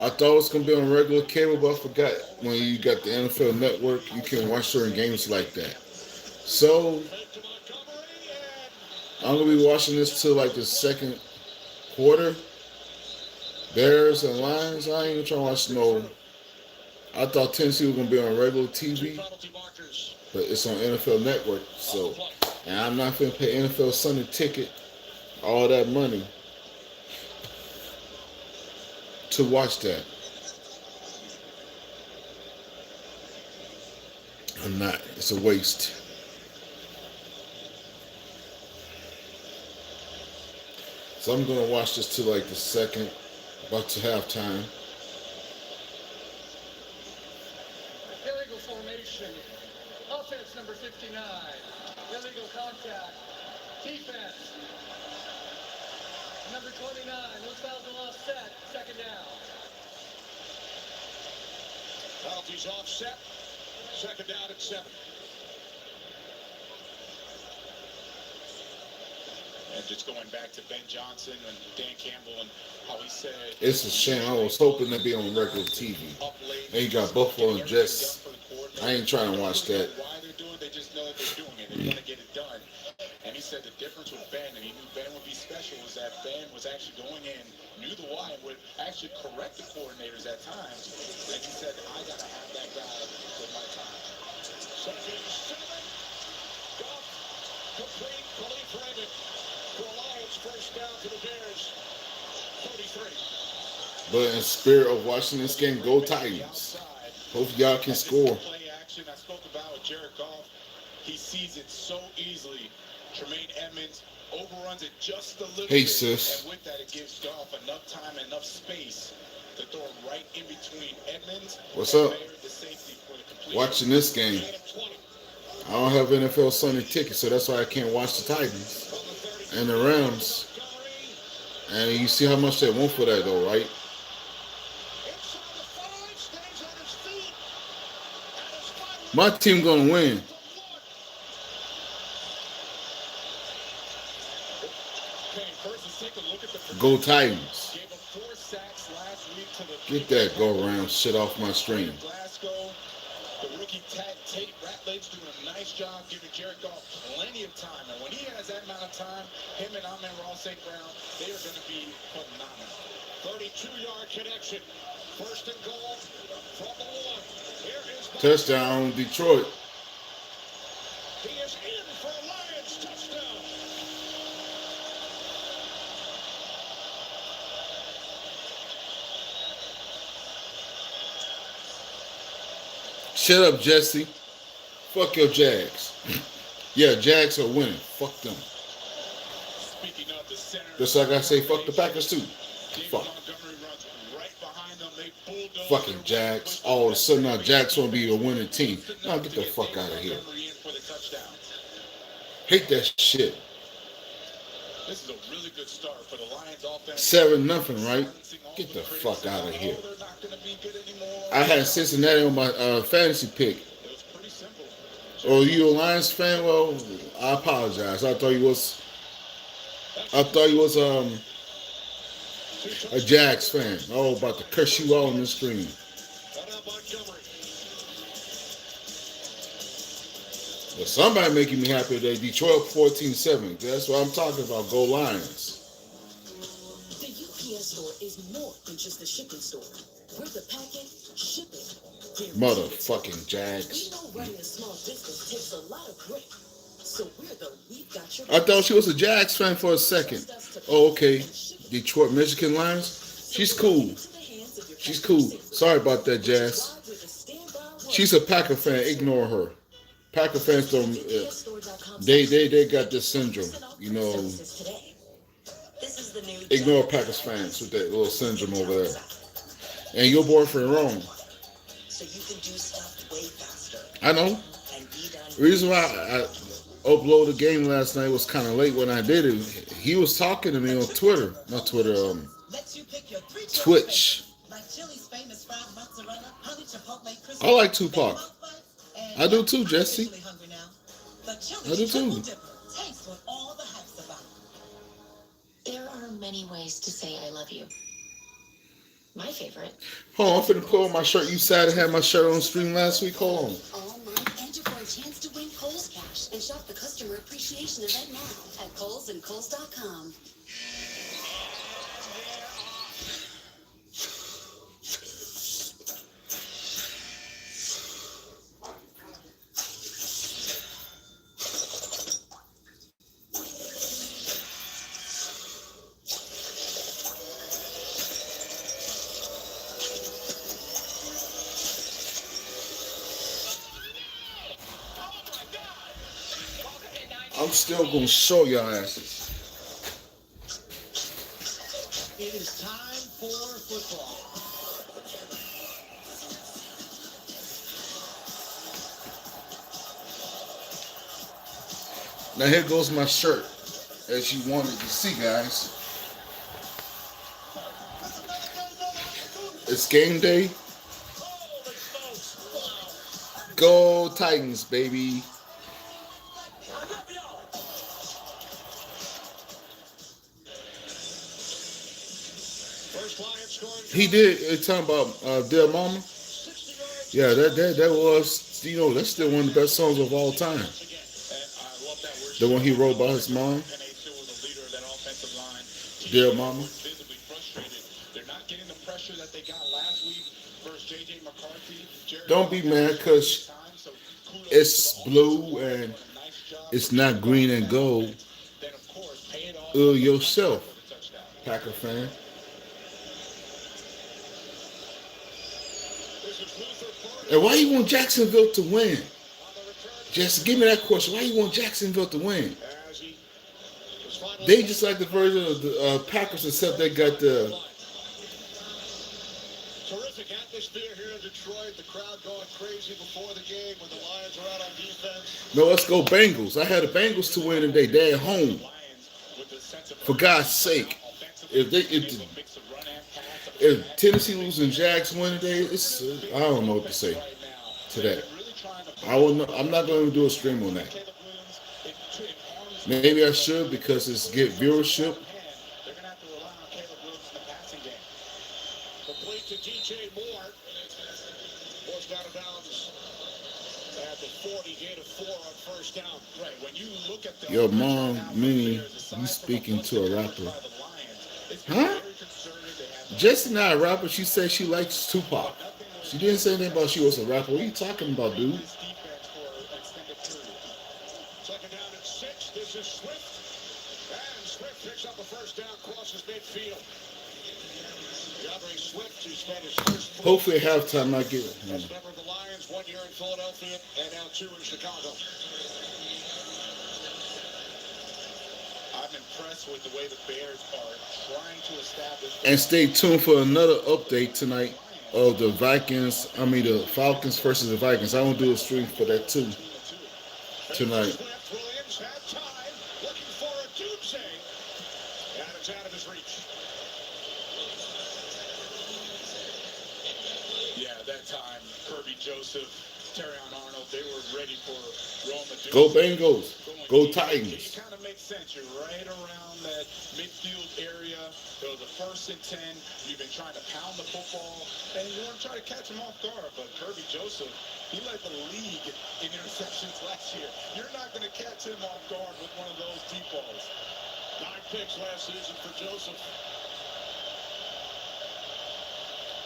I thought it was gonna be on regular cable, but I forgot when you got the NFL Network, you can watch certain games like that. So I'm gonna be watching this till like the second quarter. Bears and Lions. I ain't even trying to watch no. I thought Tennessee was gonna be on regular TV, but it's on NFL Network. So, and I'm not gonna pay NFL Sunday ticket all that money to watch that. I'm not. It's a waste. So I'm gonna watch this till like the second, about to halftime. Illegal formation. Offense number 59. Illegal contact. Defense. Number 29. Those fouls are offset. Second down. Penalties offset. Second down at 7. And just going back to Ben Johnson and Dan Campbell and how he said It's a shame. I was hoping to be on regular TV. And you got Buffalo and Jets. I ain't trying to watch that. Why they're doing it, they just know that they're doing it. They want to get it done. And he said the difference with Ben, and he knew Ben would be special, was that Ben was actually going in, knew the why, and would actually correct the coordinators at times. And he said, I got to have that guy with my time. Second and 7. Goff, complete, Khalif Raymond. For a Lions first down to the Bears. 33. But in spirit of watching this game, go Titans. Hope y'all can score. Play action I spoke about with Jared Goff. He sees it so easily. Tremaine Edmonds overruns it just a little Hey, bit. sis. And with that, it gives Goff enough time and enough space to throw it right in between Edmonds What's and up? Baird, the safety for the completion. Watching this game. I don't have NFL Sunday ticket, so that's why I can't watch the Titans and the Rams. And you see how much they want for that, though, right? My team gonna win. Go Titans. Get that go around shit off my stream. The rookie Tate Ratledge doing a nice job giving Jared Goff plenty of time. And when he has that amount of time, him and Amon-Ra St. Brown, they are going to be phenomenal. 32-yard connection. First and goal from the one. Here is Touchdown, Detroit. He is in for a Lions touchdown. Shut up, Jesse. Fuck your Jags. Yeah, Jags are winning. Fuck them. Speaking of the center, Just like I say, fuck the Packers too. Fuck. Fucking Jags. All of a sudden now Jags want to be a winning team. Now get the fuck out of here. Hate that shit. This is a really good start for the Lions offense. 7-0, right? Get the fuck out of here. I had Cincinnati on my fantasy pick. Oh, you a Lions fan? Well, I apologize. I thought you was a Jags fan. Oh, about to curse you out on the screen. But somebody making me happy today. Detroit 14-7. That's what I'm talking about. Go Lions. The UPS store is more than just a shipping store. We're the packing, shipping. Motherfucking Jags. We know running a small business takes a lot of grit. So we've got your I thought she was a Jags fan for a second. Oh, okay. Detroit, Michigan Lions. She's cool. She's cool. Sorry about that, Jazz. She's a Packer fan. Ignore her. Packer fans don't. They got this syndrome. You know. Ignore Packers fans with that little syndrome over there. And your boyfriend wrong. I know. The reason why I uploaded the game last night was kind of late when I did it. He was talking to me on Twitter. Not Twitter, Twitch. I like Tupac. I do too, Jesse. I do too. There are many ways to say I love you. My favorite. Hold on, I'm finna put on my shirt. You said I had my shirt on stream last week. Hold on. All month, enter for a chance to win Kohl's Cash and shop the customer appreciation event now at Kohl's and Kohl's.com. I'm still gonna show y'all asses. It is time for football. Now here goes my shirt, as you wanted to see, guys. It's game day. Go Titans, baby. He did. It's talking about Dear Mama. Yeah, that was, you know, that's still one of the best songs of all time. The one he wrote about his mom. Dear Mama. Don't be mad because it's blue and it's not green and gold. Yourself, Packer fan. And why you want Jacksonville to win? Just give me that question. Why you want Jacksonville to win? They just like the version of the Packers, except they got the Terrific atmosphere here in Detroit. The crowd going crazy before the game when the Lions are out on defense. No, let's go Bengals. I had the Bengals to win today. They're at home. For God's sake, if Tennessee loses and Jags win today, it's I don't know what to say to that. I'm not going to do a stream on that. Maybe I should because it's get viewership. Your mom, Minnie, you speaking to a rapper. Huh? Jessie not a rapper. She said she likes Tupac. She didn't say anything about she was a rapper. What are you talking about, dude? Second down at 6. This is Swift. And Swift picks up a first down, crosses midfield. Swift, who spent his first hopefully at halftime I get it. As member of the Lions, 1 year in Philadelphia and now 2 in Chicago. I'm impressed with the way the Bears are trying to establish. And stay tuned for another update tonight of the the Falcons versus the Vikings. I won't do a stream for that too tonight. Williams had time, looking for a doomsday, and it's out of his reach. Yeah, that time, Kirby Joseph, Terrion Arnold, they were ready for Roma. Go Bengals. Go Titans. It kind of makes sense. You're right around that midfield area. It was a 1st and 10. You've been trying to pound the football, and you want to try to catch him off guard. But Kirby Joseph, he led the league in interceptions last year. You're not going to catch him off guard with one of those deep balls. 9 picks last season for Joseph.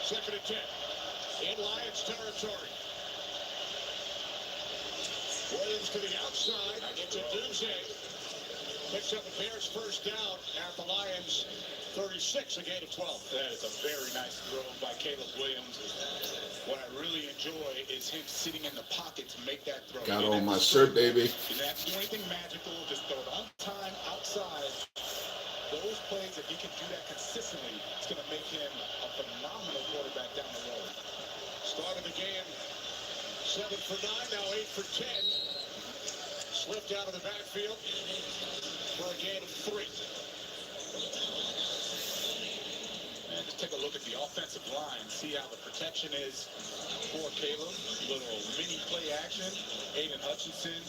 2nd and 10. In Lions territory. Williams to the outside. It's a doomsday. Picks up the Bears first down at the Lions 36, a gain of 12. That is a very nice throw by Caleb Williams. What I really enjoy is him sitting in the pocket to make that throw. Got on my shirt, baby. You don't have to do anything magical. Just throw it on time, outside. Those plays, if he can do that consistently, it's going to make him a phenomenal quarterback down the road. Start of the game, 7 for 9, now 8 for 10. Swift out of the backfield for a gain of 3. And just take a look at the offensive line. See how the protection is for Caleb. Little mini play action. Aiden Hutchinson.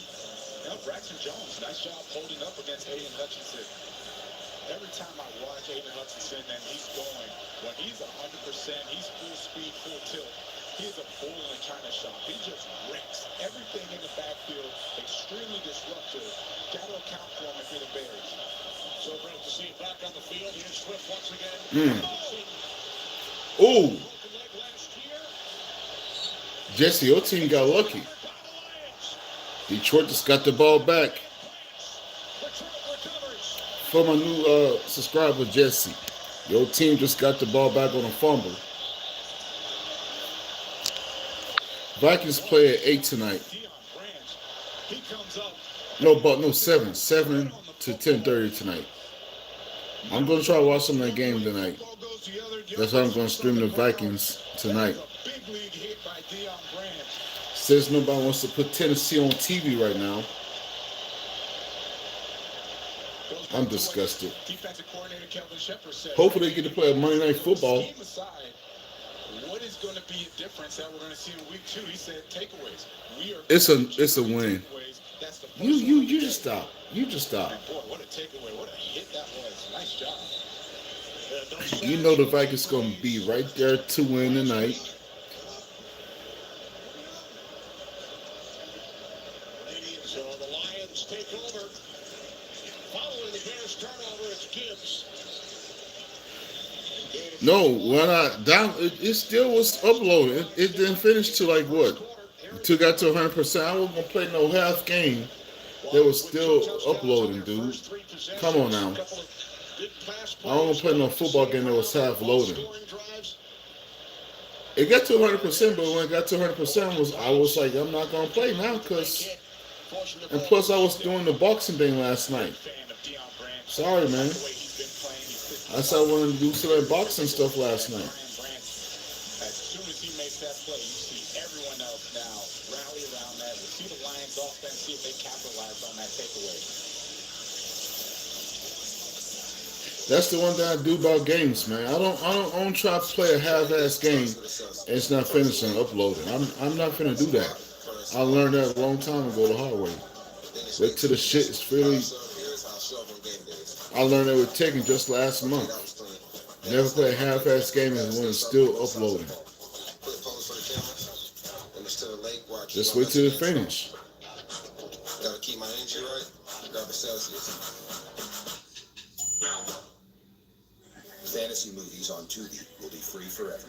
Braxton Jones, nice job holding up against Aiden Hutchinson. Every time I watch Aiden Hutchinson and he's going, when he's 100%, he's full speed, full tilt. He's a bull in China shop. He just wrecks everything in the backfield, extremely disruptive. Got to account for him if you're the Bears. So great to see him back on the field. Here's Swift once again. Ooh. Jesse, your team got lucky. Detroit just got the ball back. For my new subscriber, Jesse, your team just got the ball back on a fumble. Vikings play at 8 tonight. No, 7. 7 to 10:30 tonight. I'm going to try to watch some of that game tonight. That's why I'm going to stream the Vikings tonight. Says nobody wants to put Tennessee on TV right now. I'm disgusted. Hopefully they get to play a Monday Night Football. What is going to be a difference that we're going to see in week 2? He said takeaways. It's a win. You just stop. You just stop. Boy, what a takeaway. What a hit that was. Nice job. You know the Vikings going to be right there to win tonight. So the Lions take over. Following the Bears turnover, it's Gibbs. No, when I down, it still was uploaded. It didn't finish to like what? It got to 100%. I wasn't gonna play no half game. They was still uploading, dude. Come on now. I don't want to play no football game that was half loading. It got to 100%, but when it got to 100%, I was like, I'm not gonna play now, and plus I was doing the boxing thing last night. Sorry, man. I said I wanted to do some of that boxing stuff last night. As soon as he makes that play, you see everyone else now rally around that. We'll see the Lions offense, see if they capitalize on that takeaway. That's the one thing I do about games, man. I don't try to play a half-ass game and it's not finishing uploading. I'm not finna do that. I learned that a long time ago the hard way. Wait till the shit is really. I learned that with Tekken just last month. Never play a half-ass game and when it's still uploading. Just wait till it finish. Gotta keep my energy right. Grab a Celsius. Fantasy movies on Tubi will be free forever.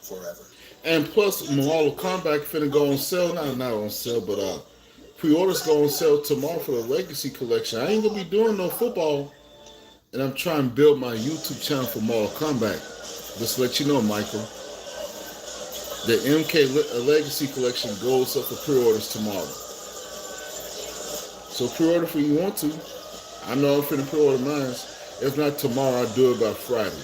Forever. And plus, Mortal Kombat finna go on sale. Not on sale, but pre-orders go on sale tomorrow for the Legacy Collection. I ain't gonna be doing no football, and I'm trying to build my YouTube channel for Mortal Kombat. Just to let you know, Michael. The MK Legacy Collection goes up for pre-orders tomorrow. So pre-order if you want to. I know I'm finna pre-order mine. If not tomorrow, I'll do it by Friday.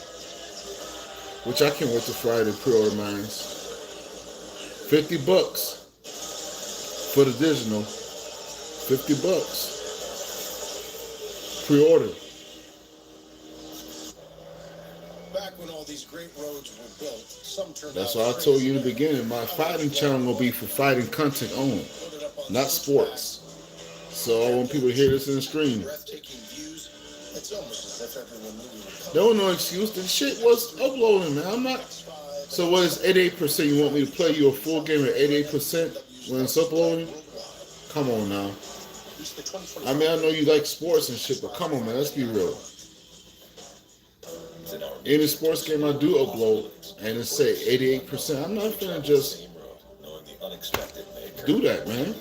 Which I can't wait till Friday to pre-order mine. $50 for the digital. $50. Pre-order. Back when all these great roads were built, some turned That's out why I told you in the beginning. My fighting channel will be for fighting content only, not sports. So I want people to hear this in the stream. breathtaking views. It's almost as if everyone knew we were coming. There was no excuse. The shit was uploading, man. I'm not. So what is 88%? You want me to play you a full game at 88% when it's uploading? Come on now. I mean, I know you like sports and shit, but come on, man. Let's be real. Any sports game I do upload and it say 88%, I'm not gonna just do that, man.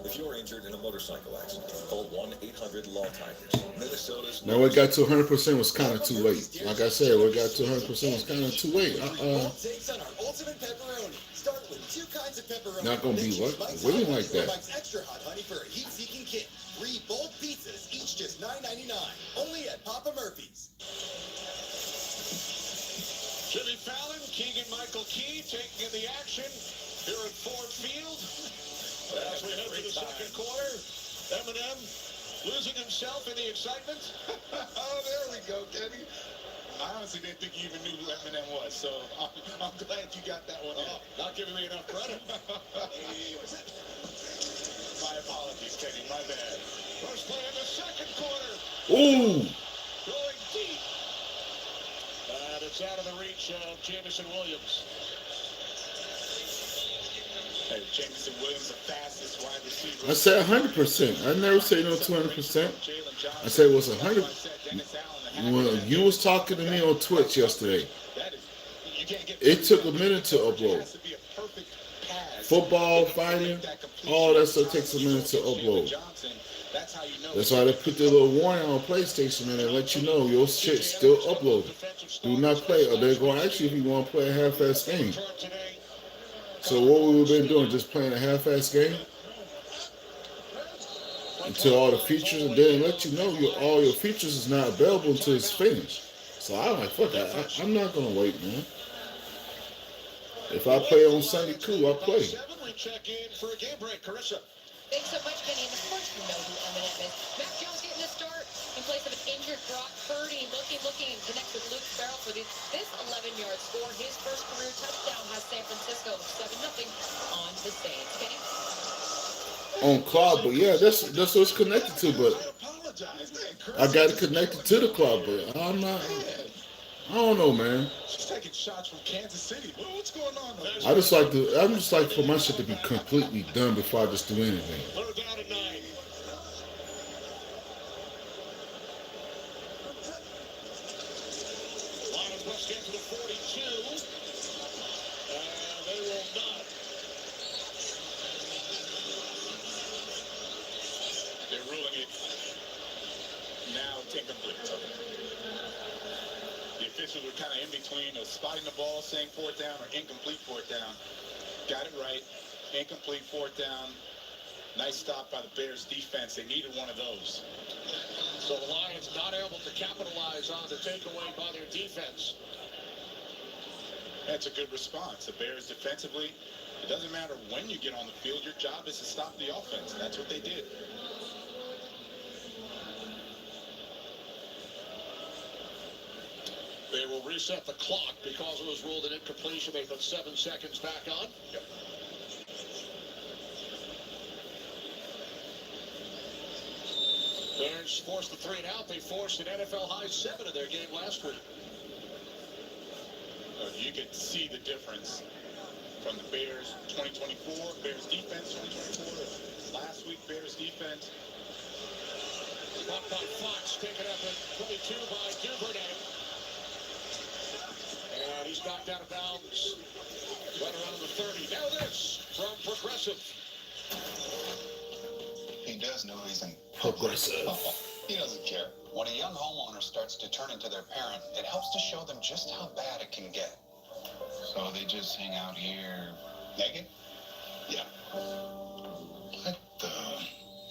If you're injured in a motorcycle accident, call 1-800-LAW-TIGERS. Minnesota's Now, when it got to 100% was kind of too late. Like I said, when it got to 100% was kind of too late. Takes on our ultimate pepperoni. Start with 2 kinds of pepperoni. Not gonna be what? Waiting like that. Mike's extra hot honey for a heat-seeking kid. 3 bold pizzas, each just $9.99. Only at Papa Murphy's. Jimmy Fallon, Keegan-Michael Key taking in the action here at Ford Field. As we head to the second quarter, Eminem losing himself in the excitement. Oh, there we go, Kenny. I honestly didn't think you even knew who Eminem was, so I'm glad you got that one off. Not giving me enough credit. My apologies, Kenny. My bad. First play of the second quarter. Ooh. Going deep. And it's out of the reach of Jamison Williams. Hey, Jameson Williams, the fastest wide receiver. I said 100%. I never say no 200%. I said it was 100. When you was talking to me on Twitch yesterday, it took a minute to upload. Football, fighting, all that stuff takes a minute to upload. That's why they put the little warning on PlayStation and they let you know your shit still uploaded. Do not play, or they're going to ask you if you want to play a half-ass game. So what we've been doing, just playing a half-ass game until all the features, and then let you know all your features is not available until it's finished. So I'm like, fuck that. I'm not gonna wait, man. If I play on Sunday, cool, I play. Check in for a game break. Carissa. Thanks so much, Kenny. And of course you know who Eminem is. Mac Jones getting the start in place of an injured Brock Purdy. Looking, and connects with Luke Farrell for this 11-yard score. His first career touchdown has San Francisco 7-0 on the Saints. Kenny? On cloud, but yeah, that's what it's connected to. But I got it connected to the cloud, but I'm not. I don't know, man. She's taking shots from Kansas City. What's going on? I'm just like for my shit to be completely done before I just do anything. Third down at 9. Lions must get to the 42. They will not. They're ruling it. Now it's incomplete. The officials were kind of in between of spotting the ball, saying fourth down, or incomplete fourth down. Got it right. Incomplete fourth down. Nice stop by the Bears defense. They needed one of those. So the Lions not able to capitalize on the takeaway by their defense. That's a good response. The Bears defensively, it doesn't matter when you get on the field. Your job is to stop the offense. That's what they did. They will reset the clock because it was ruled an incompletion. They put 7 seconds back on. Yep. Bears forced the 3 and out. They forced an NFL high 7 in their game last week. You could see the difference from the Bears 2024, Bears defense 2024, last week Bears defense. Blocked by Fox, taken up at 22 by Duvernay. And he's knocked out of bounds right around the 30. Now this from Progressive. He does know he's in Progressive. He doesn't care. When a young homeowner starts to turn into their parent, it helps to show them just how bad it can get. So they just hang out here naked? Yeah. What the?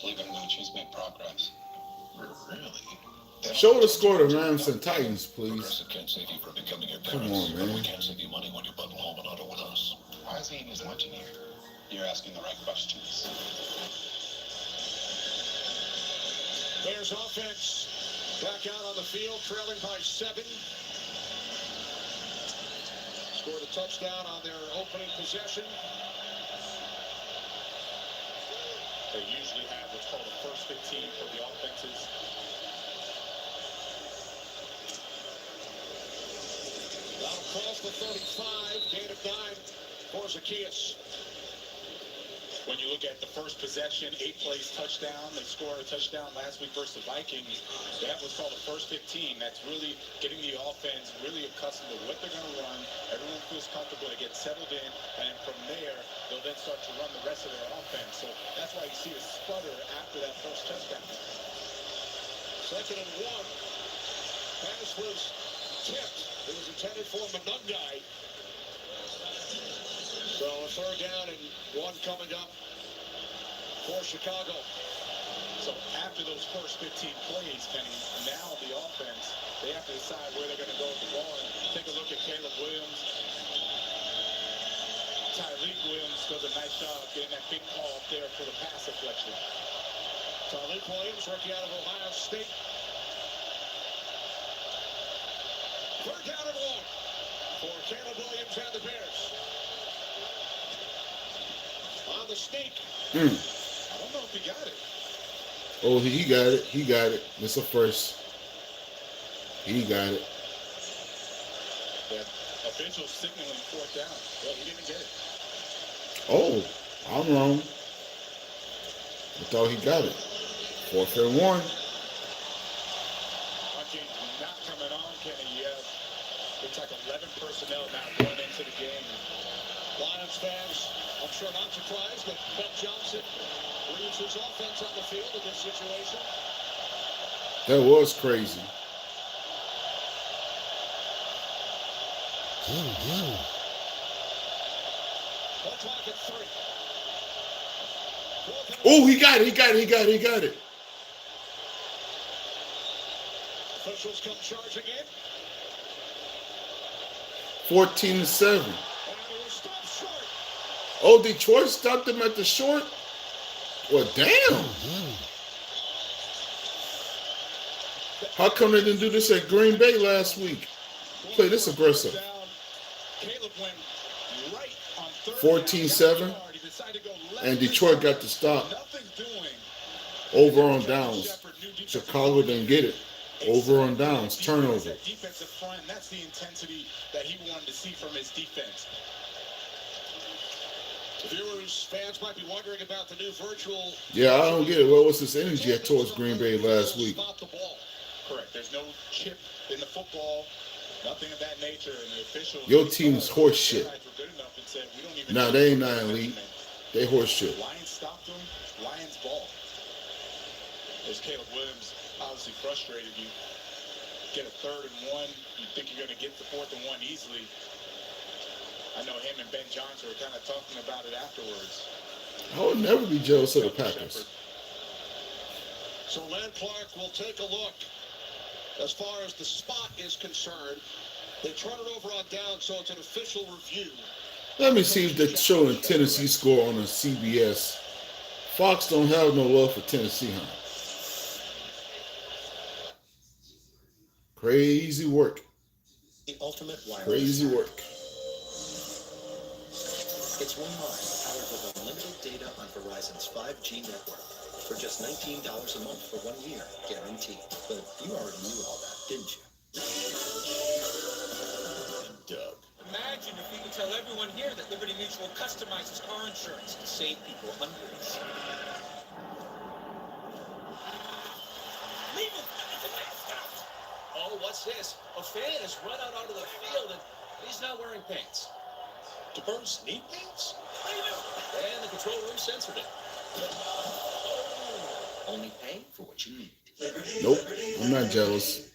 Believe it or not, she's made progress. Really? Show the score to Rams and Titans, please. Progressive can't save you from becoming your Come parents. on, man. We can't save you money when you bundle home and auto with us. Why is he eating as much in here? You're asking the right questions. Bears offense back out on the field, trailing by 7. Scored a touchdown on their opening possession. They usually have what's called a first 15 for the offenses. Now across the 35, gain of 9 for Zacchaeus. When you look at the first possession, 8 plays touchdown. They scored a touchdown last week versus the Vikings. That was called the first 15. That's really getting the offense really accustomed to what they're going to run. Everyone feels comfortable. They get settled in. And from there, they'll then start to run the rest of their offense. So that's why you see a sputter after that first touchdown. 2nd and 1. Pass was tipped. It was intended for Monungai. So a 3rd down and 1 coming up for Chicago. So after those first 15 plays, Kenny, now the offense, they have to decide where they're going to go with the ball. And take a look at Caleb Williams. Tyreek Williams does a nice job getting that big call up there for the pass deflection. Tyreek Williams, rookie out of Ohio State. 3rd down and 1 for Caleb Williams and the Bears. On the sneak. I don't know if he got it. Oh, he got it. He got it. It's a first. He got it. That official signaling fourth down. Well, he didn't get it. Oh, I'm wrong. I thought he got it. 4th and 1. Hunting not coming on, Kenny. You have, looks like 11 personnel now going into the game. Lions fans, I'm sure not surprised that Ben Johnson leaves his offense on the field in this situation. That was crazy. Clock at 3. Oh, he got it. He got it. He got it. He got it. Officials come charging in. 14-7. And he was stopped short. Oh, Detroit stopped him at the short? Well, damn. How come they didn't do this at Green Bay last week? Play this aggressive. Caleb went right on 14-7. And Detroit got the stop. Nothing doing. Over on downs. Chicago didn't get it. Over on downs. Turnover. Defensive front, and that's the intensity that he wanted to see from his defense. Viewers, fans might be wondering about the new virtual. Yeah, I don't get it. What was this energy at towards Green Bay last week? Spot the ball. Correct. There's no chip in the football, nothing of that nature, and the officials. Your team's horse shit. Nah, they ain't not elite. They horse shit. Lions stopped them. Lions ball. As Caleb Williams obviously frustrated, you get a 3rd and 1. You think you're going to get the 4th and 1 easily. I know him and Ben Johnson were kind of talking about it afterwards. I would never be jealous of the Packers. So Len Clark will take a look. As far as the spot is concerned, they turn it over on down, so it's an official review. Let me see if they're showing Tennessee score on a CBS. Fox don't have no love for Tennessee, huh? Crazy work. The ultimate wireless. Crazy work. It's one line powered with unlimited data on Verizon's 5G network for just $19 a month for 1 year, guaranteed. But you already knew all that, didn't you? And Doug. Imagine if we could tell everyone here that Liberty Mutual customizes car insurance to save people hundreds. Leave him! Stop! Oh, what's this? A fan has run out onto the field and he's not wearing pants. DeBurse need pants? And the control room censored it. Only pay for what you need. Nope, I'm not jealous.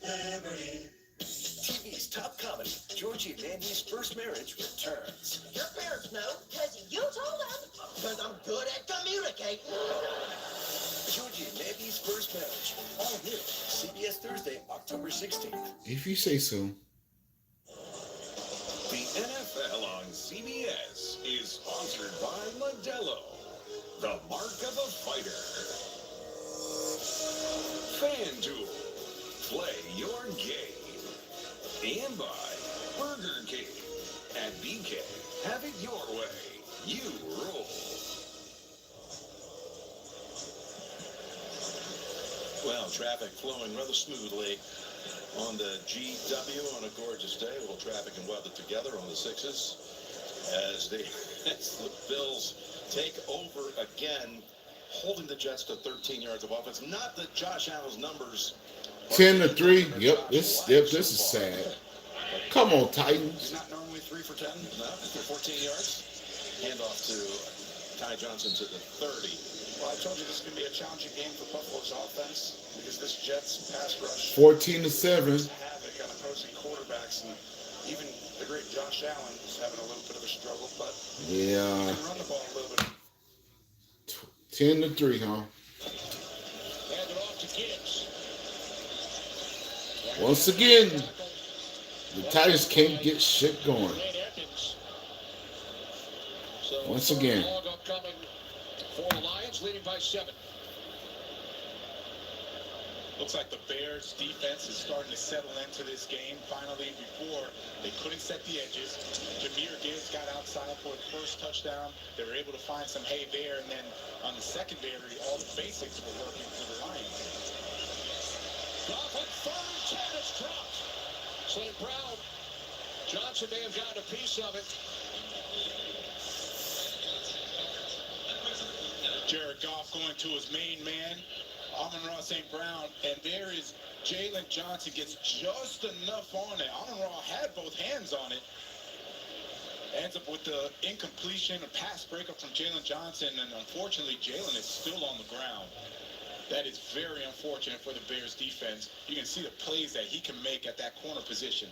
TV's top comedy, Georgie and Andy's First Marriage returns. Your parents know, because you told them. Because I'm good at communicating. Georgie and Andy's First Marriage, all new, CBS Thursday, October 16th. If you say so. The NFL on CBS is sponsored by Modelo, the mark of a fighter. FanDuel, play your game. And by Burger King. At BK, have it your way. You rule. Well, traffic flowing rather smoothly on the GW on a gorgeous day. A little traffic and weather together on the 6s as the Bills take over again, holding the Jets to 13 yards of offense. Not that Josh Allen's numbers 10-3. Yep, this is sad. Come on, Titans. He's not normally 3 for 10. No, for 14 yards. Handoff to Ty Johnson to the 30. Well, I told you this is going to be a challenging game for Buffalo's offense because this Jets pass rush 14-7. havoc on opposing quarterbacks, and even the great Josh Allen is having a little bit of a struggle, but Yeah. they can run the ball a little bit. 10-3, huh? Hand it off to Gibbs. Once again, the Titans can't get shit going. So Once again. long upcoming for the Lions, leading by 7. Looks like the Bears defense is starting to settle into this game. Finally, before they couldn't set the edges. Jahmyr Gibbs got outside for the first touchdown. They were able to find some hay there, and then on the secondary, all the basics were working for the Lions. Goff on 3rd and 10, it's dropped. St. Brown. Johnson may have gotten a piece of it. Jared Goff going to his main man, Amon-Ra St. Brown, and there is Jalen Johnson gets just enough on it. Amon-Ra had both hands on it. Ends up with the incompletion, a pass breakup from Jalen Johnson, and unfortunately, Jalen is still on the ground. That is very unfortunate for the Bears defense. You can see the plays that he can make at that corner position.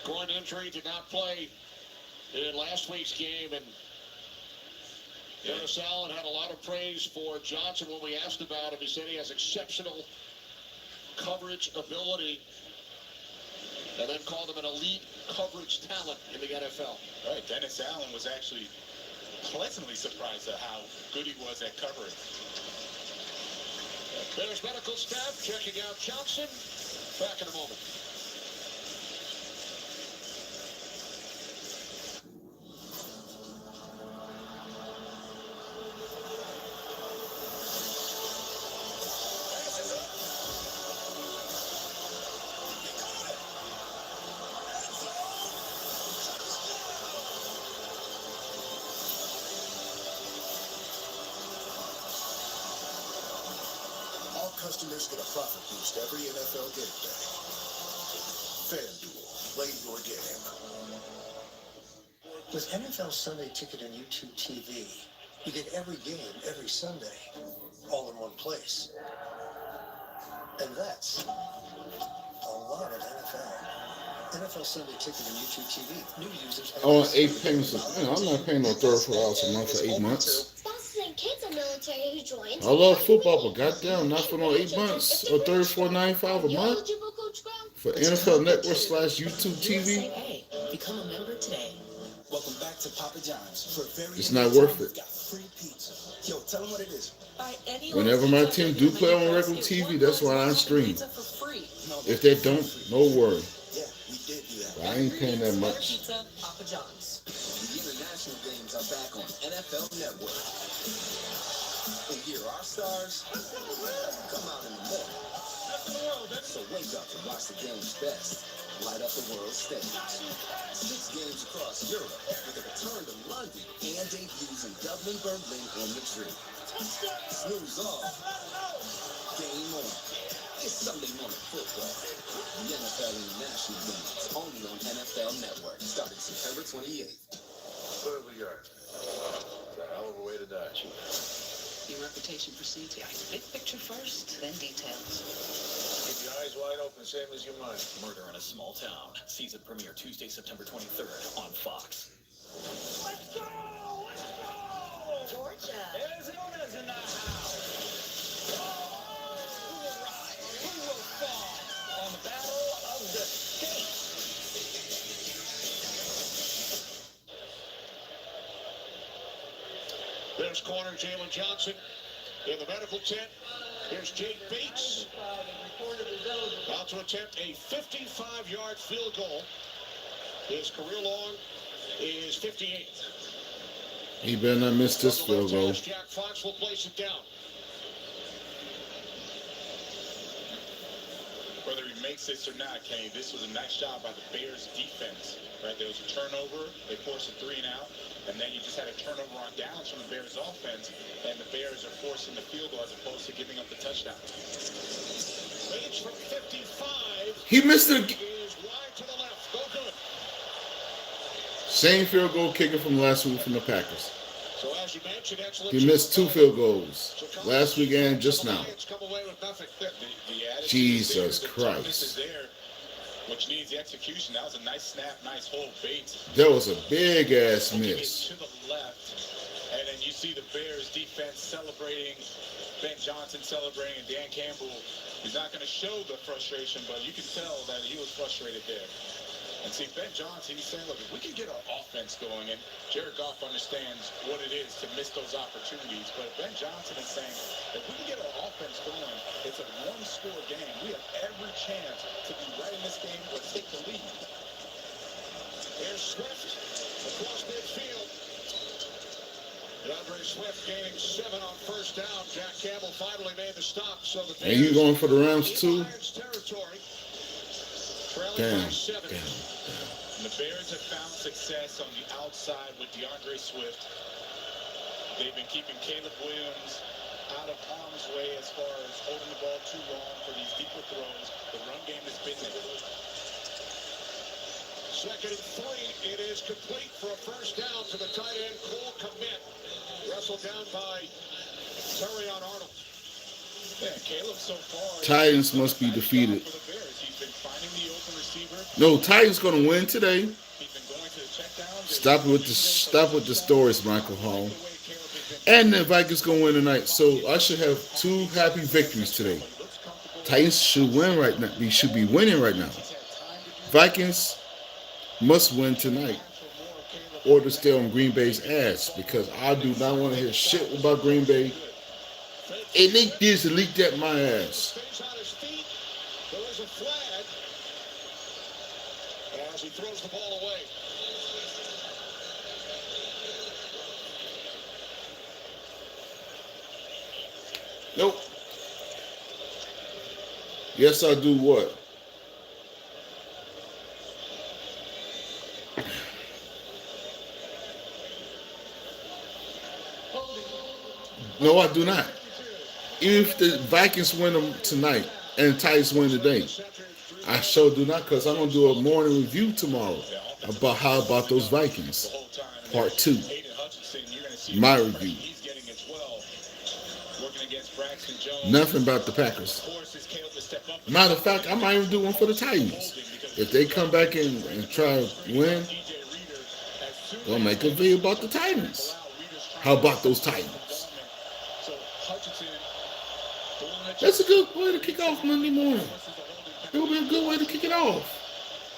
Groin injury, did not play in last week's game, and Dennis Allen had a lot of praise for Johnson when we asked about him. He said he has exceptional coverage ability, and then called him an elite coverage talent in the NFL. Right, Dennis Allen was actually pleasantly surprised at how good he was at covering. Bears medical staff checking out Johnson. Back in a moment. Customers get a profit boost every NFL game day. FanDuel, play your game. With NFL Sunday Ticket and YouTube TV, you get every game every Sunday, all in one place. And that's a lot of NFL. NFL Sunday Ticket and YouTube TV. New users. I want 8 payments. I'm not paying no $34 a month for 8 months. Kids are military who joined. I love football, but goddamn, not for no 8 months or $34.95 a month for NFL Network / YouTube TV. Become a member today. Welcome back to Papa John's. For very It's not worth it. got free pizza. Yo, tell them what it is. Whenever my team do play on regular TV, that's why I stream. If they don't, no worry. Yeah, we did do that. But I ain't paying that much. Pizza, Papa John's. The international games are back on NFL Network. And here our stars come out in the morning. So wake up and watch the game's best. Light up the world stage. 6 games across Europe with a return to London and debuts in Dublin, Berlin, and Madrid. Snooze off. Game on. It's Sunday morning football. The NFL International Games only on NFL Network starting September 28th. What have we got? It's a hell of a way to die, Chief. Your reputation precedes you. Big picture first, then details. Keep your eyes wide open, same as your mind. Murder in a Small Town. Season premiere Tuesday, September 23rd on Fox. Let's go! Let's go! Georgia. Arizona's in the house. Who will rise? Who will fall on the Battle of the States? There's corner Jalen Johnson in the medical tent. Here's Jake Bates about to attempt a 55-yard field goal. His career long is 58. He better not miss this field goal. Jack Fox will place it down. Whether he makes this or not, Kenny, this was a nice job by the Bears defense. Right, there was a turnover, they forced a 3 and out, and then you just had a turnover on downs from the Bears offense, and the Bears are forcing the field goal as opposed to giving up the touchdown. Bates from 55. He missed it. Is wide to the left. Go good. Same field goal kicker from last week from the Packers. So as you mentioned, excellent. He missed 2 field goals last week and just now. Come away with nothing. Jesus This is Christ. there, which needs the execution. That was a nice snap, nice hold. Bates. That was a big ass miss. To the left, and then you see the Bears defense celebrating, Ben Johnson celebrating, and Dan Campbell. He's not going to show the frustration, but you can tell that he was frustrated there. And see, Ben Johnson, he's saying, look, if we can get our offense going, and Jared Goff understands what it is to miss those opportunities, but Ben Johnson is saying, if we can get our offense going, it's a one-score game. We have every chance to be right in this game or take the lead. Here's Swift across midfield. DeAndre Swift gaining 7 on first down. Jack Campbell finally made the stop. So the And you going for the Rams too? Damn. And the Bears have found success on the outside with DeAndre Swift. They've been keeping Caleb Williams out of harm's way as far as holding the ball too long for these deeper throws. The run game has been there. 2nd and 3. It is complete for a first down to the tight end, Cole Kmet. Wrestled down by Terrion Arnold. Yeah, Caleb so far. Titans must be defeated. For the Bears. He's been finding the open receiver. No, Titans gonna win today. He's been going to the check downs. Stop with the stories, Michael Hall. And the Vikings gonna win tonight, so I should have 2 happy victories today. Titans should win right now. We should be winning right now. Vikings must win tonight, or to stay on Green Bay's ass, because I do not want to hear shit about Green Bay. It leaked this, it leaked that, my ass. Stays on his feet. There is a flag as he throws the ball away. Nope. Yes, I do what? No, I do not. Even if the Vikings win them tonight and the Titans win today, I sure do not, because I'm going to do a morning review tomorrow about those Vikings. Part 2. My review. Nothing about the Packers. Matter of fact, I might even do one for the Titans. If they come back and try to win, we'll make a video about the Titans. How about those Titans? That's a good way to kick off Monday morning. It will be a good way to kick it off.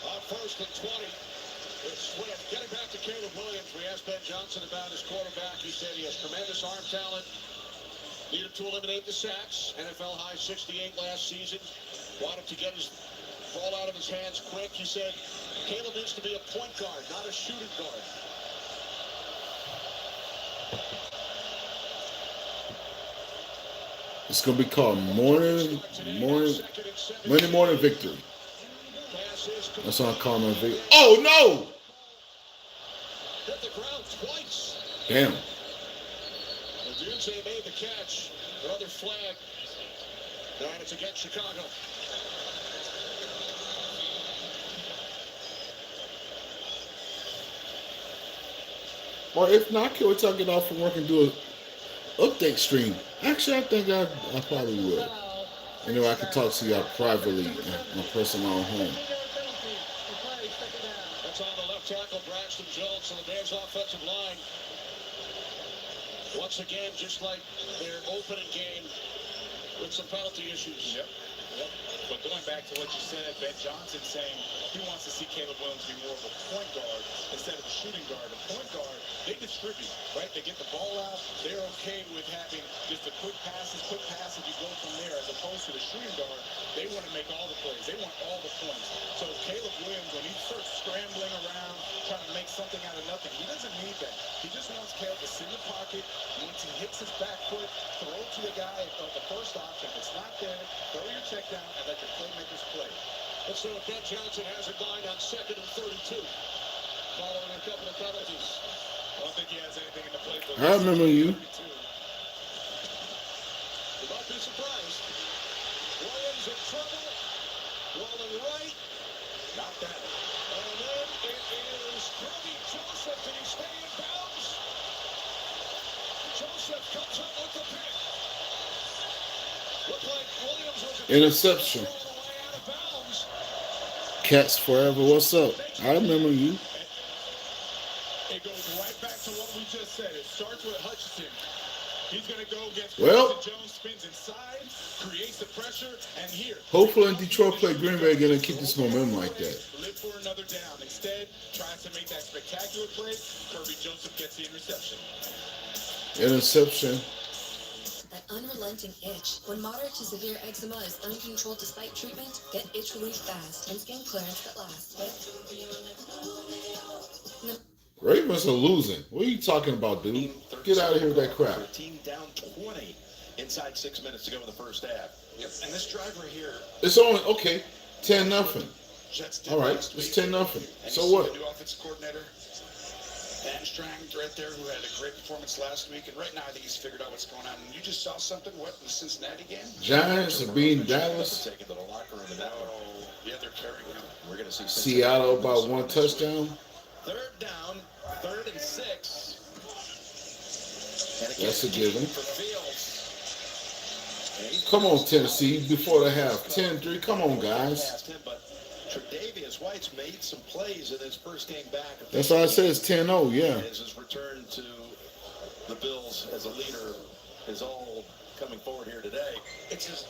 On 1st and 20, it's Swift. Getting back to Caleb Williams, we asked Ben Johnson about his quarterback. He said he has tremendous arm talent. Needed to eliminate the sacks. NFL high 68 last season. Wanted to get his ball out of his hands quick. He said Caleb needs to be a point guard, not a shooting guard. It's going to be called Monday Morning Victory. That's what I call my video. Oh, no! Hit the ground twice. Damn. Odunze made the catch. Another flag. And it's against Chicago. Or if not, can we talk it off from work and do an update stream? Actually, I think I probably would. You know, I could talk to y'all privately in my personal home. That's on the left tackle, Braxton Jones, on the Bears offensive line. Once again, just like their opening game, with some penalty issues. Yep. But going back to what you said, Ben Johnson saying he wants to see Caleb Williams be more of a point guard instead of a shooting guard. A point guard, they distribute, right? They get the ball out. They're okay with having just a quick passes, you go from there, as opposed to the shooting guard. They want to make all the plays. They want all the points. So Caleb Williams, when he starts scrambling around, trying to make something out of nothing, he doesn't need that. He just wants Caleb to sit in the pocket. Once he hits his back foot, throw to the guy, the first option. If it's not there, throw your check down and let your playmakers play. Let's see what Ben Johnson has in mind on 2nd and 32. Following a couple of penalties. I don't think he has anything in the playbook. I remember you. You might be surprised. Williams in trouble. Rolling right. Not that. And then it is Kirby Joseph. Did he stay in bounds? Joseph comes up with the pick. Looked like Williams was Interception. Cats forever. What's up? I remember you. It goes right back to what we just said. It starts with Hutchinson. He's going to go against Well, Jones, spins inside, creates the pressure, and here. hopefully in Detroit play Green Bay again and keep this momentum like that. Live for another down. Instead, tries to make that spectacular play. Kirby Joseph gets the interception. Interception. That unrelenting itch. When moderate to severe eczema is uncontrolled despite treatment, get itch relief fast and skin clearance that lasts. Ravens are losing. What are you talking about, dude? Get out of here with that crap. Team down 20 inside 6 minutes to go in the first half. Yep. And this drive right here. It's only, okay, 10-0. All right, it's 10-0. So what? The new offensive coordinator, Dan Strang, right there, who had a great performance last week. And right now, I think he's figured out what's going on. And you just saw something, what, in the Cincinnati game? Giants are beating Dallas. Taking to the locker room in that one. Yeah, they're carrying him. We're going to see Seattle about 1 touchdown. Third down, 3rd and 6. That's a given. Come on, Tennessee, before the half. 10-3. Come on, guys. But Tre'Davious White's made some plays in his first game back. That's why I said it's 10-0, yeah. His return to the Bills as a leader is all coming forward here today.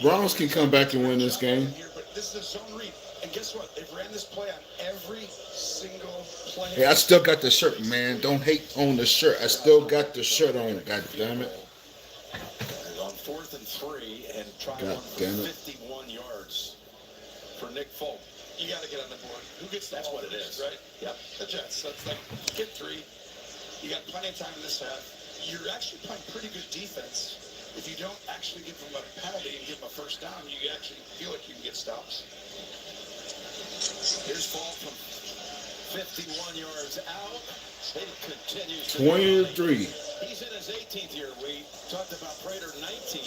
Browns can come back and win this game. But this is a zone read. And guess what? They've ran this play on every single play. Hey, I still got the shirt, man. Don't hate on the shirt. I still got the shirt on, god damn it. On 4th and 3 and try God one for damn it. 51 yards for Nick Folk. You got to get on the board. Who gets the That's ball what it first, is. right? Yep. The Jets. That's like, get 3. You got plenty of time in this half. You're actually playing pretty good defense. If you don't actually give them a penalty and give them a first down, you actually feel like you can get stops. Here's Folk from 51 yards out. He continues to 23. He's in his 18th year. We talked about Prater 19.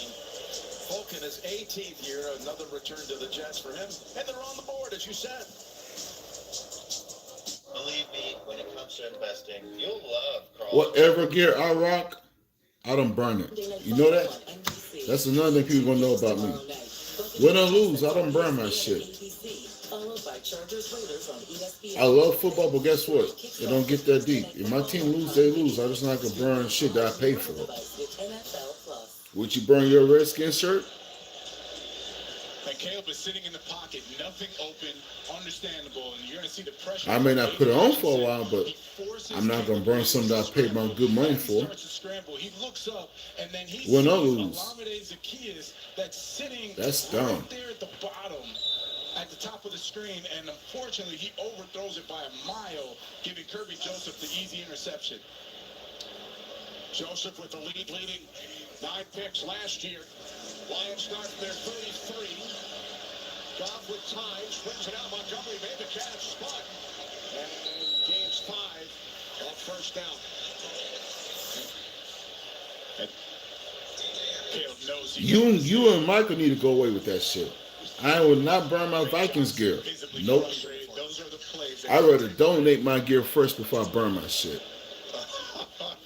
Folk in his 18th year. Another return to the Jets for him. And they're on the board, as you said. Believe me, when it comes to investing, you'll love Carl. Whatever gear I rock, I don't burn it. You know that? That's another thing people gonna know about me. Win or lose, I don't burn my shit. I love football, but guess what? It don't get that deep. If my team lose, they lose. I'm just not gonna burn shit that I paid for. Would you burn your Redskin shirt? And Caleb is sitting in the pocket, nothing open, understandable, and you're going to see the pressure. I may not put it on for a while, but I'm not gonna burn something that I paid my good money for. He looks up, and then he Win or sees lose. Olamide Zaccheaus that's sitting That's right dumb. there at the bottom, at the top of the screen, and unfortunately he overthrows it by a mile, giving Kirby Joseph the easy interception. Joseph with the leading 9 picks last year. Lions start their 33. Goff with time, swings it out. Montgomery made the catch, spot. And gains 5 off first down. And Caleb knows You and Michael need to go away with that shit. I would not burn my Vikings gear. Nope. I'd rather donate my gear first before I burn my shit.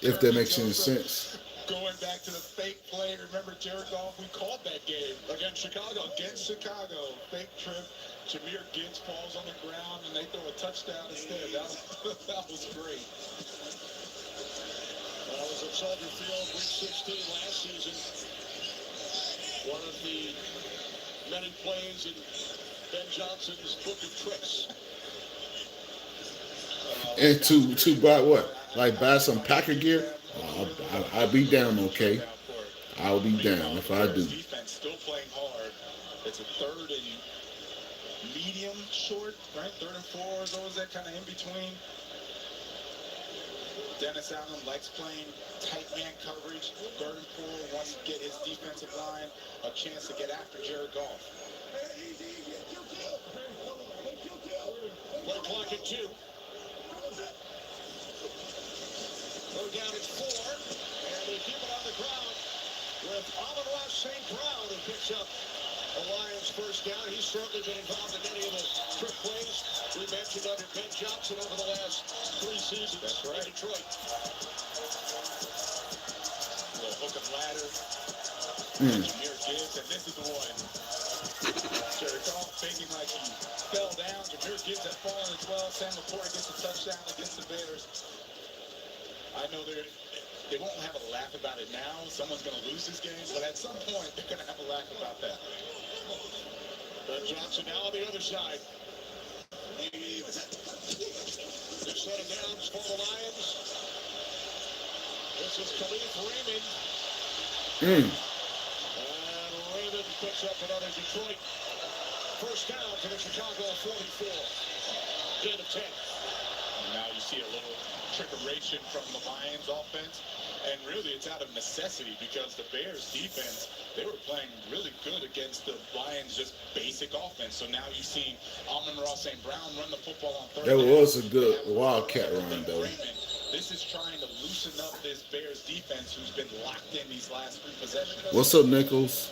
If that makes any sense. Going back to the fake play, remember Jared Goff, we called that game against Chicago. Fake trip, Jahmyr Gibbs falls on the ground, and they throw a touchdown instead. That was great. I was at Soldier Field week 16 last season. One of the many plays in Ben Johnson's book of tricks. And to buy what? Like buy some Packer gear? I'll be down, okay? I'll be down if I do. Defense still playing hard. It's a 3rd and medium short, right? 3rd and 4, those that kind of in between. Dennis Allen likes playing tight man coverage. 3rd and 4 wants to get his defensive line a chance to get after Jared Goff. Play clock at 2. Go down at 4, and they keep it on the ground with Amon-Ra St. Brown, who picks up the Lions' first down. He's certainly been involved in many of the trick plays we mentioned under Ben Johnson over the last 3 seasons. That's right. In Detroit. A little hook and ladder. Jahmyr Gibbs, and this is the one. Jared Goff faking like he fell down. Jahmyr Gibbs has fallen as well. Sam Laporta gets a touchdown against the Bears. I know they won't have a laugh about it now. Someone's going to lose this game, but at some point, they're going to have a laugh about that. Johnson now on the other side. The set of downs for the Lions. This is Khalif Raymond. And Raymond picks up another Detroit first down to the Chicago 44. Gain of 10. And now you see a little trickeration from the Lions offense. And really, it's out of necessity because the Bears defense, they were playing really good against the Lions' just basic offense. So now you see Amon-Ra St. Brown run the football on third. That was a good Wildcat run, though. This is trying to loosen up this Bears defense who's been locked in these last 3 possessions. What's up, Nicholas?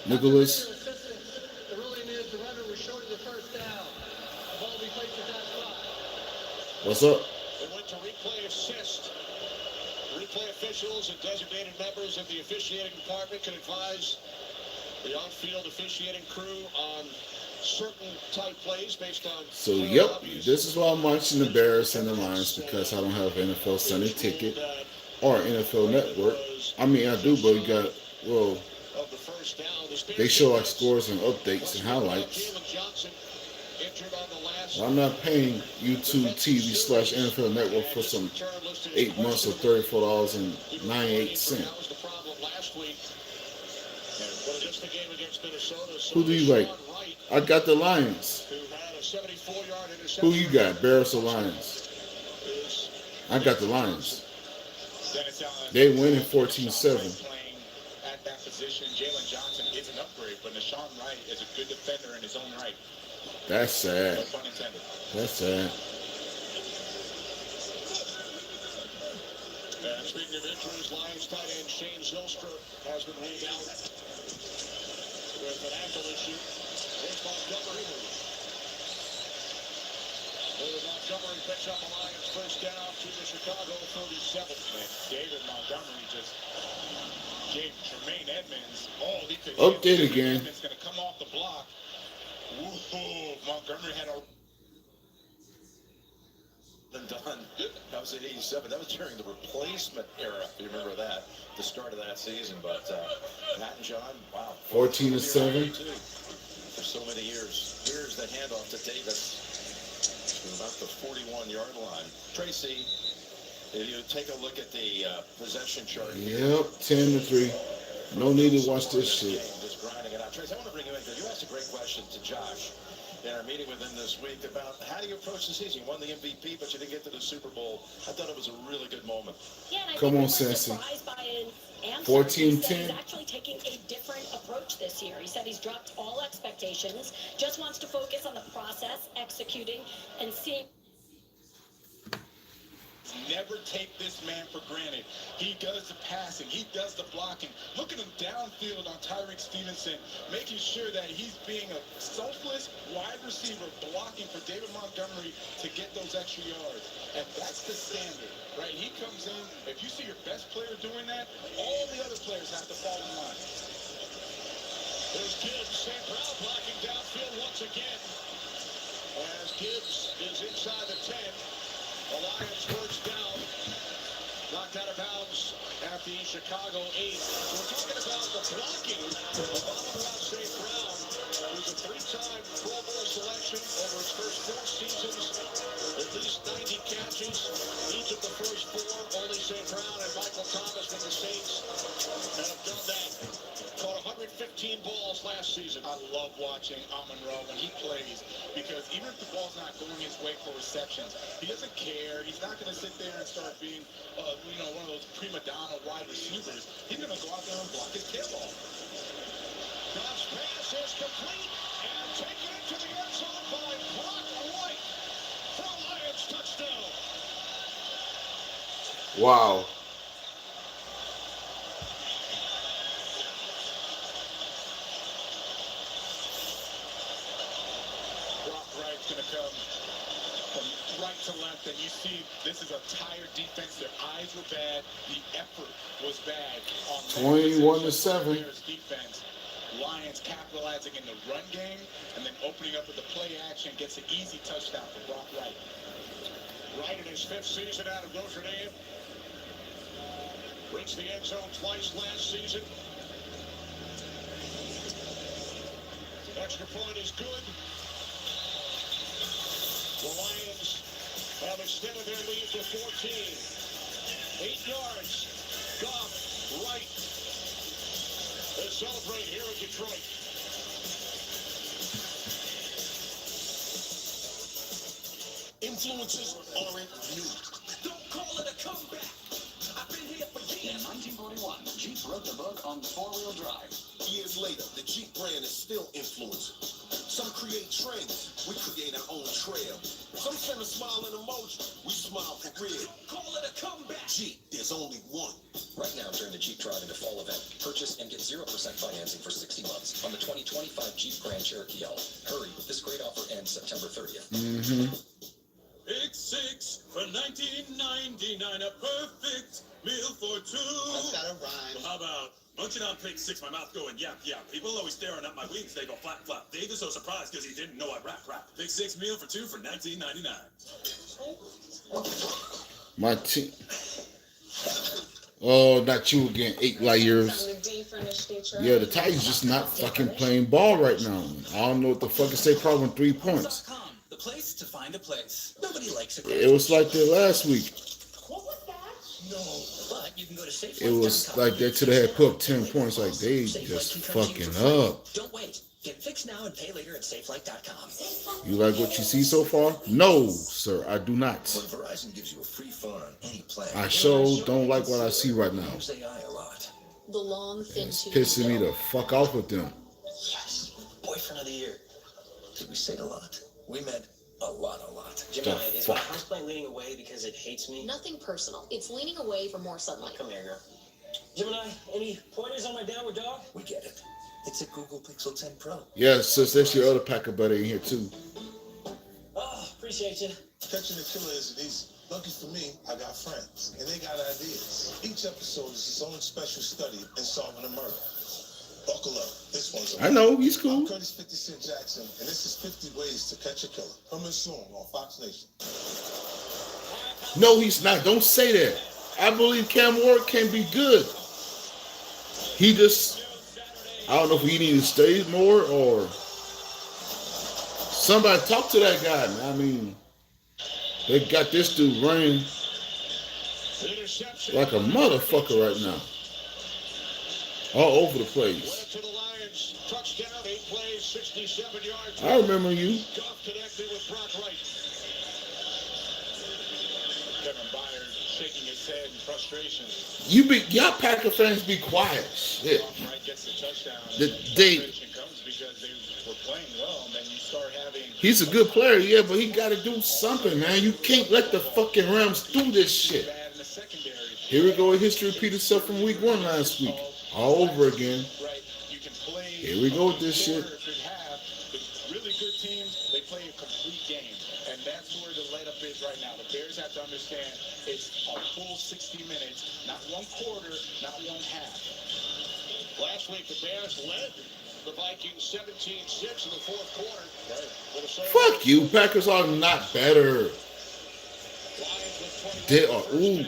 Nicholas? The ruling is the runner was short of the first down. The ball be placed at that spot. What's up? They went to replay assist. Replay officials and designated members of the officiating department can advise the on-field officiating crew on certain type plays based on... So, yep, this is why I'm watching the Bears and the Lions, because I don't have NFL Sunday Ticket or NFL Network. I mean, I do, but you got, well, they show like scores and updates and highlights. I'm not paying YouTube TV / NFL Network for some 8 months of $34.98. Who do you like? I got the Lions. Who you got? Bears or Lions? I got the Lions. They winning 14-7. At that position, Jalen Johnson is an upgrade, but Nashawn Wright is a good defender in his own right. That's sad. That's sad. And speaking of injuries, Lions tight end Shane Zylstra has been ruled out with an ankle issue. Here's Montgomery. Montgomery picks up the Lions first down to the Chicago 37. And David Montgomery just gave Tremaine Edmonds all he could. Update again. Edmonds going to come off the block. Woohoo! Montgomery had a done. That was in '87. That was during the replacement era. If you remember that, the start of that season. But Matt and John, wow, 14-7 for so many years. Here's the handoff to Davis to about the 41-yard line. Tracy, if you take a look at the possession chart. Yep, 10-3. No need to watch this shit. Just grinding it out. Tracy, I want to bring you in because you asked a great question to Josh in our meeting with him this week about how do you approach the season. You won the MVP, but you didn't get to the Super Bowl. I thought it was a really good moment. Yeah, and I Come think on, Sassy. 14-10. He's actually taking a different approach this year. He said he's dropped all expectations, just wants to focus on the process, executing, and seeing. Never take this man for granted. He does the passing. He does the blocking. Look at him downfield on Tyreek Stevenson, making sure that he's being a selfless wide receiver, blocking for David Montgomery to get those extra yards. And that's the standard, right? He comes in. If you see your best player doing that, all the other players have to fall in line. There's Gibbs. St. Brown blocking downfield once again. As Gibbs is inside the 10. The Lions first down, knocked out of bounds at the Chicago 8. We're talking about the blocking of Amon-Ra St. Brown, who's a 3-time Pro Bowl selection over his first 4 seasons, at least 90 catches. Each of the first 4, only St. Brown and Michael Thomas with the Saints that have done that. Caught 115 balls last season. I love watching Amon-Ra when he plays because even if the ball's not going his way for receptions, he doesn't care. He's not going to sit there and start being, one of those prima donna wide receivers. He's going to go out there and block his tail off. God's pass is complete and taken into the end zone by Brock White for a Lions touchdown. Wow. Going to come from right to left, and you see this is a tired defense. Their eyes were bad. The effort was bad. On 21-7. Defense. Lions capitalizing in the run game, and then opening up with the play action, gets an easy touchdown for Brock Wright. Wright in his 5th season out of Notre Dame. Reached the end zone twice last season. Extra point is good. The Lions have extended their lead to 14. 8 yards. Goff, right. They celebrate here in Detroit. Influences aren't new. Don't call it a comeback. I've been here for years. In 1941, Jeep wrote the book on four-wheel drive. Years later, the Jeep brand is still influencing. Some create trends, we create our own trail. Some send a smile and emoji, we smile for real. Don't call it a comeback. Jeep, there's only one. Right now, during the Jeep Drive into Fall event, purchase and get 0% financing for 60 months on the 2025 Jeep Grand Cherokee L. Hurry, this great offer ends September 30th. Pick 6 for $19.99, a perfect meal for two. That's gotta rhyme. How about munching on pick 6, my mouth going yap yap. People always staring at my wings, they go flap flap. Dave is so surprised because he didn't know I rap. Pick 6 meal for 2 for $19.99. My team. Oh, not you again. 8 light years. Yeah, the Titans just not fucking playing ball right now. I don't know what the fuck is they problem 3 points. The place to find a place. Nobody likes it. It was like that last week. What was that? No, but you can go to SafeLife.com. It was like that till they had put up 10 points. Like they just fucking up. Don't wait. Get fixed now and pay later at SafeLife.com. You like what you see so far? No, sir, I do not. When Verizon gives you a free phone on any plan, I sure don't like what I see right now. use AI a lot. The long, thin It's tube. pissing me the fuck off with them. Yes, boyfriend of the year. Did we say a lot? We meant a lot. The Is my fuck? houseplant leaning away because it hates me? Nothing personal. It's leaning away for more sunlight. Come here, girl. Gemini, any pointers on my downward dog? We get it. It's a Google Pixel 10 Pro. Yeah, sis, that's your other Packer buddy in here too. Oh, appreciate you. Catching the killer isn't easy. Lucky for me, I got friends, and they got ideas. Each episode is its own special study in solving a murder. Buckle up. This one's a I know, he's cool. I'm Curtis 50 Cent Jackson, and this is 50 Ways to Catch a Killer. Coming soon on Fox Nation. No, he's not. Don't say that. I believe Cam Ward can be good. He just, I don't know if he needs to stay more or somebody talk to that guy. I mean, they got this dude running like a motherfucker right now. All over the place. To the Lions, touchdown, 8 plays, 67 yards. I remember you. Goff connected with Brock Wright. Kevin Byard shaking his head in frustration. Y'all Packer fans be quiet. Shit. Wright gets the touchdown. They Comes because they were playing well, and then you start having. He's a good player, yeah, but he got to do something, man. You can't let the fucking Rams do this shit. Here we go. History repeat itself from week 1 last week. All over again. Here we go with this shit. Really good teams, they play a complete game. And that's where the let-up is right now. The Bears have to understand it's a full 60 minutes, not 1 quarter, not 1 half. Last week, the Bears led the Vikings 17-6 in the 4th quarter. Fuck you. Packers are not better. They are. Ooh.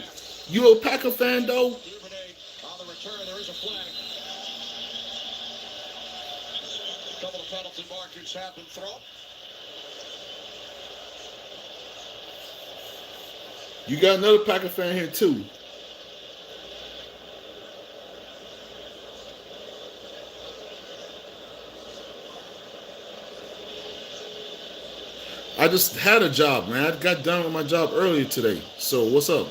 You a Packer fan, though? On the return, there is a flag. A couple of penalty markers have been thrown. You got another Packer fan here, too. I just had a job, man. I got done with my job earlier today. So, what's up?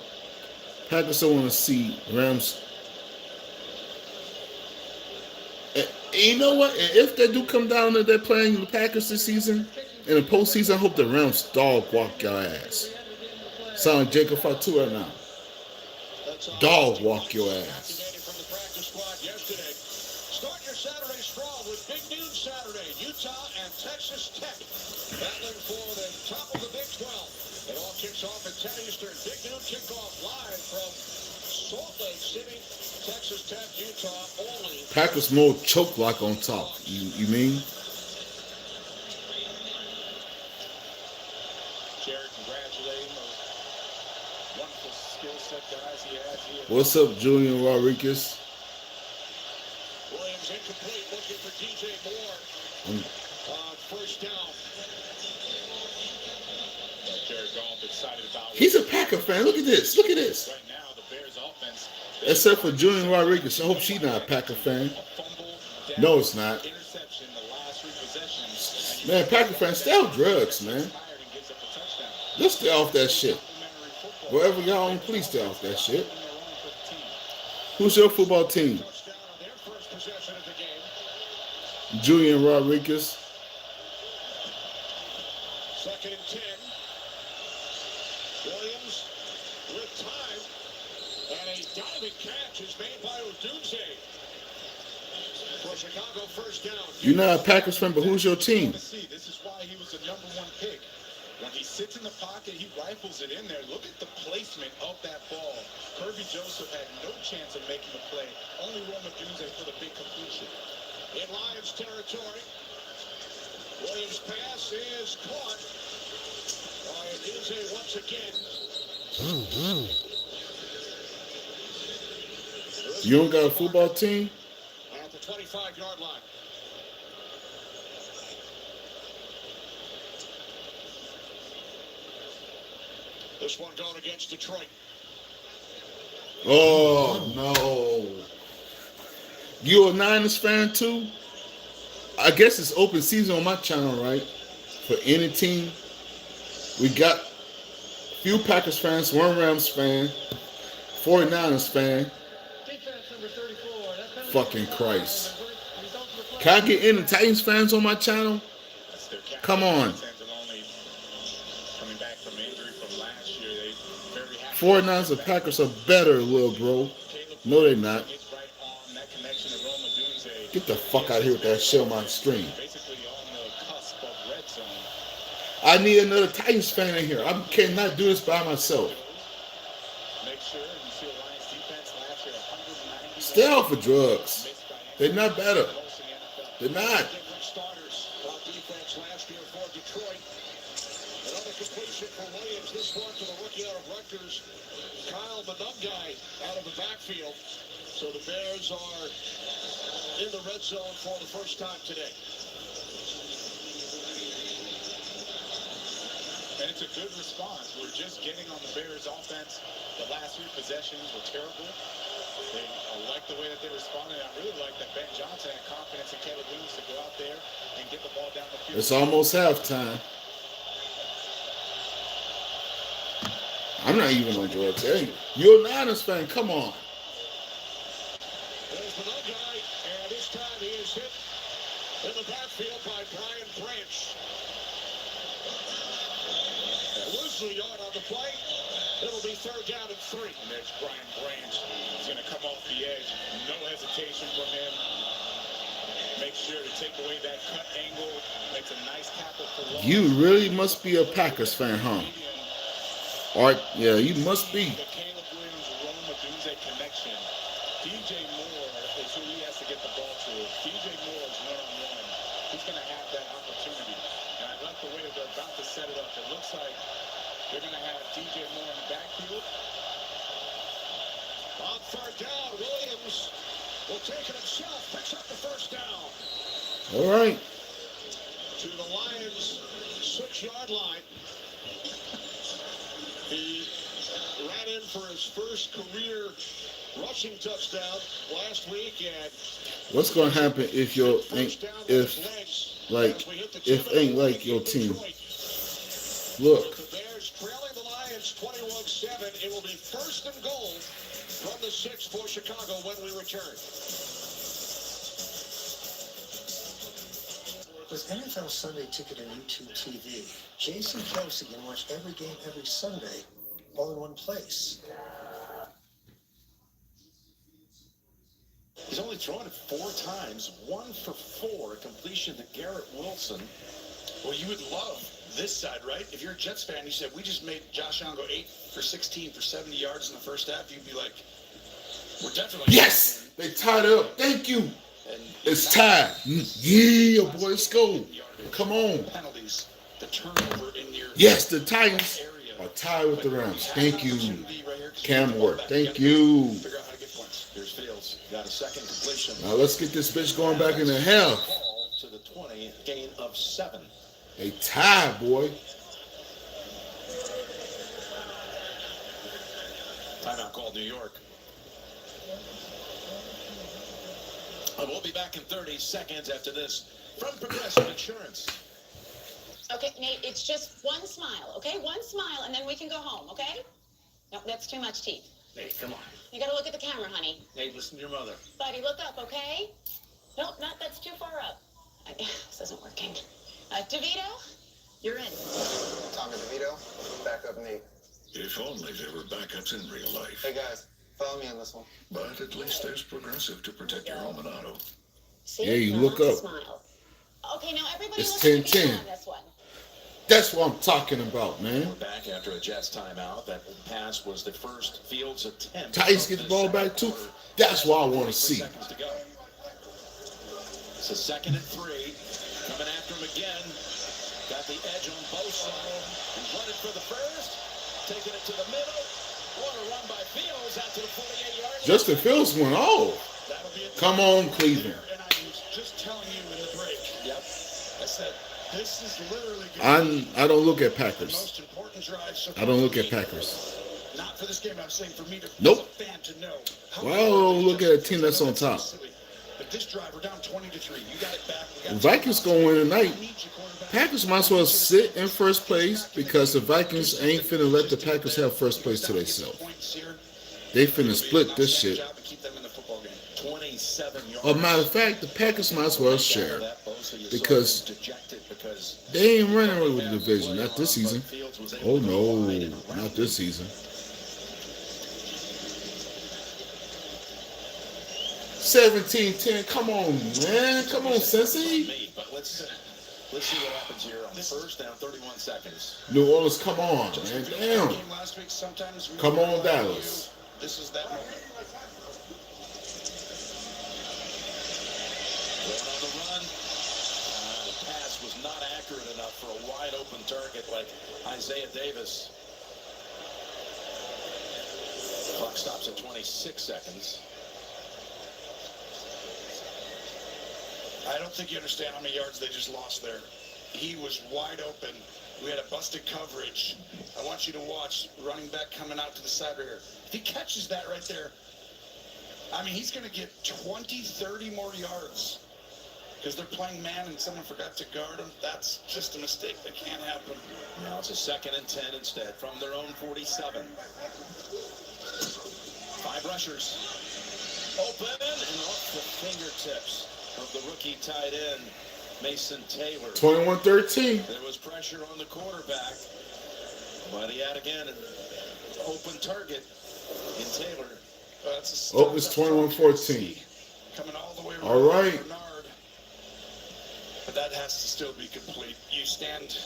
Packers still want to see Rams. And you know what? And if they do come down and they're playing the Packers this season, in the postseason, I hope the Rams dog walk your ass. Sound like Jacob Fatu right now. Dog walk your ass. Start your Saturday strong with Big Noon Saturday. Utah and Texas Tech battling for the top of the Big 12. It all kicks off at 10 Eastern. Big Noon kickoff live from Salt Lake City, Texas Tech, Utah only. Packers more choke lock on top. You mean? Jared, congratulating a wonderful skill set guys he has here. What's up, Julian Rodriguez? Williams incomplete, looking for DJ Moore. First down. Jared Goff excited about. He's a Packer fan. Look at this. Look at this. Right now, the Bears offense. Except for Julian Rodriguez. I hope she's not a Packer fan. No, it's not. Interception, the last three possessions. Man, Packer fans, stay off drugs, man. Just stay off that shit. Wherever y'all on, please stay off that shit. Who's your football team? Julian Rodriguez. 2nd and 10. Williams with time. And a diving catch is made by Odunze. For Chicago, first down. You're not a Packers fan, but who's your team? This is why he was the #1 pick. When he sits in the pocket, he rifles it in there. Look at the placement of that ball. Kirby Joseph had no chance of making a play. Only Rome Odunze for the big completion. In Lions territory. Williams' pass is caught by Odunze once again. You don't got a football team? At the 25-yard line. This one going against Detroit. Oh, no. You a Niners fan, too? I guess it's open season on my channel, right? For any team. We got a few Packers fans, one Rams fan, 49ers fan. Fucking Christ. Can I get any Titans fans on my channel? Come on. 49ers and Packers are better, little bro. No, they're not. Get the fuck out of here with that shit on my screen. I need another Titans fan in here. I cannot do this by myself. Stay off of drugs. They're not better. They're not. Another completion for Williams. This one to the rookie out of Rutgers, Kyle Manungai, out of the backfield. So the Bears are in the red zone for the first time today. And it's a good response. We're just getting on the Bears' offense. The last three possessions were terrible. I like the way that they responded. I really like that Ben Johnson had confidence in Caleb Williams to go out there and get the ball down the field. It's almost halftime. I'm not even on drugs. Hey, you're a Niners fan. Come on. There's the little guy, and this time he is hit in the backfield by Brian Branch. Loosely yard on the play. It'll be 3rd down and 3. And there's Brian Branch. He's going to come off the edge. No hesitation from him. Make sure to take away that cut angle. Makes a nice tackle for long. You really must be a Packers fan, huh? All right, yeah, you must be. The Caleb Williams, Rome Odunze connection. DJ Moore is who he has to get the ball to. DJ Moore is one-on-one. He's going to have that opportunity. And I like the way that they're about to set it up. It looks like they're going to have DJ Moore in the backfield. On 3rd down, Williams will take it himself. Picks up the first down. All right. To the Lions' 6-yard line. He ran in for his first career rushing touchdown last week. And what's gonna happen if ain't like your team? Look. The Bears trailing the Lions 21-7. It will be 1st and goal from the 6 for Chicago when we return. With NFL Sunday Ticket and YouTube TV, Jason Kelsey can watch every game every Sunday, all in one place. He's only thrown it 4 times, 1 for 4, a completion to Garrett Wilson. Well, you would love this side, right? If you're a Jets fan, you said, we just made Josh Allen go 8 for 16 for 70 yards in the first half, you'd be like, we're definitely... Yes! They tied it up. Thank you. It's tied. Yeah, boy, let's go. Come on. Penalties, the turnover in your... Yes, the Titans. Or tie with the Rams. Thank you. Cam work. Thank you. Figure out how to get points. Here's Fields. Got a second completion. Now let's get this bitch going back in the half. To the 20, gain of 7. A tie, boy. Timeout called New York. We'll be back in 30 seconds after this from Progressive Insurance. Okay, Nate, it's just one smile, okay? One smile, and then we can go home, okay? No, that's too much teeth. Nate, come on. You gotta look at the camera, honey. Nate, listen to your mother. Buddy, look up, okay? Nope, that's too far up. This isn't working. DeVito, you're in. Tommy DeVito, backup Nate. If only there were backups in real life. Hey guys, follow me on this one. But at least there's Progressive to protect your home and auto. See? Yeah, you No, look not up. Smile. Okay, now everybody It's look at 10-10. on this one. That's what I'm talking about, man. We're back after a Jets timeout. That pass was the first Fields attempt. Titans get the ball back too. That's what I want to see. Seconds to go. It's a 2nd and 3. Coming after him again. Got the edge on both sides. He's running for the first. Taking it to the middle. What a run by Fields out to the 48-yard line. Justin Fields went off. Come on, Cleveland. And I was just telling you in the break. Yep. I said, this is literally I don't look at the Packers. most important drive so I don't look at Packers. Not for this game, I'm saying for me to Nope. as a fan to know. Well, look at a team that's on top. But this drive, we're down 20-3. You got it back. We got Vikings gonna win tonight. Packers might as well sit in first place because the Vikings ain't finna let the Packers have first place to themselves. They finna split this shit. 27 yards. As a matter of fact, the Packers might as well share because they ain't running away with the division. Not this season. Oh no, not this season. 17-10. Come on, man. Come on, Cincy. But let's see what happens here on first down, 31 seconds. New Orleans, come on, man. Damn. Come on, Dallas. This is that moment. Going on the run. The pass was not accurate enough for a wide open target like Isaiah Davis. Clock stops at 26 seconds. I don't think you understand how many yards they just lost there. He was wide open. We had a busted coverage. I want you to watch running back coming out to the side right here. If he catches that right there, I mean, he's going to get 20, 30 more yards because they're playing man and someone forgot to guard him. That's just a mistake that can't happen. Now it's a 2nd and 10 instead from their own 47. 5 rushers. Open and off the fingertips of the rookie tight end, Mason Taylor. 21-13. There was pressure on the quarterback, but he had again an open target in Taylor. Oh, it's 21-14. Coming all the way around. All right. Bernard. But that has to still be complete. You stand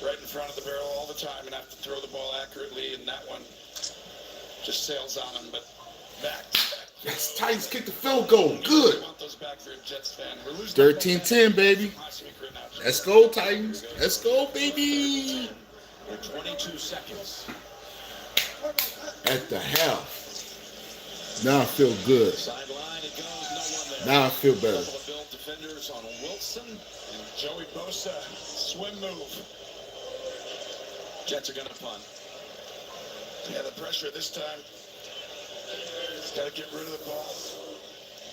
right in front of the barrel all the time and have to throw the ball accurately, and that one just sails on him. But back. Yes, Titans kick the field goal. Good. 13-10, baby. Let's go, Titans. Let's go, baby. 22 seconds. At the half. Now I feel good. Now I feel better. Bill defenders on Wilson and Joey Bosa. Swim move. Jets are going to punt. Yeah, the pressure this time. Got to get rid of the ball.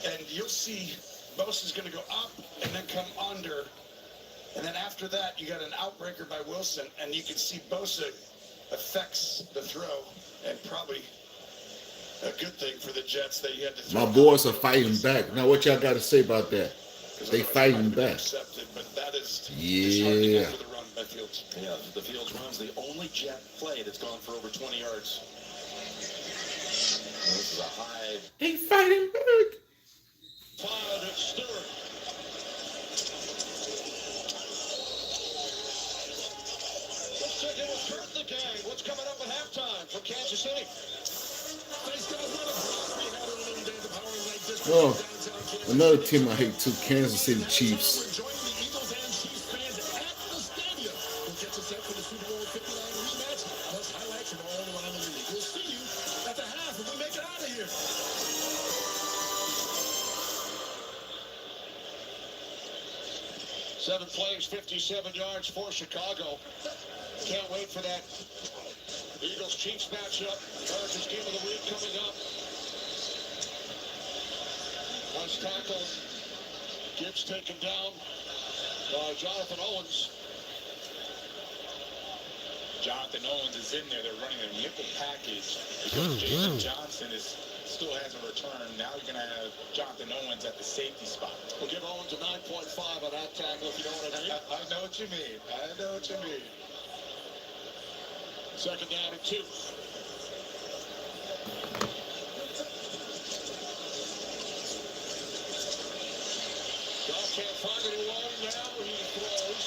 And you'll see Bosa's going to go up and then come under. And then after that, you got an outbreaker by Wilson. And you can see Bosa affects the throw. And probably a good thing for the Jets that you had to throw. My boys are fighting back. Now, what y'all got to say about that? They fighting back. But that is yeah. For the run by Fields. Yeah, the Fields run's the only Jet play that's gone for over 20 yards. This is a high. They fighting back. Todd Stewart. Let's check in with Kurt the Gang. What's coming up at halftime for Kansas City? Oh, another team I hate too, Kansas City Chiefs. 7 plays, 57 yards for Chicago. Can't wait for that Eagles-Chiefs matchup. America's Game of the Week coming up. Nice tackle. Gibbs taken down by Jonathan Owens. Jonathan Owens is in there. They're running a nickel package because Jason Johnson still hasn't returned. Now you're going to have Jonathan Owens at the safety spot. We'll give Owens a 9.5 on that tackle, if you know what I mean. I know what you mean. I know what you mean. Second down and 2. Goff can't find anyone. Now he throws.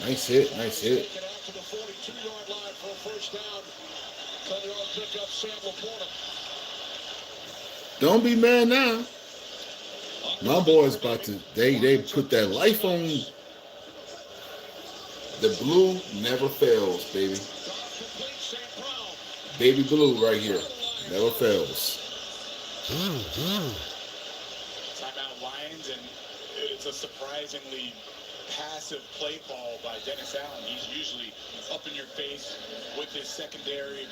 Nice hit. Nice hit. Taken out to the 42-yard line for a first down. 10-yard pickup, Sam Laporta. Don't be mad now. My boys about to they put that life on. The blue never fails, baby. Baby blue right here. Never fails. Timeout Lions, and it's a surprisingly passive play call by Dennis Allen. He's usually up in your face with his secondary,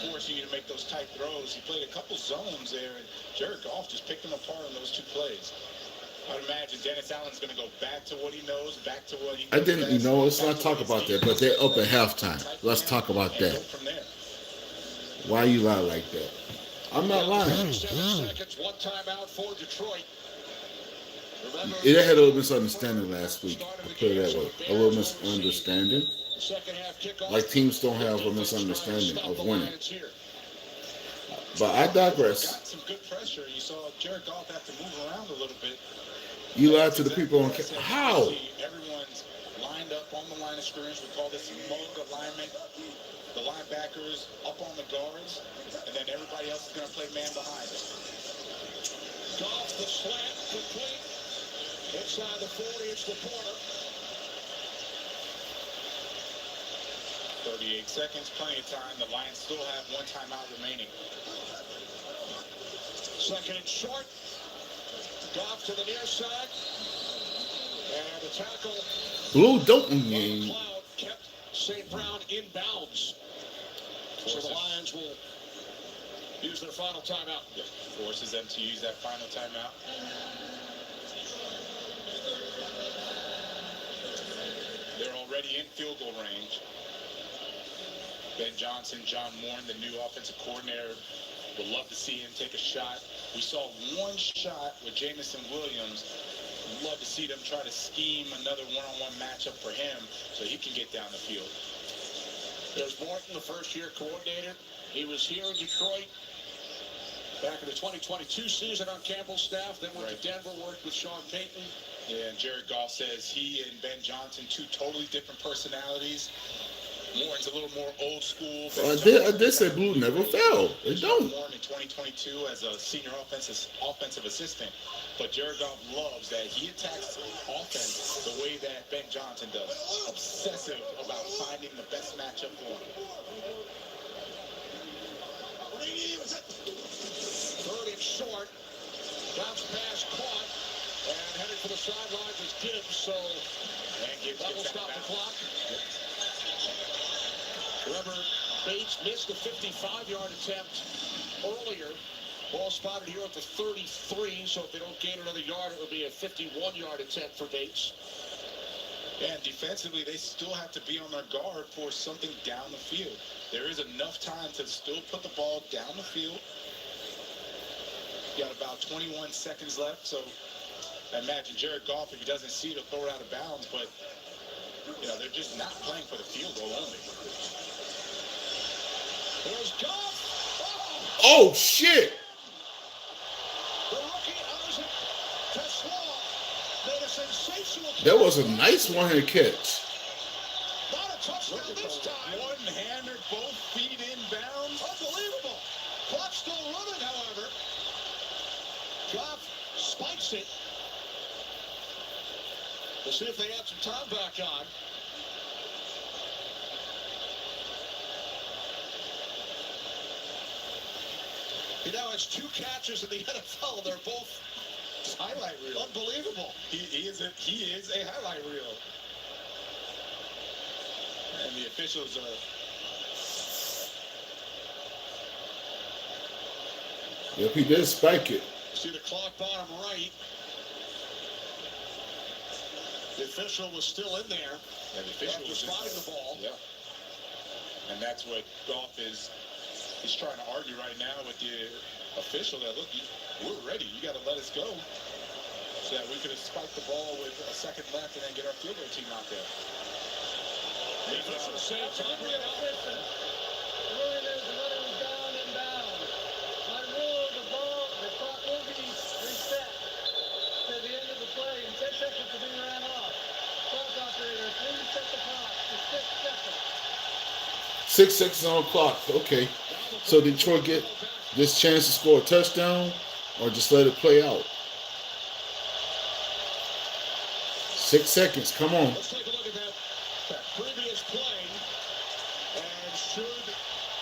forcing you to make those tight throws. He played a couple zones there, and Jared Goff just picked them apart on those 2 plays. I'd imagine Dennis Allen's going to go back to what he knows, back to what he I didn't, you know, let's not talk about that, but they're up at halftime. Let's talk about that. Why you lie like that? I'm not lying. 7 seconds, 1 timeout for Detroit. It had a little misunderstanding last week. I'll put it that way. A little misunderstanding. Like teams don't have a misunderstanding of winning. But I digress. Got some good pressure. You saw Jared Goff have to move around a little bit. You lied to the people on how? Everyone's lined up on the line of scrimmage. We call this mug alignment. The linebackers up on the guards, and then everybody else is going to play man behind it. Goff, the slant, complete. Inside the 40, it's Laporta. 38 seconds, plenty of time. The Lions still have 1 timeout remaining. Second and short. Goff to the near side. And the tackle. Blue Dalton game. Cloud kept St. Brown in bounds. So the Lions will use their final timeout. Forces them to use that final timeout. They're already in field goal range. Ben Johnson, John Moore, the new offensive coordinator, would love to see him take a shot. We saw 1 shot with Jamison Williams. Love to see them try to scheme another one-on-one matchup for him so he can get down the field. There's Morton, the first-year coordinator. He was here in Detroit back in the 2022 season on Campbell's staff. Then went to Denver, worked with Sean Payton. Yeah, and Jared Goff says he and Ben Johnson, 2 totally different personalities. Morton's a little more old school. I did say blue never fell. They don't. Morton in 2022 as a senior offensive assistant. But Jared Goff loves that he attacks offense the way that Ben Johnson does. Obsessive about finding the best matchup for him. 3rd and short. Bounce pass caught. And headed for the sidelines is Gibbs. So that will stop the clock. Remember, Bates missed a 55-yard attempt earlier. Ball spotted here at the 33, so if they don't gain another yard, it will be a 51-yard attempt for Bates. And defensively, they still have to be on their guard for something down the field. There is enough time to still put the ball down the field. You got about 21 seconds left, so I imagine Jared Goff, if he doesn't see it, he'll throw it out of bounds, but you know, they're just not playing for the field goal only. There's Goff. Oh, shit. The rookie Isaac Tesla made a sensational catch. That was a nice one-hand catch. Not a touchdown this time. One-hander, both feet in bounds. Unbelievable. Clock still running, however. Goff spikes it. We'll see if they add some time back on. He now has 2 catches in the NFL. They're both Highlight reel. Unbelievable. He is a highlight reel. And the officials are. Yep, he did spike it. See the clock bottom right. The official was still in there. Yeah, the official was spotting the ball. Yeah. And that's what Goff is trying to argue right now with the official that, look, we're ready. You got to let us go. So that we could have spiked the ball with a second left and then get our field goal team out there. The official says time to Six seconds on the clock. Okay. So Detroit get this chance to score a touchdown or just let it play out? 6 seconds. Come on. Let's take a look at that previous play. And should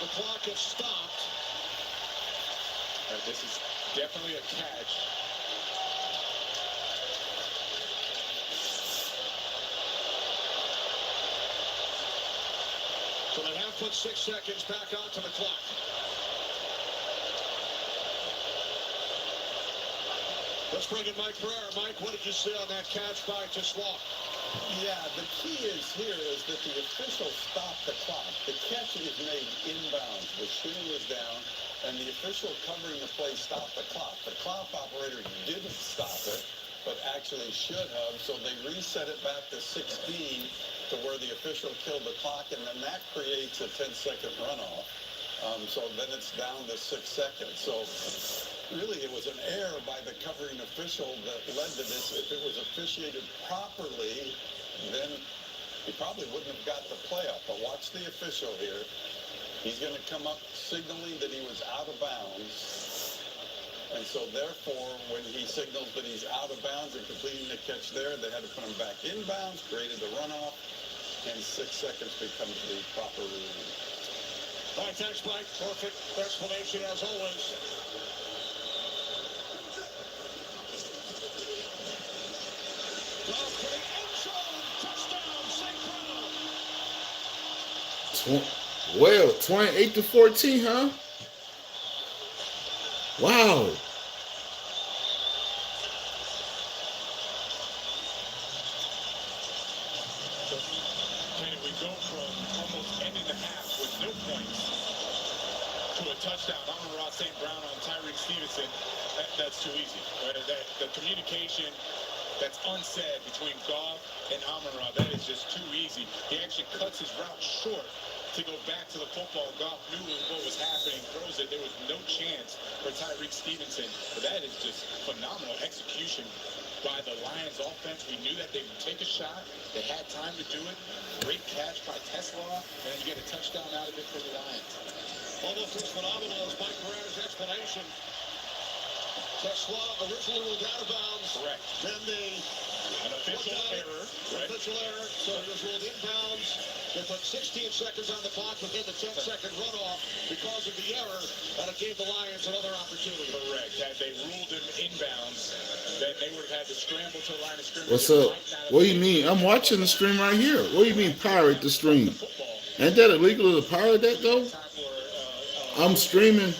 the clock have stopped? This is definitely a catch. So they have put 6 seconds back onto the clock. Let's bring in Mike Pereira. Mike, what did you see on that catch by Tislock? Yeah, the key is here is that the official stopped the clock. The catch is made inbounds. The shin was down, and the official covering the play stopped the clock. The clock operator didn't stop it, but actually should have, so they reset it back to 16 to where the official killed the clock, and then that creates a 10-second runoff. So then it's down to 6 seconds. So really it was an error by the covering official that led to this. If it was officiated properly, then he probably wouldn't have got the play up. But watch the official here. He's going to come up signaling that he was out of bounds. And so therefore, when he signals that he's out of bounds and completing the catch there, they had to put him back in bounds, created the runoff, and 6 seconds becomes the proper ruling. All right, thanks, Mike. Perfect explanation as always. Goff to the end zone. Touchdown, St. Brown. Well, 28-14, huh? Wow. Can we go from almost ending the half with no points to a touchdown? Amon-Ra St. Brown on Tyreek Stevenson. That's too easy. Right? The communication that's unsaid between Goff and Amon-Ra, that is just too easy. He actually cuts his route short to go back to the football. Goff knew what was happening, throws it. There was no chance for Tyreek Stevenson. But that is just phenomenal execution by the Lions offense. We knew that they would take a shot. They had time to do it. Great catch by Tesla, and then you get a touchdown out of it for the Lions. Almost as phenomenal as Mike Pereira's explanation. Tesla originally was out of bounds. Correct. Then an official error. Right. Official error. So he was ruled inbounds. They put 16 seconds on the clock within the 10-second runoff because of the error, and it gave the Lions another opportunity. Correct. Had they ruled him inbounds, then they would have had to scramble to the line of scrimmage. What's up? What do you mean? I'm watching the stream right here. What do you mean pirate the stream? Ain't that illegal to pirate that though? I'm streaming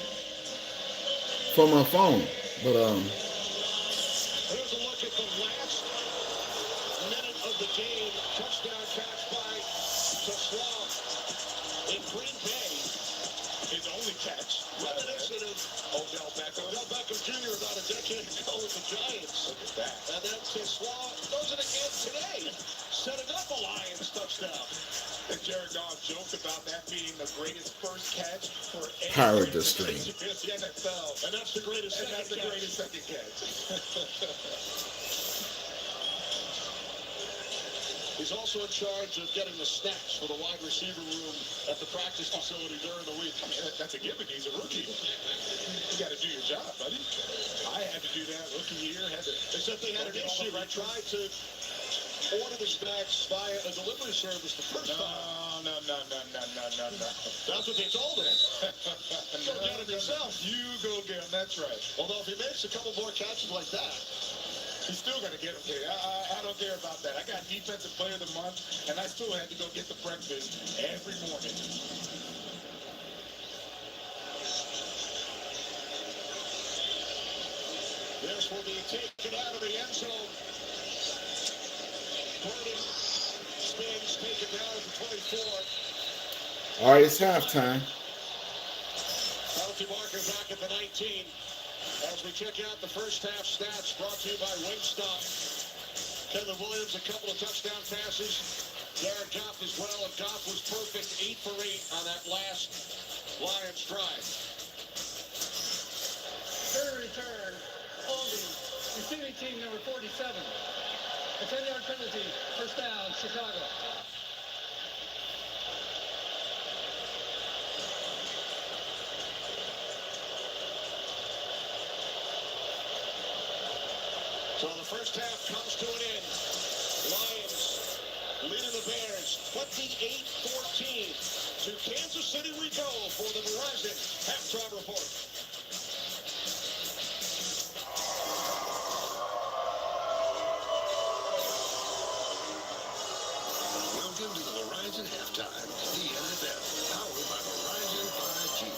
from my phone, but Here's a look at the last minute of the game. Touchdown catch by Tesla in Green Bay. His only catch. Reminiscent of Odell Beckham. Odell Beckham Jr. about a decade ago with the Giants. Look at that. And then Tesla does it again today, setting up a Lions touchdown. And Jared Goff joked about that being the greatest first catch for any pirate the stream. The NFL. And that's the greatest second catch. He's also in charge of getting the stats for the wide receiver room at the practice facility during the week. I mean, that's a given. He's a rookie. You got to do your job, buddy. I had to do that rookie year. Except they had an issue. I tried to order the snacks via a delivery service the first time. No. That's what they told him. Go get him yourself. You go get him. That's right. Although if he makes a couple more catches like that, She's still going to get them there. I don't care about that. I got Defensive Player of the Month, and I still had to go get the breakfast every morning. This will be taken out of the end zone. Gordon spins, take it down to 24. All right, it's halftime. Penalty marker back at the 19. As we check out the first half stats brought to you by Wingstop. Kevin Williams, a couple of touchdown passes. Jared Goff as well, and Goff was perfect, 8 for 8 on that last Lions drive. Third return, holding, receiving team number 47. A 10-yard penalty, first down, Chicago. So the first half comes to an end. Lions leading the Bears 28-14. To Kansas City we go for the Verizon halftime report. Welcome to the Verizon halftime. The NFL, powered by Verizon 5G.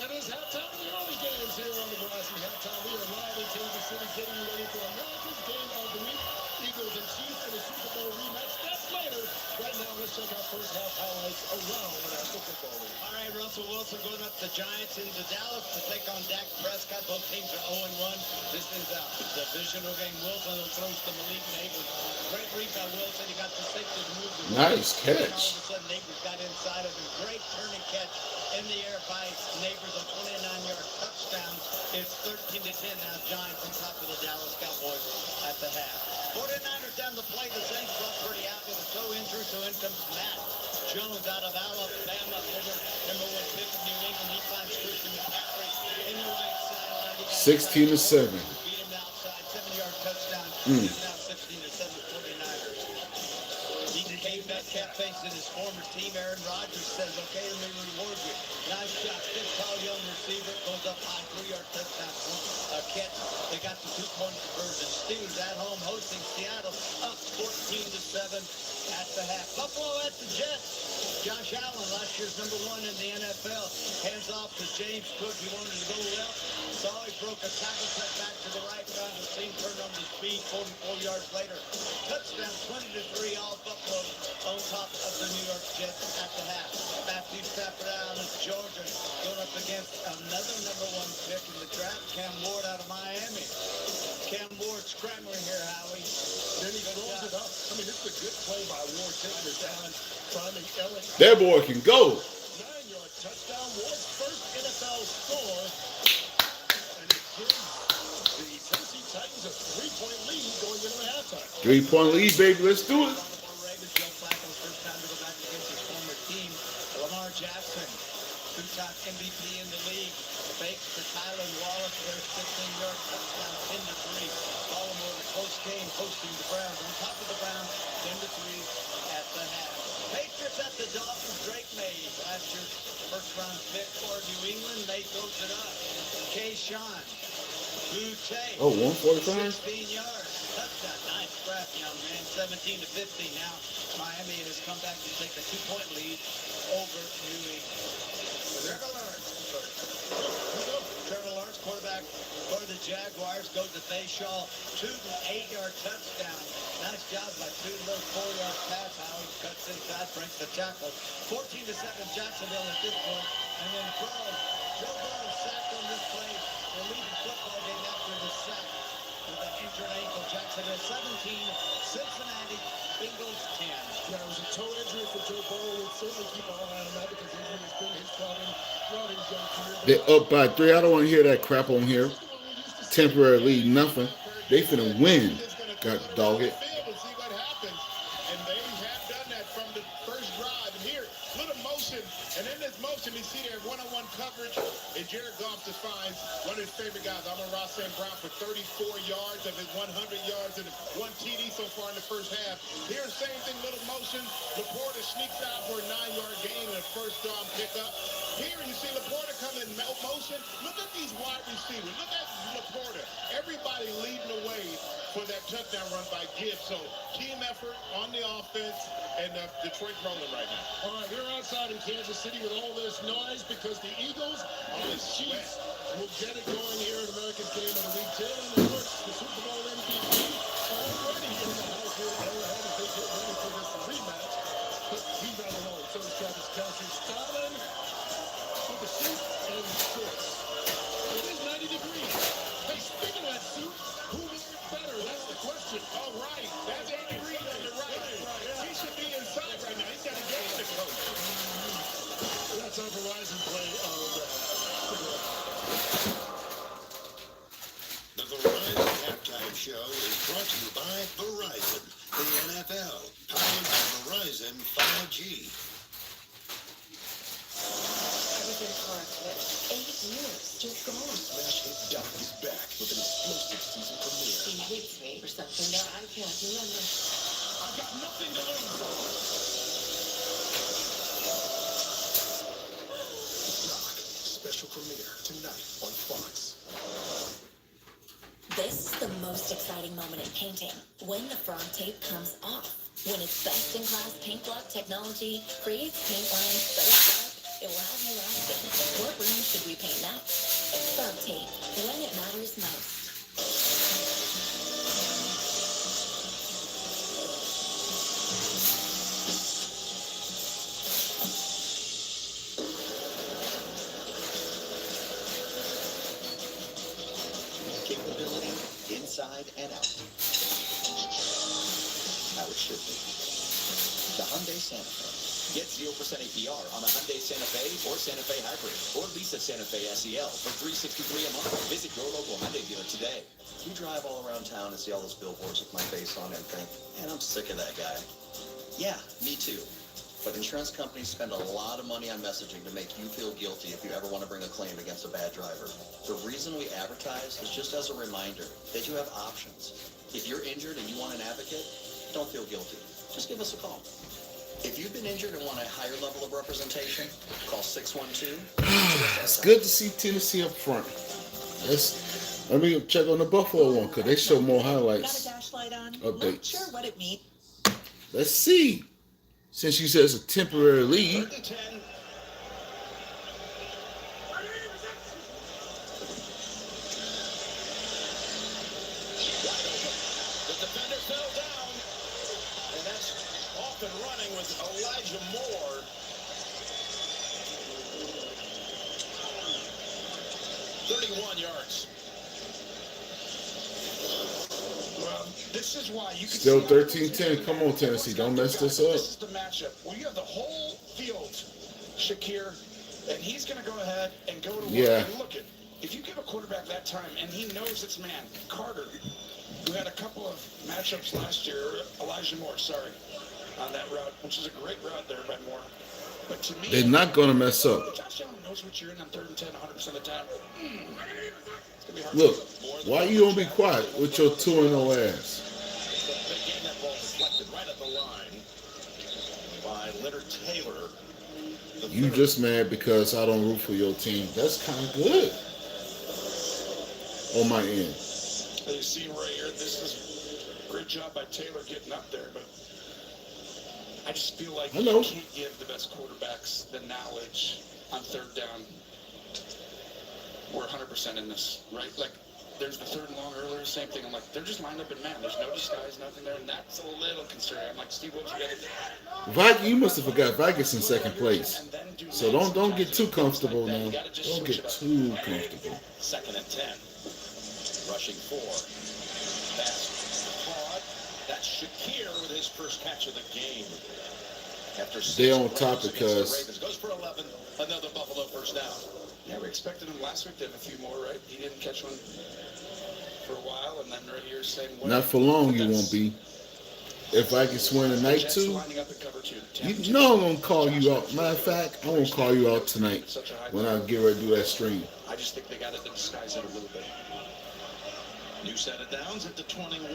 It is halftime of the early games here on the Verizon halftime. We are live in Kansas City getting you ready for America's game of the week. Eagles and Chiefs in the Super Bowl rematch. That's later. Right now, let's check out first half highlights around the National Football League. All right, Russell Wilson going up to Giants into Dallas to take on Dak Prescott. Both teams are 0-1. This is a divisional game. Wilson throws to Malik Neighbors. Great read by Wilson. He got the safety to move the Nice catch. All of a sudden, Neighbors got inside of him. Great turning catch in the air by Neighbors. A 29-yard touchdown. It's 13-10 now. Giants on top of the Dallas Cowboys at the half. 49ers down the play. The Saints brought Purdy out with a toe injury, so in comes Matt Jones out of Alabama, former number 1 pick of New England. He finds Christian McCaffrey in the right sideline. 16-7. Beat him outside, 7-yard touchdown. It's now 16-7 49ers. DK Metcalf facing his former team. Aaron Rodgers says, okay, let me reward you. Nice shot. Big, tall, young receiver. Goes up high, 3-yard touchdown catch. They got the 2-point conversion. Steelers at home hosting Seattle, up 14-7 at the half. Buffalo at the Jets. Josh Allen, last year's number 1 in the NFL, hands off to James Cook. He wanted to go left. Saw he broke a tackle, set back to the right, found the seam, turned on the speed. 44 yards later, touchdown, 20-3. All Buffalo on top of the New York Jets at the half. Matthew Stafford out of Georgia, going up against another number 1 pick in the draft, Cam Ward out of Miami. Cam Ward scrambling here, Howie. Then he throws it up. I mean, this is a good play by Ward, taking his down, finding Ellen. That boy can go. 9-yard touchdown, Ward's first NFL score. And it gives the Tennessee Titans a 3-point lead going into the halftime. 3-point lead, baby. Let's do it. Joe Flacco's first time to go back against his former team. Lamar Jackson, 2-time MVP in the league. Fake to Tylen Wallace, their 15-yard touchdown, 10-3. Baltimore, a close game, hosting the Browns. On top of the Browns, 10-3 at the half. Patriots at the Dolphins. Drake May, last year's first-round pick for New England. May throws it up. Keyshawn Boutte. Oh, 145? 16 yards. Touchdown. Nice scrap, young man. 17-15 now. Miami has come back to take a 2-point lead over New England. Trevor Lawrence, quarterback for the Jaguars, goes to Bayshaw, 8-yard touchdown. Nice job by Tootin, little 4-yard pass. Howard cuts inside, breaks the tackle. 14-7 Jacksonville at this point. And then Joe Burrow sacked on this play. The leading football game after the sack with an injured ankle. Jacksonville 17, Cincinnati Bengals 10. Yeah, it was a toe injury for Joe Burrow. We'll certainly keep an eye on that because injury has been his problem throughout his young career. They're up by 3. I don't want to hear that crap on here. Temporary lead, nothing. They finna win. God dog it. And see what happens. And they have done that from the first drive. And here, little motion. And in this motion, you see their one-on-one coverage. And Jared Goff just finds one of his favorite guys, Amon-Ra St. Brown, for 34 yards of his 100 yards and 1 TD so far in the first half. Here, same thing, little motion. Laporta sneaks out for a 9-yard gain and a first-down pickup. Here, you see Laporta come in motion. Look at these wide receivers. Look at much more to everybody leading the way for that touchdown run by Gibbs. So team effort on the offense, and Detroit rolling right now. All right, we're outside in Kansas City with all this noise because the Eagles and the Chiefs will get it going here at America's Game of the Week. Taylor, of course, the Super Bowl MVP already in the house here at Arrowhead as they get ready for this rematch. But he's not alone. So is Travis Kelce. Styling with the suit and shorts. It is 90 degrees. Hey, speaking of that suit, who wore it better? That's the question. All right, that's Andy Reid on the right. He should be inside right now. He's got a game to coach. That's our Verizon play of The Verizon Halftime Show is brought to you by Verizon, the NFL, powered by Verizon 5G. Everything correct. 8 years, just gone. Smash Hit Doc is back with an explosive season premiere. He hates me or something that I can't remember. I've got nothing to lose. Doc, special premiere tonight on Fox. This is the most exciting moment in painting. When the frog tape comes off. When its best-in-class paint block technology creates paint lines so sharp, it will have you asking, what room should we paint next? Frog tape, when it matters most. Capability inside and out. How it should be. The Hyundai Santa Fe. Get 0% APR on a Hyundai Santa Fe or Santa Fe Hybrid or lease a Santa Fe SEL for $363 a month. Visit your local Hyundai dealer today. You drive all around town and see all those billboards with my face on it and think, man, I'm sick of that guy. Yeah, me too. But insurance companies spend a lot of money on messaging to make you feel guilty if you ever want to bring a claim against a bad driver. The reason we advertise is just as a reminder that you have options. If you're injured and you want an advocate, don't feel guilty. Just give us a call. If you've been injured and want a higher level of representation, call 612. It's good to see Tennessee up front. Let me check on the Buffalo one because they show more highlights. Got a dash light on? Updates. Not sure what it means. Let's see. Since you said it's a temporary lead. The defender fell down, and that's off and running with Elijah Moore. 31 yards. Well, this is why you can Still see 13-10. Come on, Tennessee. Don't mess this up. This is the matchup where you have the whole field, Shakir, and he's going to go ahead and go to work. Yeah. And look, if you give a quarterback that time and he knows it's man, Carter, who had a couple of matchups last year, Elijah Moore, sorry, on that route, which is a great route there by Moore. But to me, They're not going to mess up. Josh Allen knows what you're in on 3rd and 10 100% of the time. It's gonna be hard Look, to why you don't be quiet with your 2-0 ass? They gained that ball deflected right at the line by Leonard Taylor. You just mad because I don't root for your team. That's kind of good on my end. As you see right here, this is a great job by Taylor getting up there, but I just feel like you can't give the best quarterbacks the knowledge on 3rd down. We're 100% in this, right? Like, there's the 3rd and long earlier, same thing. I'm like, they're just lined up in man. There's no disguise, nothing there, and that's a little concerning. I'm like, Steve, what you got to do? You must have forgot Vikings in 2nd place. So don't get too comfortable now. Don't get too comfortable. 2nd and 10. Rushing 4. Pass caught. That's Shakir with his first catch of the game. After They on top because Ravens goes for 11. Another Buffalo first down. Yeah, we expected him last week to have a few more, right? He didn't catch one for a while, and then right here, same way. not for long you won't be. If Vikings win tonight too, you know I'm going to call you out. Matter of fact, I'm going to call you out tonight when I get ready to do that stream. I just think they got to disguise it a little bit. New set of downs at the 21.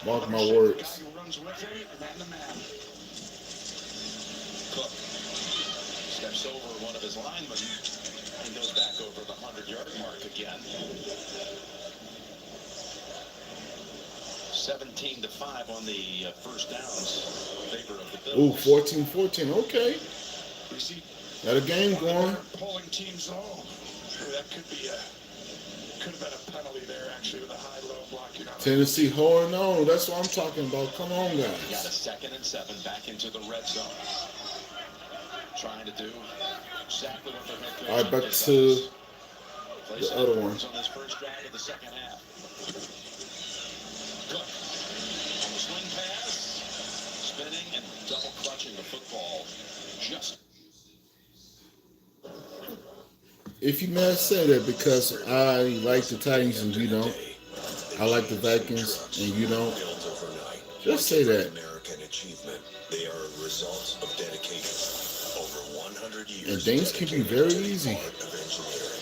Mark my words. Who runs with him, man to man. Cook steps over one of his linemen and goes back over the 100-yard mark again. 17-5 on the first downs in favor of the Bills. Ooh, 14-14. Okay. You see, Got a game going. polling teams, that could have been a penalty there, actually, with a high-low block. Tennessee holding on. That's what I'm talking about. Come on, Got guys. a 2nd and 7 back into the red zone. Trying to do exactly what their head coach. All right, back to the other one. On this first drive of the second half. Good. On the swing pass, spinning and double clutching the football. Just. If you may say that because I like the Titans and you don't, I like the Vikings and you don't, just say that. American achievement. They are results of dedication. Over 100 years. And things can be very easy. Of engineering.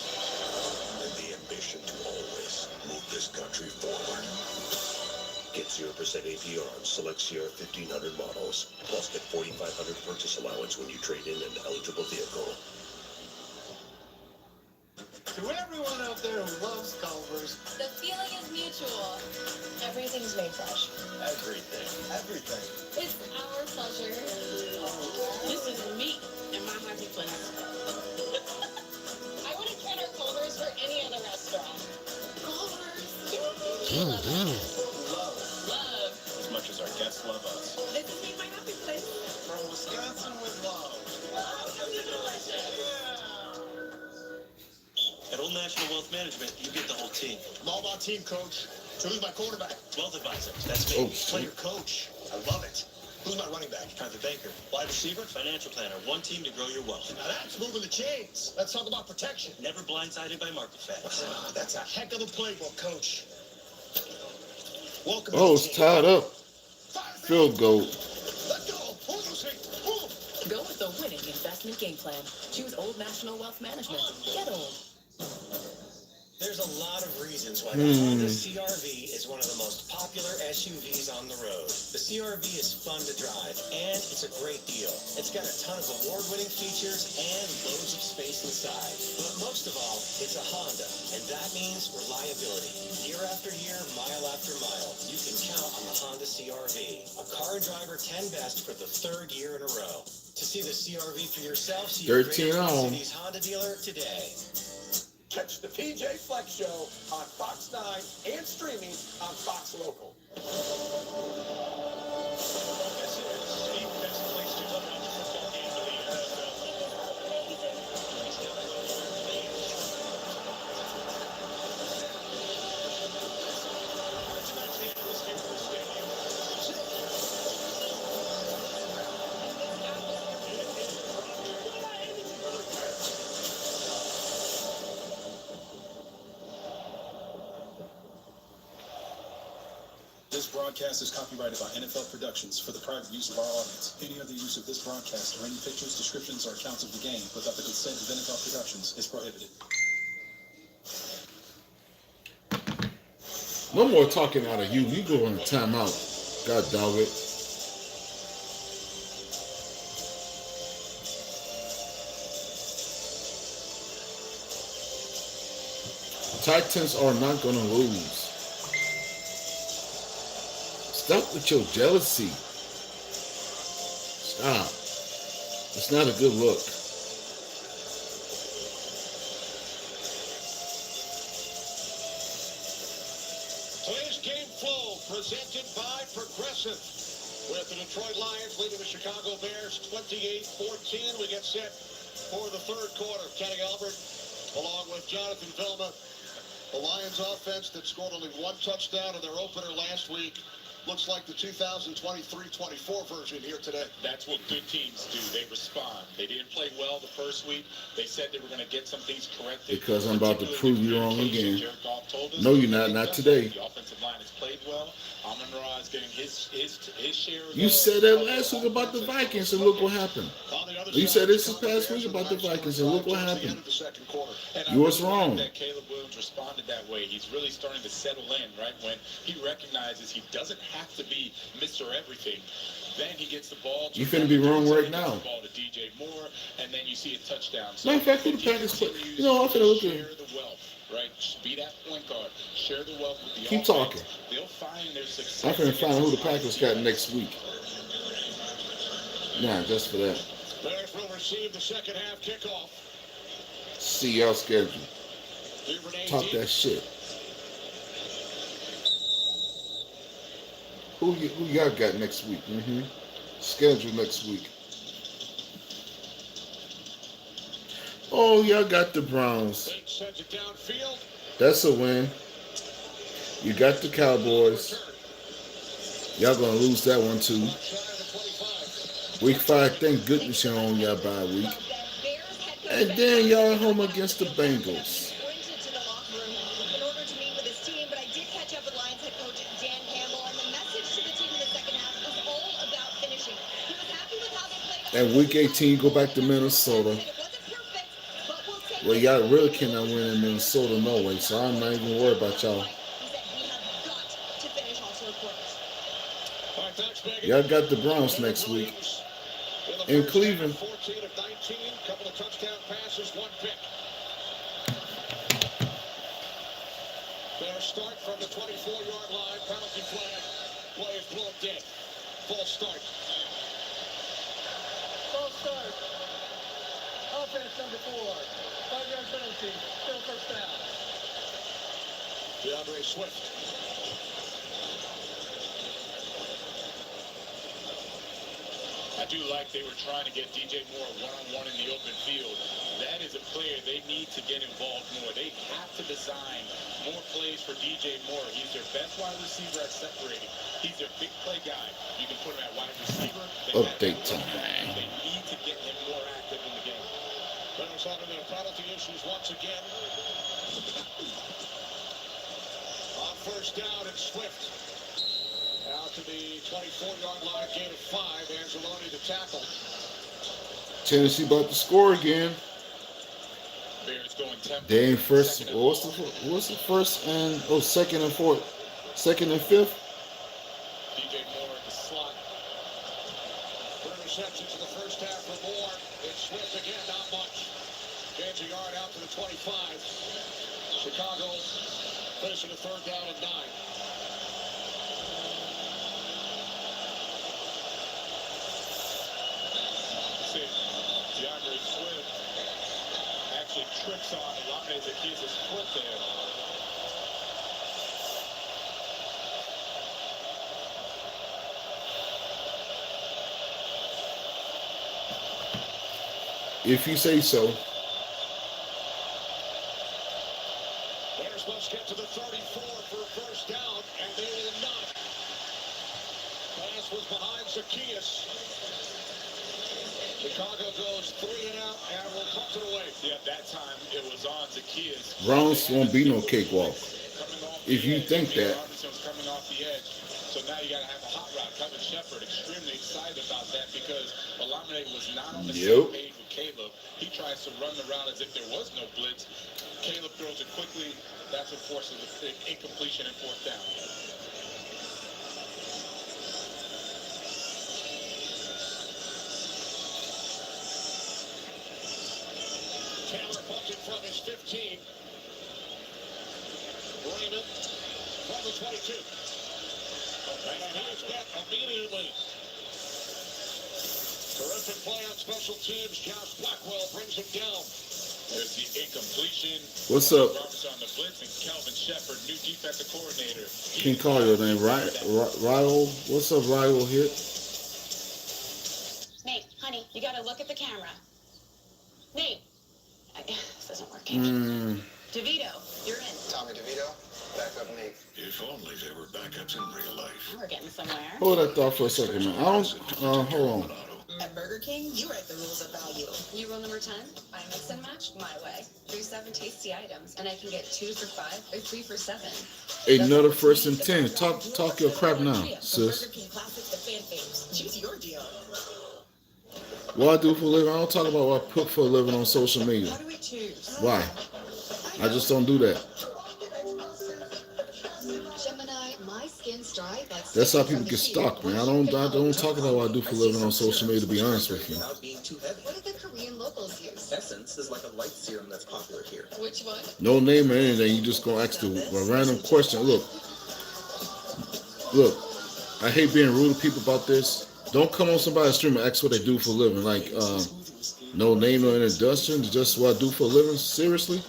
And the ambition to always move this country forward. Get 0% APR on select Sierra 1500 models. Plus get $4,500 purchase allowance when you trade in an eligible vehicle. To everyone out there who loves Culver's, The feeling is mutual. Everything's made fresh. everything. It's our pleasure. This is me and my happy place. I wouldn't trade our Culver's for any other restaurant. Love. Love. As much as our guests love us. This is me, my happy place. From Wisconsin with love. At Old National Wealth Management, you get the whole team. I'm all about team, coach. So who's my quarterback? Wealth advisor, that's me. Player coach. I love it. Who's my running back? Private banker. Wide receiver, financial planner. One team to grow your wealth. Now that's moving the chains. Let's talk about protection. Never blindsided by market facts. That's a heck of a playbook, coach. Welcome Oh, to it's the team. tied up. Field goal. Let's go. Go with the winning investment game plan. Choose Old National Wealth Management. Get old. There's a lot of reasons why the Honda CR-V is one of the most popular SUVs on the road. The CR-V is fun to drive, and it's a great deal. It's got a ton of award-winning features and loads of space inside. But most of all, it's a Honda, and that means reliability. Year after year, mile after mile, you can count on the Honda CR-V. A Car and Driver 10 Best for the 3rd year in a row. To see the CR-V for yourself, see your 13 Great on. Cities Honda dealer today. Catch the TJ Flex Show on Fox 9 and streaming on Fox Local. This is the best place to go on the football game of the This broadcast is copyrighted by NFL Productions for the private use of our audience. Any other use of this broadcast or any pictures, descriptions, or accounts of the game without the consent of NFL Productions is prohibited. No more talking out of you. You go on a timeout. God dog it. Titans are not going to lose. Stop with your jealousy. Stop. It's not a good look. Today's game flow presented by Progressive. With the Detroit Lions leading the Chicago Bears 28-14. We get set for the 3rd quarter. Kenny Albert along with Jonathan Vilma. The Lions offense that scored only 1 touchdown in their opener last week looks like the 2023-24 version here today. That's what good teams do. They respond. They didn't play well the first week. They said they were going to get some things corrected. Because I'm about to prove you wrong again. No, you're not. Not today. The offensive line has played well. Amon-Ra is getting his share. You said that last week about the Vikings, and look what happened. You said this past week about the Vikings, and look what happened. You was wrong. That Caleb Williams responded that way. He's really starting to settle in, right? When he recognizes he doesn't have to be Mr. Everything. Then he gets the ball. You finna be wrong right now. The ball to DJ Moore, and then you see a touchdown. Matter of fact, who the Packers play? You know, I'm finna look at. right? Just be that point guard. Share the wealth with the Keep offense. talking. They'll find their success. I'm finna find out who the Packers got next week. Nah, just for that. Bears will receive the second half kickoff. See y'all schedule. Talk that shit. Who y'all got next week? Schedule next week. Oh, y'all got the Browns. That's a win. You got the Cowboys. Y'all gonna lose that one too. Week 5, thank goodness you're on y'all bye week. And then y'all at home against the Bengals. In order to meet with his team, but I did catch up with Lions head coach Dan Campbell, and the message to the team in the second half was all about finishing. He was happy with how they played. And week 18, go back to Minnesota. Well, y'all really cannot win in Minnesota, no way. So I'm not even worried about y'all. Y'all got the Browns next week in Cleveland. 14 of 19, couple of touchdown passes, 1 pick. Their start from the 24-yard line, penalty flag. Play is blown dead. False start. False start. Offense number 4. 5-yard penalty. Still first down. DeAndre Swift. I do like they were trying to get DJ Moore one-on-one in the open field. That is a player they need to get involved more. They have to design more plays for DJ Moore. He's their best wide receiver at separating. He's their big play guy. You can put him at wide receiver. Update time. They need to get him more active in the game. Bears having their penalty issues once again. On first down, it's Swift. Out to the 24-yard line, gain of 5. Anzalone to tackle. Tennessee about to score again. Bears going tempo. They ain't first. What's the first and second and fourth, second and fifth? DJ Moore at the slot. Reception to the first half for Moore. It's Swift again, not much. Gains a yard out to the 25. Chicago facing a third down and 9. DeAndre Swift actually trips on Zacchaeus' foot there. If you say so. Bears must get to the 34 for a first down, and they will not. Pass was behind Zacchaeus. Chicago goes 3 and out and will punt it away. Yeah, that time it was on Zacchaeus. Browns won't be no cakewalk. If you think that. Robinson's coming off the edge. So now you got to have a hot route. Kevin Shepard extremely excited about that because Olamide was not on the same page with Caleb. He tries to run the route as if there was no blitz. Caleb throws it quickly. That's what forces the incompletion and fourth down. Taylor punted from his 15. Raymond from the 22. And he is back immediately. Terrific play on special teams. Josh Blackwell brings him down. There's the incompletion. What's up? Roberts on the blitz and Kelvin Shepard, new defensive coordinator. Can't call your name, right? Ryle. What's up, Ryle hit? Nate, honey, you gotta look at the camera. Nate. This isn't working. DeVito, you're in. Tommy DeVito, backup Nate. If only there were backups in real life. We're getting somewhere. Hold that thought for a second, man. Hold on. At Burger King, you write the rules of value. You rule number 10, I mix and match my way. 3 7 tasty items, and I can get 2 for $5 or 3 for $7. Another first and 10. Talk your crap now, sis. Burger King classics to fan favorites. Choose your deal. What I do for a living, I don't talk about what I put for a living on social media. How do we choose? Why? I just don't do that. Gemini, my skin's dry. That's how people get stalked, man. I don't talk about what I do for a living on social media, to be honest with you. What do the Korean locals use? Essence is like a light serum that's popular here. Which one? No name or anything. You just gonna ask a random question. Look. I hate being rude to people about this. Don't come on somebody's stream and ask what they do for a living. Like, no name, no introduction. Just what I do for a living. Seriously?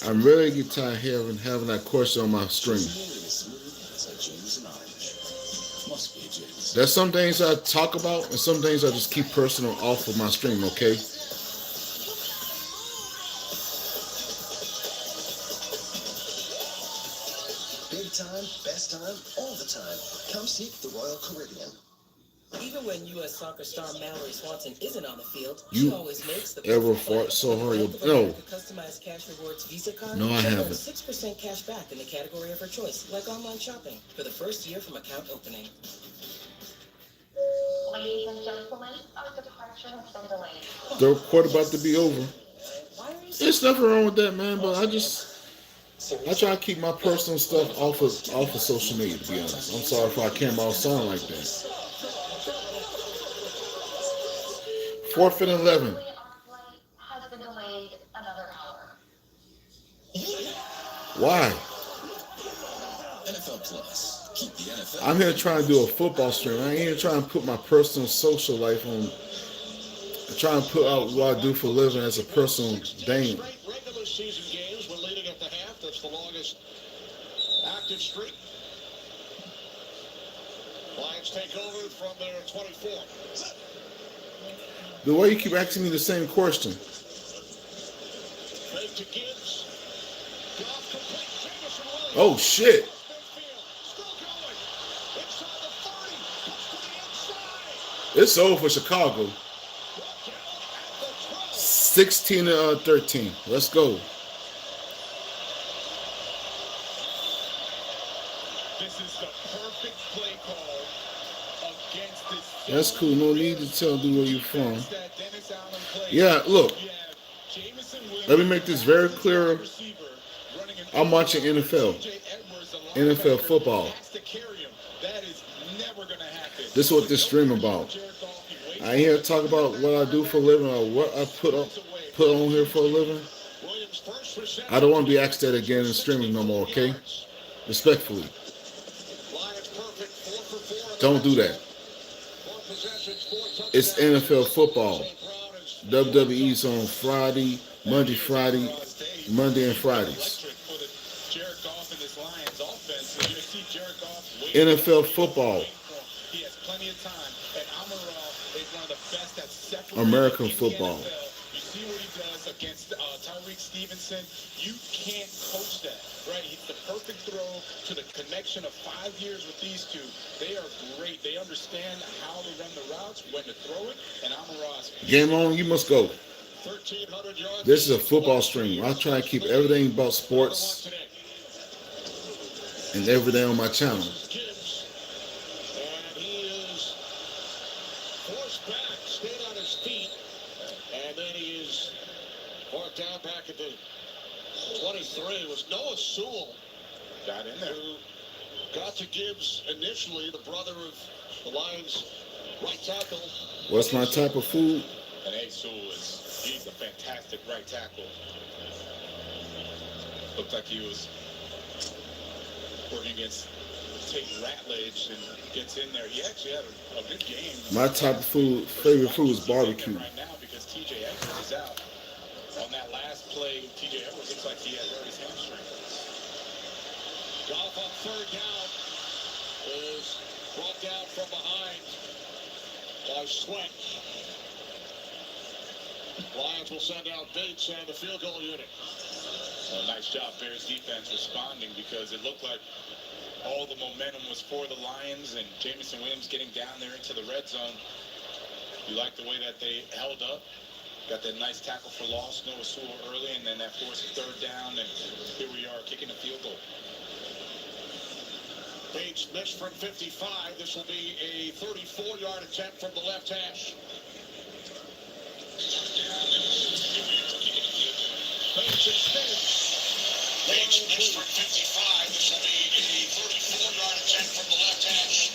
I'm really get tired of having that question on my stream. There's some things I talk about and some things I just keep personal off of my stream, okay? Big time, best time, all the time. Come seek the Royal Caribbean. Even when U.S. soccer star Mallory Swanson isn't on the field, she always makes the ever fought so hard? No. Customized cash rewards Visa card. No, I haven't. 6% cash back in the category of her choice, like online shopping, for the first year from account opening. Ladies and gentlemen, our departure has been delayed. Third quarter about to be over. There's nothing wrong with that, man, but I try to keep my personal stuff off of social media, to be honest. I'm sorry if I came out sounding like that. 4th and 11. Has been delayed another hour. Why? NFL Plus. Keep the NFL. I'm here trying to do a football stream. I ain't here trying to put my personal social life on. I'm trying to put out what I do for a living as a personal thing. Regular season games were leading at the half. That's the longest active streak. Lions take over from their 24. The way you keep asking me the same question. Fake to Gibbs. Goff complete. Jameson Williams. Oh, shit. Still going. Inside the 30. To the inside. It's over for Chicago. 16-13. Let's go. This is the perfect play call against this. That's cool. No need to tell me where you're from. Yeah, look. Let me make this very clear. I'm watching NFL. NFL football. This is what this stream about. I ain't here to talk about what I do for a living or what I put on here for a living. I don't want to be asked that again in streaming no more, okay? Respectfully. Don't do that. It's NFL football. WWE's on Friday, Monday and Fridays. NFL football. American football. You see what he does against Tyreek Stevenson. You can't coach that, right? It's the perfect throw to the connection of 5 years with these two. They are great. They understand how to run the routes, when to throw it, and Amon-Ra's. Game on, you must go. This is a football stream. I try to keep everything about sports and everything on my channel. Down back at the 23 was Noah Sewell. Got in there. Who got to Gibbs initially, the brother of the Lions' right tackle. What's my type of food? And Sewell he's a fantastic right tackle. Looked like he was working against Tate Ratledge and gets in there. He actually had a good game. My type of food, favorite food is barbecue. Right now because TJ Edwards is out. On that last play, TJ Edwards looks like he had hurt his hamstring. Goff on third down is brought down from behind by Sweat. Lions will send out Bates and the field goal unit. Well, nice job, Bears defense responding because it looked like all the momentum was for the Lions and Jameson Williams getting down there into the red zone. You like the way that they held up? Got that nice tackle for loss, Noah Sewell early, and then that forced third down, and here we are kicking a field goal. Bates missed from 55. This will be a 34-yard attempt from the left hash. Bates instead. Bates missed from 55. This will be a 34-yard attempt from the left hash.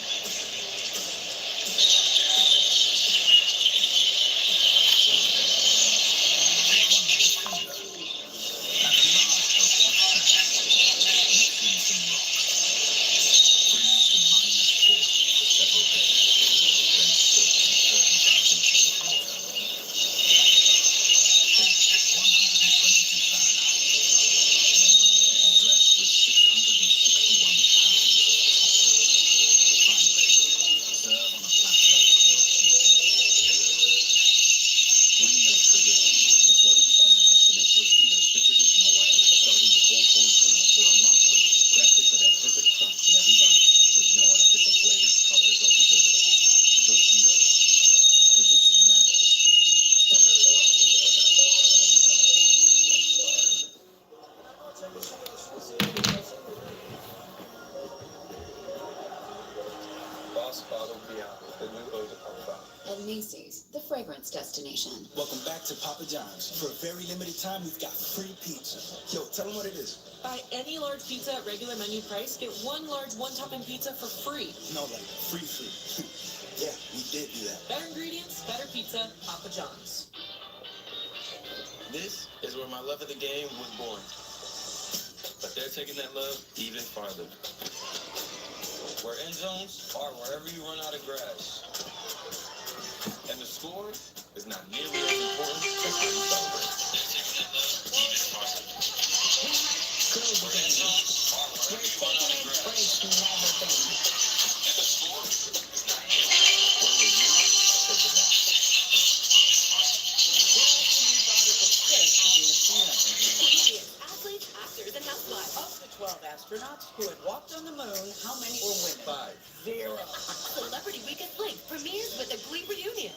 Father Beyond, the new eau de parfum. At Macy's, the fragrance destination. Welcome back to Papa John's. For a very limited time, we've got free pizza. Yo, tell them what it is. Buy any large pizza at regular menu price, get one large one-topping pizza for free. No, like free. Yeah, we did do that. Better ingredients, better pizza, Papa John's. This is where my love of the game was born. But they're taking that love even farther. Where end zones are wherever you run out of grass. And the score is not nearly as important as how you celebrate. They're taking that love even farther. Where end zones are wherever you run out of grass. And the score is not nearly where will you take it now? Athletes, actors, and housewives. Of the 12 astronauts who had walked on the moon, how many were women? 5. 0. Celebrity Weekend Link premieres with a Glee reunion.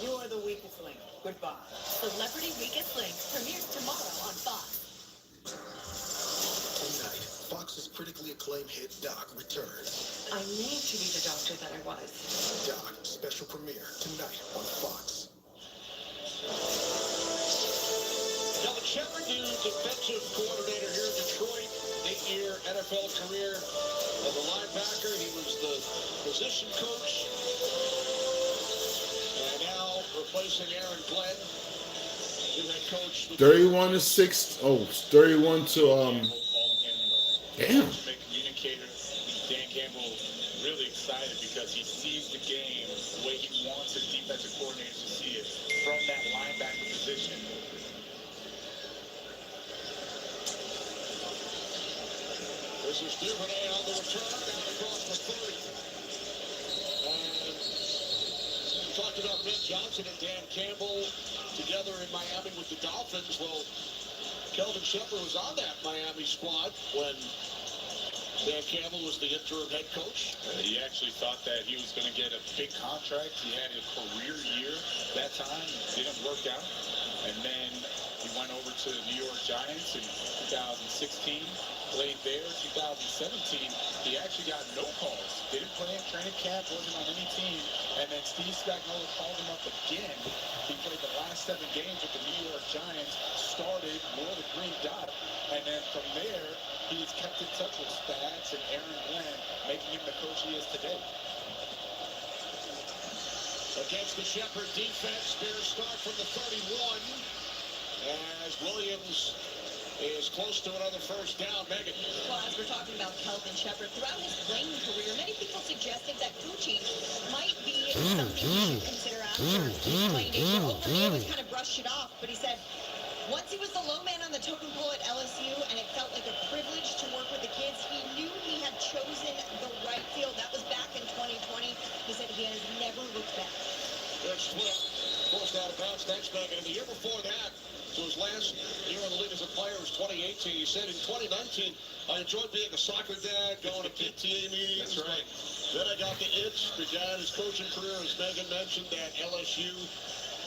You are the weakest link. Goodbye. Celebrity Weekend Link premieres tomorrow on Fox. Tonight, Fox's critically acclaimed hit Doc returns. I need to be the doctor that I was. Doc, special premiere, tonight on Fox. Kevin Shepard, new defensive coordinator here in Detroit. 8-year NFL career as a linebacker. He was the position coach. And now replacing Aaron Glenn, new head coach. 31 to 6. Oh, 31 to damn. Communicator. Dan Campbell really excited because he sees the game the way he wants his defensive coordinators to see it from that linebacker position. This is Duvernay on the return down across the 30. And we talked about Ben Johnson and Dan Campbell together in Miami with the Dolphins. Well, Kelvin Shepard was on that Miami squad when Dan Campbell was the interim head coach. He actually thought that he was going to get a big contract. He had a career year that time. Didn't work out. And then he went over to the New York Giants in 2016. Played there. 2017, he actually got no calls. Didn't play in training camp, wasn't on any team. And then Steve Spagnuolo called him up again. He played the last 7 games with the New York Giants, started, wore the green dot, and then from there, he's kept in touch with Spags and Aaron Glenn, making him the coach he is today. Against the Shepard defense, Bears start from the 31 as Williams is close to another first down. Megan. Well, as we're talking about Kelvin Shepard, throughout his playing career, many people suggested that Gucci might be something you should consider after his playing days. Overly always kind of brushed it off, but he said once he was the low man on the totem pole at LSU, and it felt like a privilege to work with the kids, he knew he had chosen the right field. That was back in 2020. He said he has never looked back. There's Swift, forced out of bounds. Thanks, Megan. And the year before that, so his last year in the league as a player was 2018. He said in 2019, I enjoyed being a soccer dad, going to PTA meetings. That's right. Then I got the itch. Began his coaching career, as Megan mentioned, at LSU.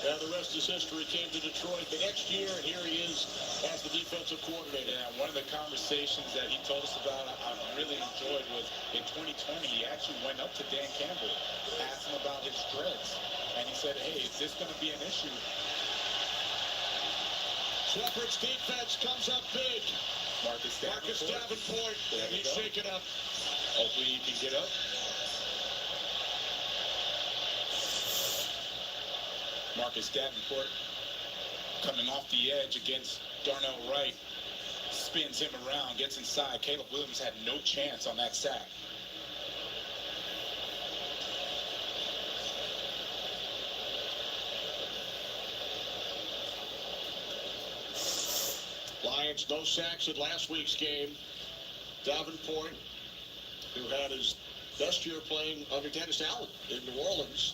And the rest is history. Came to Detroit the next year, and here he is as the defensive coordinator. Yeah, one of the conversations that he told us about I really enjoyed was in 2020, he actually went up to Dan Campbell, asked him about his dreads. And he said, hey, is this going to be an issue? Shepard's defense comes up big. Marcus Davenport, and he's shaken up. Hopefully he can get up. Marcus Davenport coming off the edge against Darnell Wright. Spins him around, gets inside. Caleb Williams had no chance on that sack. Lions, no sacks in last week's game. Davenport, who had his best year playing under Dennis Allen in New Orleans,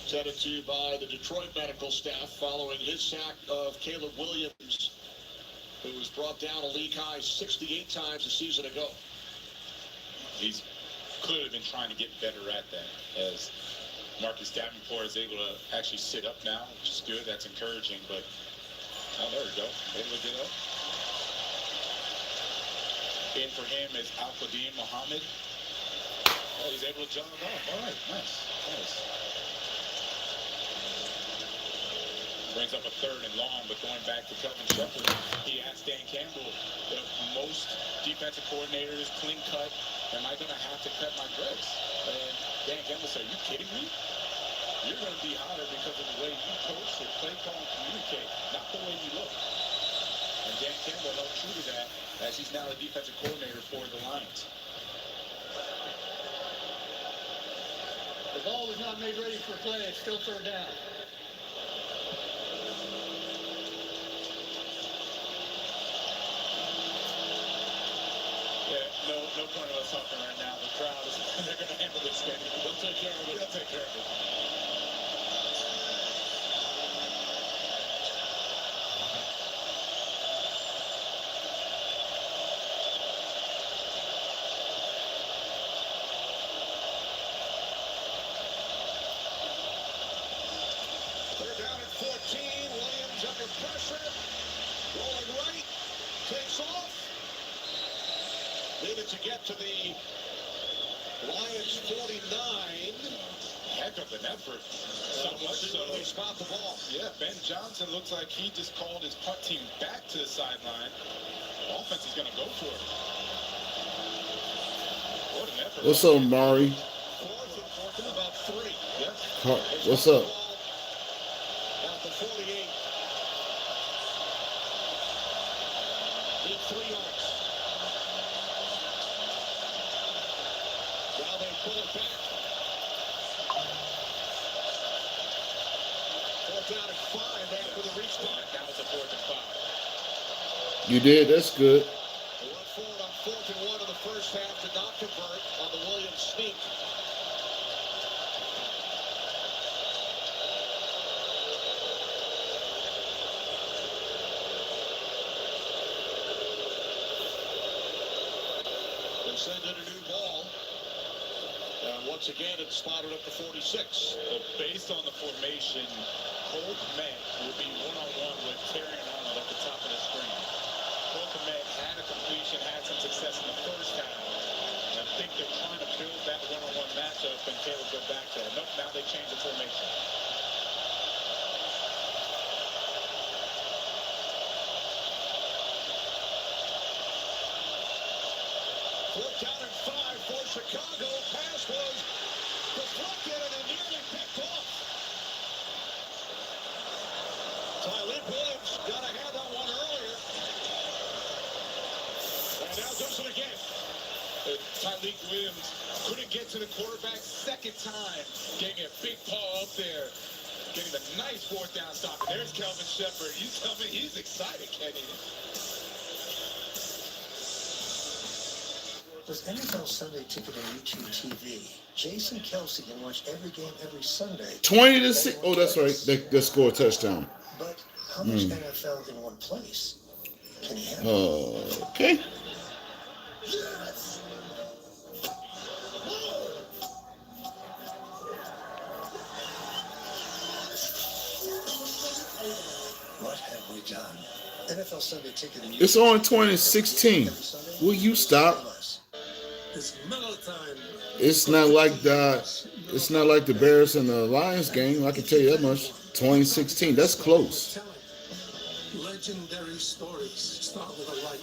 tended to by the Detroit medical staff following his sack of Caleb Williams, who was brought down a league high 68 times a season ago. He's clearly been trying to get better at that, as Marcus Davenport is able to actually sit up now, which is good. That's encouraging, but oh, there we go. Able to get up. In for him is Al-Qadim Muhammad. Oh, he's able to jog off. All right, nice. Brings up a 3rd and long, but going back to Kelvin Shepherd, he asked Dan Campbell, most defensive coordinators, clean cut, am I going to have to cut my grace? And Dan Campbell said, are you kidding me? You're going to be hotter because of the way you coach, your play call, and communicate, not the way you look. And Dan Campbell held true to that as he's now the defensive coordinator for the Lions. The ball was not made ready for play. It's still 3rd down. No point of us talking right now. The crowd is they're going to handle this game. They'll take care of it. They'll take care of it. They're down at 14. Williams under pressure. Rolling right. Takes off. Needed to get to the Lions 49. Heck of an effort. So much so they spot the ball. Yeah, Ben Johnson looks like he just called his punt team back to the sideline. Offense is going to go for it. What an effort. What's up, Mari? 4th and about 3. Yeah. What's up? At the 48. Need 3 yards. Now they pull it back. 4th down and 5 after the reach line. That was a 4th and 5. You did? That's good. They went forward on 4th and 1 in the first half to not convert on the Williams sneak. They send in a new ball. And once again, it's spotted at the 46. Well, based on the formation, Cole Kmet will be one-on-one with Terry Arnold at the top of the screen. Cole Kmet had a completion, had some success in the first half. And I think they're trying to build that one-on-one matchup, and Caleb go back there. Nope, now they change the formation. Fourth down and 5 for Chicago. Pass was deflected and it nearly picked off. Tyler Williams got a hand on one earlier. And now does it again. Tyreek Williams couldn't get to the quarterback second time, getting a big paw up there, getting a nice 4th down stop. And there's Kelvin Shepherd. You tell me he's excited, Kenny. With NFL Sunday Ticket on YouTube TV, Jason Kelsey can watch every game every Sunday. 20-6. Oh, that's right. They scored a touchdown. But how much NFL in one place can you have? Okay. Yes. What have we done? NFL Sunday Ticket on YouTube. It's on 2016. Will you stop? It's medal time. It's not like the Bears and the Lions game. I can tell you that much. 2016. That's close. Legendary stories start with a light.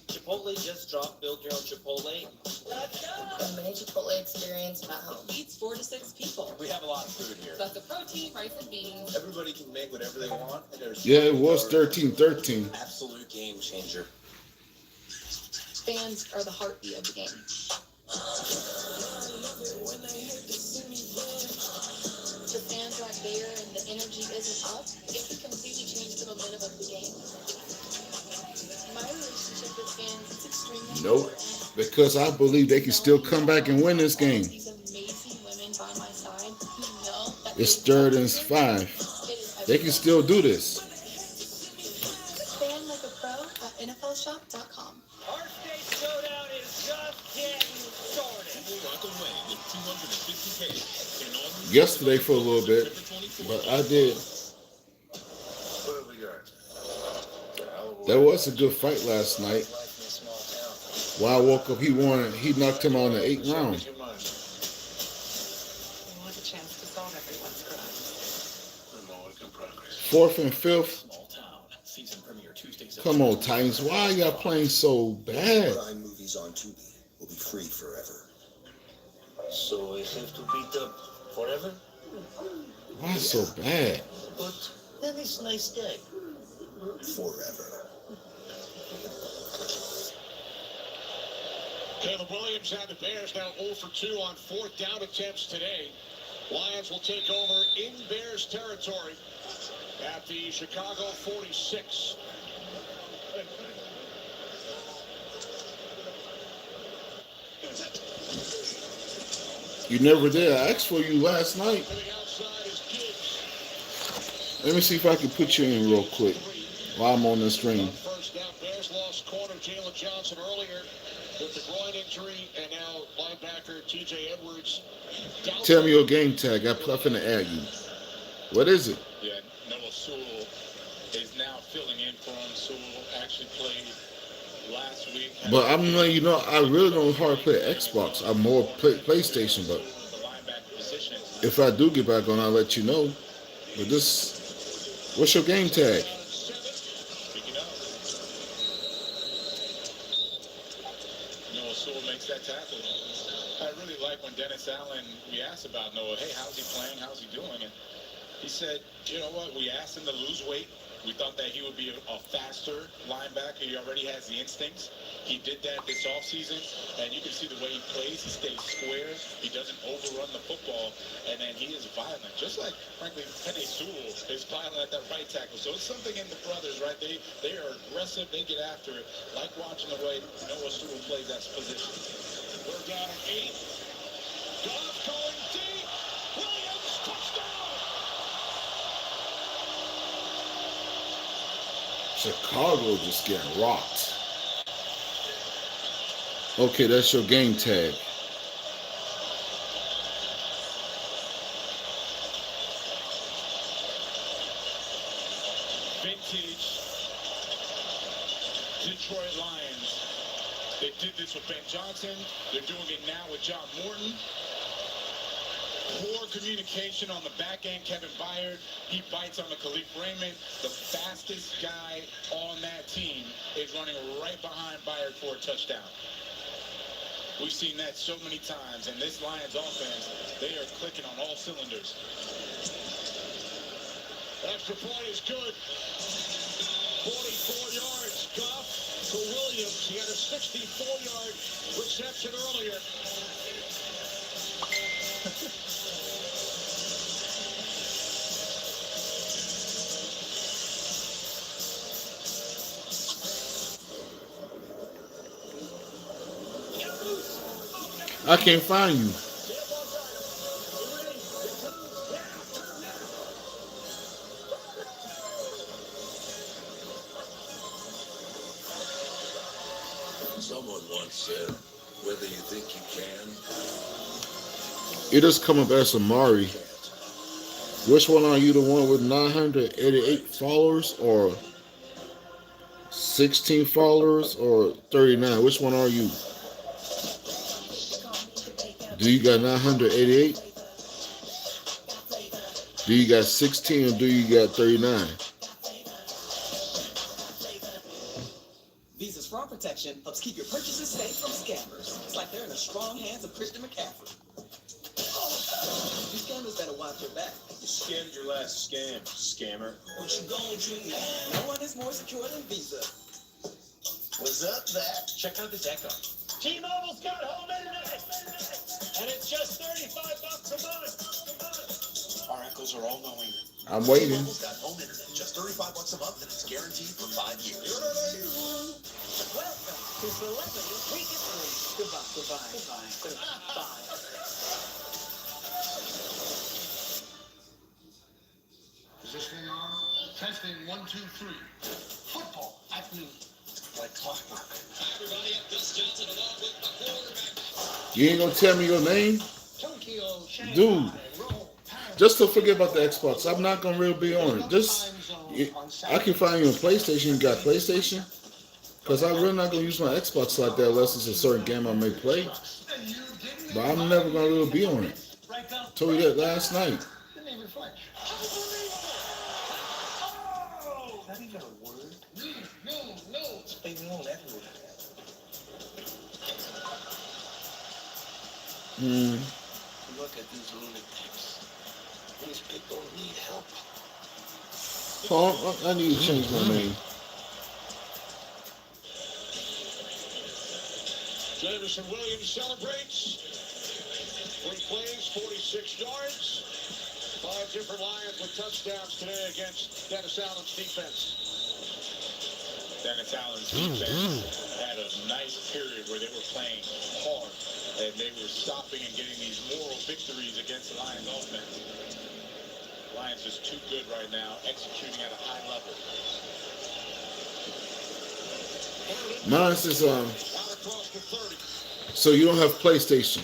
Chipotle just dropped Build Your Own Chipotle. Let's go! A mini Chipotle experience at home. Feeds 4 to 6 people. We have a lot of food here. Lots of protein, rice, and beans. Everybody can make whatever they want. And there's Yeah, it was 13-13. absolute game changer. Fans are the heartbeat of the game. The fans aren't there and the energy isn't up, it can completely change the momentum of the game. My relationship with fans is extremely Nope. Because I believe they can still come back and win this game. These amazing women by my side who know that It's 3rd and 5. They can still do this. fan like a pro at NFLshop.com. Our state showdown is just getting started. Walk away with 250K. Yesterday for a little bit, but I did. What have we got? That was a good fight last night. Life in a small town. When I woke up, he won. He knocked him out in the 8th round. You want a chance to solve everyone's crimes. I'm all work in progress. 4th and 5th. Small Town, season premiere Tuesday, Come on, Titans. Why are y'all playing so bad? Prime movies on Tubi will be free forever. So I have to beat up forever? Why so bad? But then it's a nice guy. Forever. Caleb Williams and the Bears now 0 for 2 on 4th down attempts today. Lions will take over in Bears territory at the Chicago 46. You never did. I asked for you last night. Let me see if I can put you in real quick while I'm on the stream. First down, Bears lost corner Jalen Johnson earlier with the groin injury, and now linebacker TJ Edwards. Tell me your game tag. I'm finna add you. What is it? Yeah, Noah Sewell is now filling in for him. Sewell actually played last week. But I'm letting you know, I really don't hard play Xbox. I'm more PlayStation. But if I do get back on, I'll let you know. But this, what's your game tag? Noah Sewell makes that tackle. I really like when Dennis Allen, we asked about Noah, hey, how's he playing? How's he doing? And he said, you know what, we asked him to lose weight. We thought that he would be a faster linebacker. He already has the instincts. He did that this offseason, and you can see the way he plays. He stays square. He doesn't overrun the football, and then he is violent. Just like, frankly, Penny Sewell is violent at that right tackle. So it's something in the brothers, right? They are aggressive. They get after it. Like watching the way Noah Sewell plays that position. We're down at 8. Goff going deep. Williams, touchdown. Chicago just getting rocked. Okay, that's your game tag. Vintage Detroit Lions. They did this with Ben Johnson. They're doing it now with John Morton. Poor communication on the back end. Kevin Byard, he bites on the Khalif Raymond. The fastest guy on that team is running right behind Byard for a touchdown. We've seen that so many times, and this Lions offense, they are clicking on all cylinders. Extra point is good. 44 yards. Goff to Williams. He had a 64-yard reception earlier. I can't find you. Someone once said, whether you think you can. It is coming up as Amari. Which one are you, the one with 988 followers or 16 followers or 39? Which one are you? Do you got 988? Do you got 16 or do you got 39? Visa's fraud protection helps keep your purchases safe from scammers. It's like they're in the strong hands of Christian McCaffrey. You scammers better watch your back. You scammed your last scam, scammer. What you gonna do now? No one is more secure than Visa. What's up, that? Check out this Echo. T-Mobile's got home internet, and it's just $35 a month. Our Echoes are all knowing. I'm waiting. T-Mobile's got home internet, just $35 a month, and it's guaranteed for 5 years. Welcome to Celebrity Week at 3. Goodbye. Is this thing on? Testing 1, 2, 3. Football at noon. Like clockwork. You ain't gonna tell me your name? Dude, just don't forget about the Xbox. I'm not gonna really be on it. I can find you on PlayStation. You got PlayStation? Because I'm really not going to use my Xbox like that unless it's a certain game I may play. But I'm never going to really be on it. Told you that last night. Didn't even flinch. Not even a word. No. It's baby moon everywhere. Look at these lunatics. These people need help. Oh, I need to change my name. Jamison Williams celebrates. 3 plays, 46 yards. 5 different Lions with touchdowns today against Dennis Allen's defense. Dennis Allen's defense had a nice period where they were playing hard and they were stopping and getting these moral victories against the Lions offense. Lions just too good right now, executing at a high level. Mine says, so you don't have PlayStation.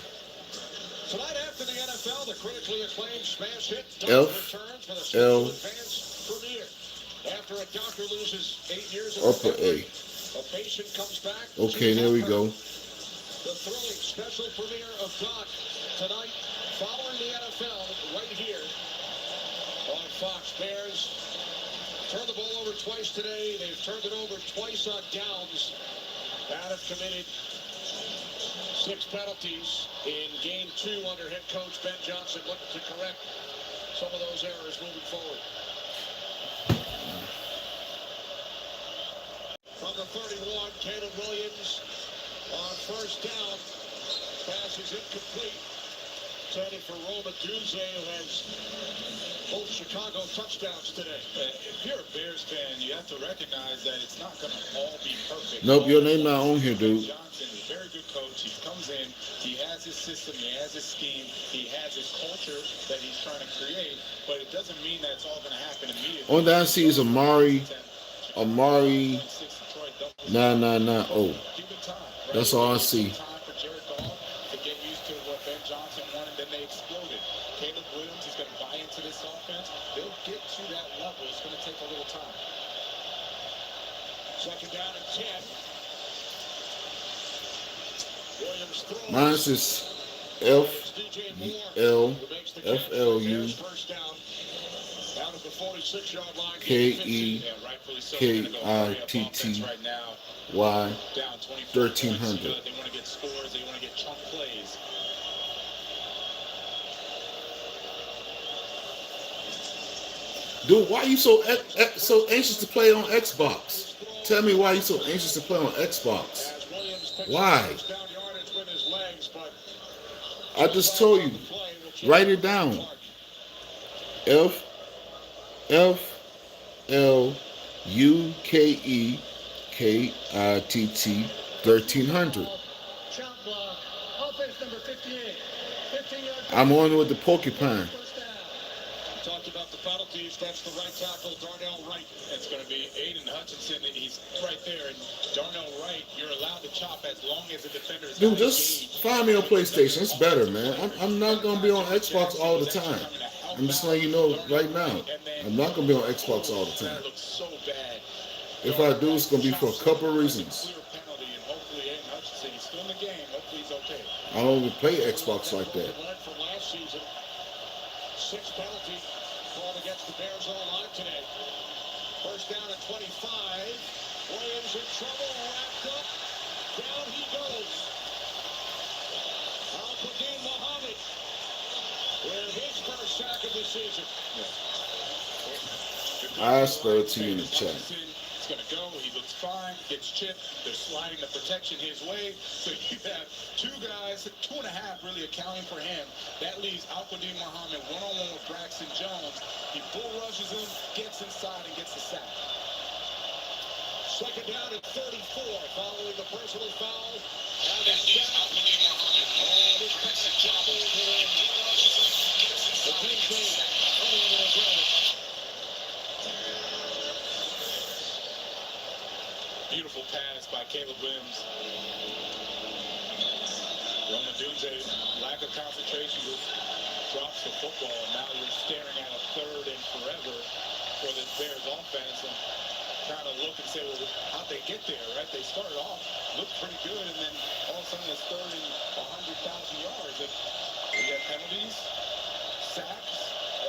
Tonight after the NFL, the critically acclaimed smash hit F returns for the L Advanced premiere. After a doctor loses 8 years of upper recovery, A. a patient comes back. Okay, there we go. The thrilling special premiere of Doc tonight, following the NFL right here on Fox. Bears turned the ball over twice today. They've turned it over twice on downs. And have committed 6 penalties in game 2 under head coach Ben Johnson, looking to correct some of those errors moving forward. From the 31, Caleb Williams on first down. Pass is incomplete. Intended for Roma Dunze, who has both Chicago touchdowns today. If you're a Bears fan, you have to recognize that it's not going to all be perfect. Nope, your name not on here, dude. Johnson is a very good coach. He comes in, he has his system, he has his scheme, he has his culture that he's trying to create, but it doesn't mean that it's all going to happen immediately. On that I see is Amari 9990. That's all I see. Caleb Williams is going to buy into this offense. They'll get to that level. It's going to take a little time. Second down and 10. Mine is FLUKEKITTY 1300. They want to get scores. They want to get chunk plays. Dude, why are you so anxious to play on Xbox? Tell me why you so anxious to play on Xbox. Why? I just told you. Write it down. FLUKEKITT 1300. I'm on with the porcupine. Talked about the penalties. That's the right tackle, Darnell Wright. It's going to be Aiden Hutchinson. He's right there. And Darnell Wright, you're allowed to chop as long as the defender is Dude, just find me on PlayStation. It's better, man. I'm not going to be on Xbox all the time. I'm just letting you know right now. I'm not going to be on Xbox all the time. If I do, it's going to be for a couple of reasons. I don't even play Xbox like that. 6 penalty called against the Bears all line today. First down at 25. Williams in trouble, wrapped up. Down he goes. Al-Qadim Muhammad with his first sack of the season. I spelled to you in the chat. It's going to go. He looks fine. Gets chipped. They're sliding the protection his way. So you have 2 guys, 2.5 really accounting for him. That leaves Al-Qadim Muhammad one-on-one with Braxton Jones. He bull rushes him, gets inside, and gets the sack. Second down at 34 following the personal foul. And the sack. And this pass gobbled in. The team team. Beautiful pass by Caleb Williams. Roma Dunze, lack of concentration, drops the football. Now you're staring at a 3rd and forever for this Bears offense. And kind of look and say, well, how'd they get there, right? They started off, looked pretty good, and then all of a sudden it's 3rd and 100,000 yards. And we had penalties, sacks,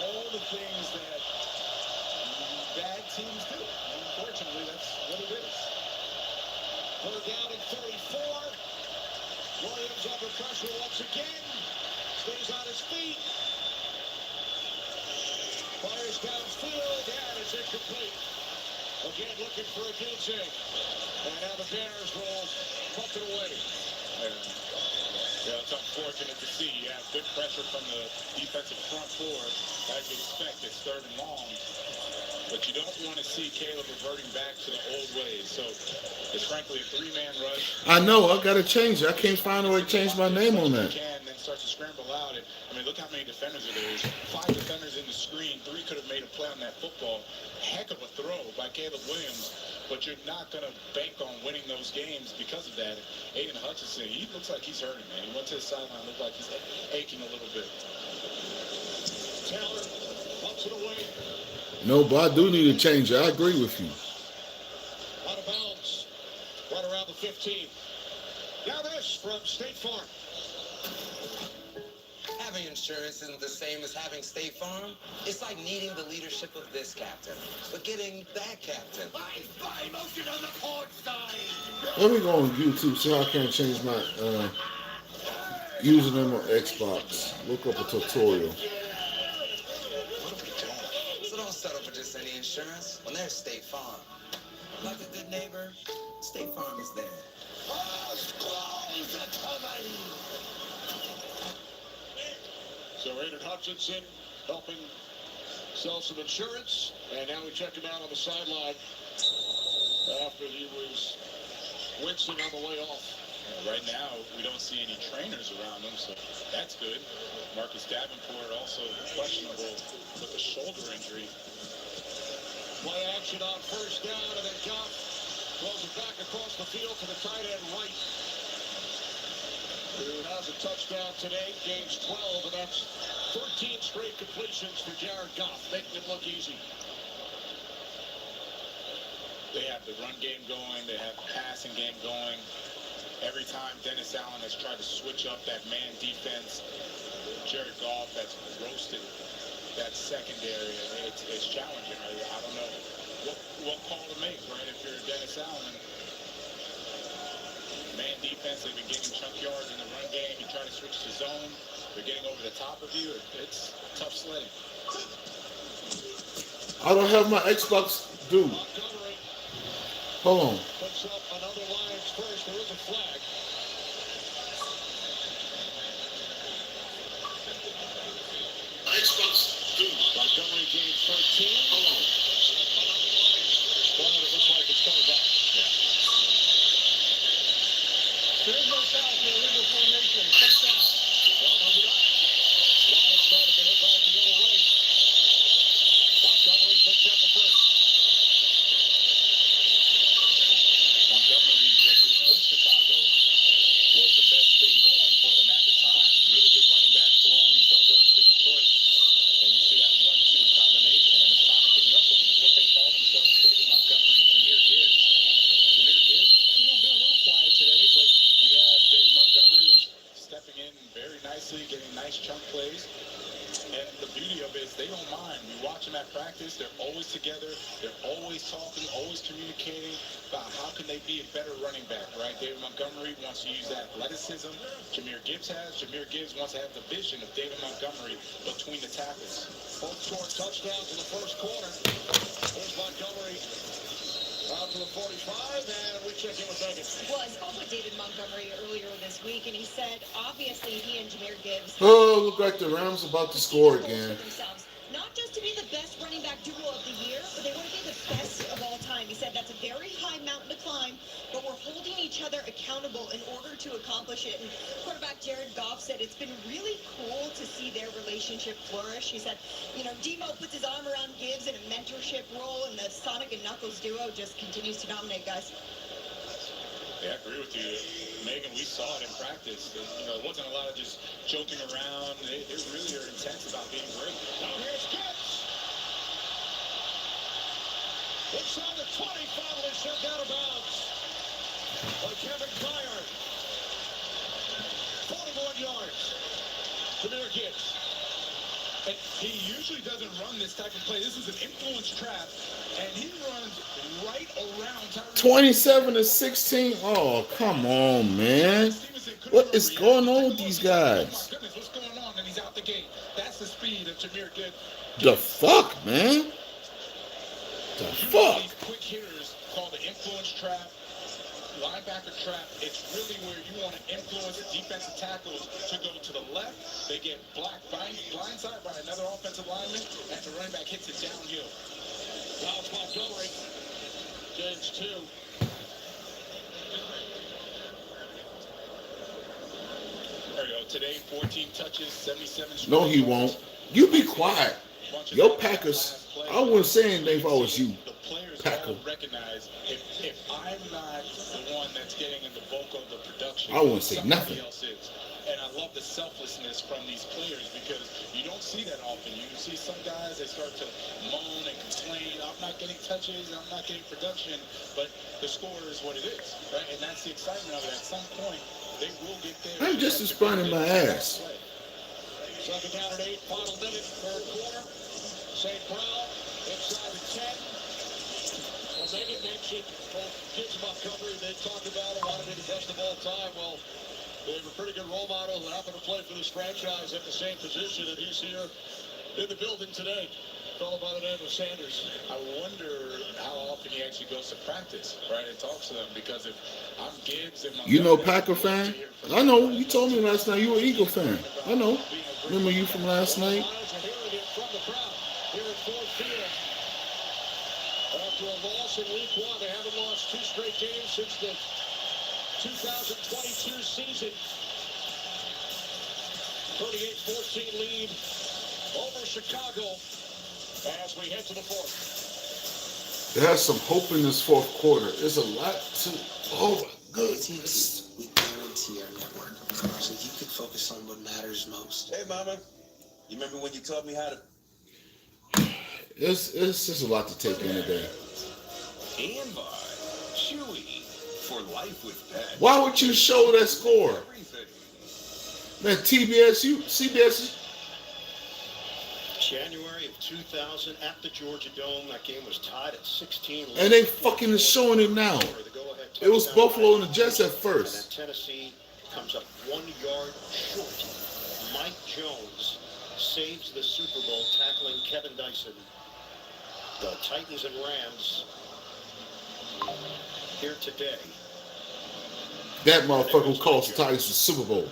all the things that bad teams do. And unfortunately, that's what it is. 3rd down and 34. Williams under pressure once again. Stays on his feet. Fires downfield, and it's incomplete. Again, looking for a DJ. And now the Bears will punt it away. Yeah, it's unfortunate to see. You have good pressure from the defensive front four. As you expect, it's 3rd and long. But you don't want to see Caleb reverting back to the old ways. So it's frankly a 3-man rush. I know. I got to change it. I can't find a way to change my name on that. And then start to scramble out. And, I mean, look how many defenders are there. There's 5 defenders in the screen. 3 could have made a play on that football. Heck of a throw by Caleb Williams. But you're not going to bank on winning those games because of that. Aiden Hutchinson, he looks like he's hurting, man. He went to the sideline, looked like he's aching a little bit. Taylor punts it away. No, but I do need to change it. I agree with you. Out of bounds. Right around the 15. Now this from State Farm. Having insurance isn't the same as having State Farm. It's like needing the leadership of this captain, but getting that captain. Let me go on YouTube, see how I can change my username on Xbox. Look up a tutorial. So don't settle for just any insurance when there's State Farm. Like a good neighbor, State Farm is there. So Aiden Hutchinson helping sell some insurance, and now we check him out on the sideline after he was wincing on the way off. Right now, we don't see any trainers around him, so that's good. Marcus Davenport also questionable with a shoulder injury. Play action on 1st down, and then Goff throws it back across the field to the tight end right. Who has a touchdown today, gains 12, and that's 13 straight completions for Jared Goff, making it look easy. They have the run game going, they have the passing game going. Every time Dennis Allen has tried to switch up that man defense, Jared Goff has roasted that secondary. It's challenging. I don't know what call to make, right? If you're Dennis Allen, man defense, they've been getting chunk yards in the run game. You try to switch to zone, they're getting over the top of you. It's tough sledding. I don't have my Xbox, dude. Hold on. Puts up another Lions first. There is a flag. Xbox, dude. Montgomery gains 13. Hold on. Well, it looks like it's coming back. There's no foul for illegal formation. First down. Well, maybe not. Lions trying to get hit back the other way. Montgomery picks up the first. Montgomery, when he was with Chicago, was the best thing going for them at the time. Really good running back for him. He goes over to Detroit, and you see that 1-2 combination. And Sonic and Knuckles is what they call themselves, David Montgomery and Jahmyr Gibbs. Jahmyr Gibbs, been a little quiet today, but you have David Montgomery who's stepping in very nicely, getting nice chunk plays. And the beauty of it is they don't mind. We watch them at practice. They're always together. They're always talking, always communicating about how can they be a better running back, right? David Montgomery wants to use that athleticism. Jahmyr Gibbs has. Jahmyr Gibbs wants to have the vision of David Montgomery between the tackles. Both scored touchdowns in the first quarter. Here's Montgomery out to the 45, and we check in with Megan. Well, I spoke with David Montgomery earlier this week, and he said, obviously, he and Jahmyr Gibbs Oh, look like the Rams about to score again. themselves, not just to be the best running back duo of the year, but they want to be the best of all time. He said that's a very high mountain to climb, but we're holding each other accountable in order to accomplish it. And quarterback Jared Goff said it's been really cool to see their relationship flourish. He said, you know, Demo puts his arm around Gibbs in a mentorship role, and the Sonic and Knuckles duo just continues to dominate, guys. Yeah, I agree with you. Megan, we saw it in practice. You know, it wasn't a lot of just joking around. They really are intense about being great. Now here's Gibbs. It's inside the 20, finally shoved out of bounds by Kevin Kyer. 41 yards. Jameer Gibbs. And he usually doesn't run this type of play. This is an influence trap, and he runs right around Tyreek. 27-16. Oh, come on, man. What is going on with these guys? Oh my goodness, what's going on? And he's out the gate. That's the speed of Jameer Gibbs. The fuck, man? The fuck? These quick hitters called the influence trap, linebacker trap. It's really where you want to influence the defensive tackles to go to the left. They get blindsided by another offensive lineman, and the running back hits it downhill. Miles Montgomery. James 2. There you go. Today, 14 touches, 77. No, he won't. You be quiet. Yo, Packers. I wouldn't say anything if I was you. The players Packer. all recognize if I'm not the one that's getting in the bulk of the production, I wouldn't say somebody nothing. else is. And I love the selflessness from these players because you don't see that often. You see some guys, they start to moan and complain, I'm not getting touches, I'm not getting production, but the score is what it is, right? And that's the excitement of it. At some point, they will get there. I'm just responding my ass. Second down and 8, final minute, third quarter. St. Brown inside the 10. Well, Megan mentioned both Gibbs and Montgomery. They talked about it, wanted to be the best of all time. Well, they have a pretty good role model that happened to play for this franchise at the same position, and he's here in the building today. Fellow by the name of Sanders. I wonder how often he actually goes to practice, right, and talks to them, because if I'm Gibbs and You know, Packer fan? I know. You told me last night you were an Eagle fan. I know. Remember you from last night? Hearing it from the crowd here at Ford Field. After a loss in week 1, they haven't lost 2 straight games since the 2022 season. 38-14 lead over Chicago as we head to the 4th. There's some hope in this fourth quarter. There's a lot to. Oh my goodness. We guarantee our network, so you can focus on what matters most. Hey, Mama. You remember when you taught me how to... It's just a lot to take in today. And by Chewy for life with pets. Why would you show that score? Man, CBS. January of 2000 at the Georgia Dome. That game was tied at 16. And they fucking is showing it now. It was Buffalo and the Jets at first. And Tennessee comes up 1 yard short. Mike Jones saves the Super Bowl, tackling Kevin Dyson. The Titans and Rams here today. That motherfucker who calls the Titans the Super Bowl.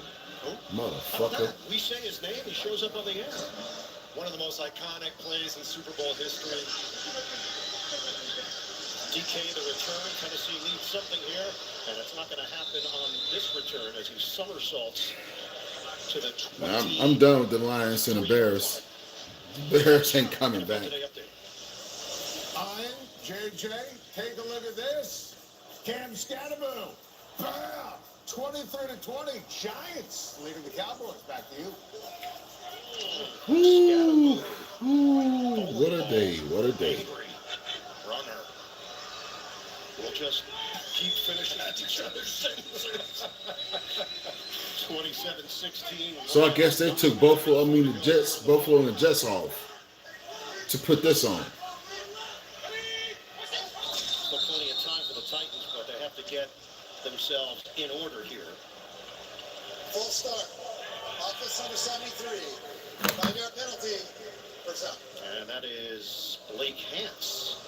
Motherfucker. We say his name, he shows up on the air. One of the most iconic plays in Super Bowl history. DK, the return. Tennessee needs something here, and it's not going to happen on this return as he somersaults to the 20. I'm done with the Lions and the Bears. The Bears ain't coming back. I'm JJ. Take a look at this. Cam Scatterbo. Bam! 23-20. Giants leading the Cowboys. Back to you. Ooh, what a day. What a day. Runner. We'll just keep finishing each other's sentences. 27-16. So I guess they took Buffalo and the Jets off to put this on. Still plenty of time for the Titans, but they have to get themselves in order here. Full start. Office number 73. 5-yard penalty. First out. And that is Blake Hance.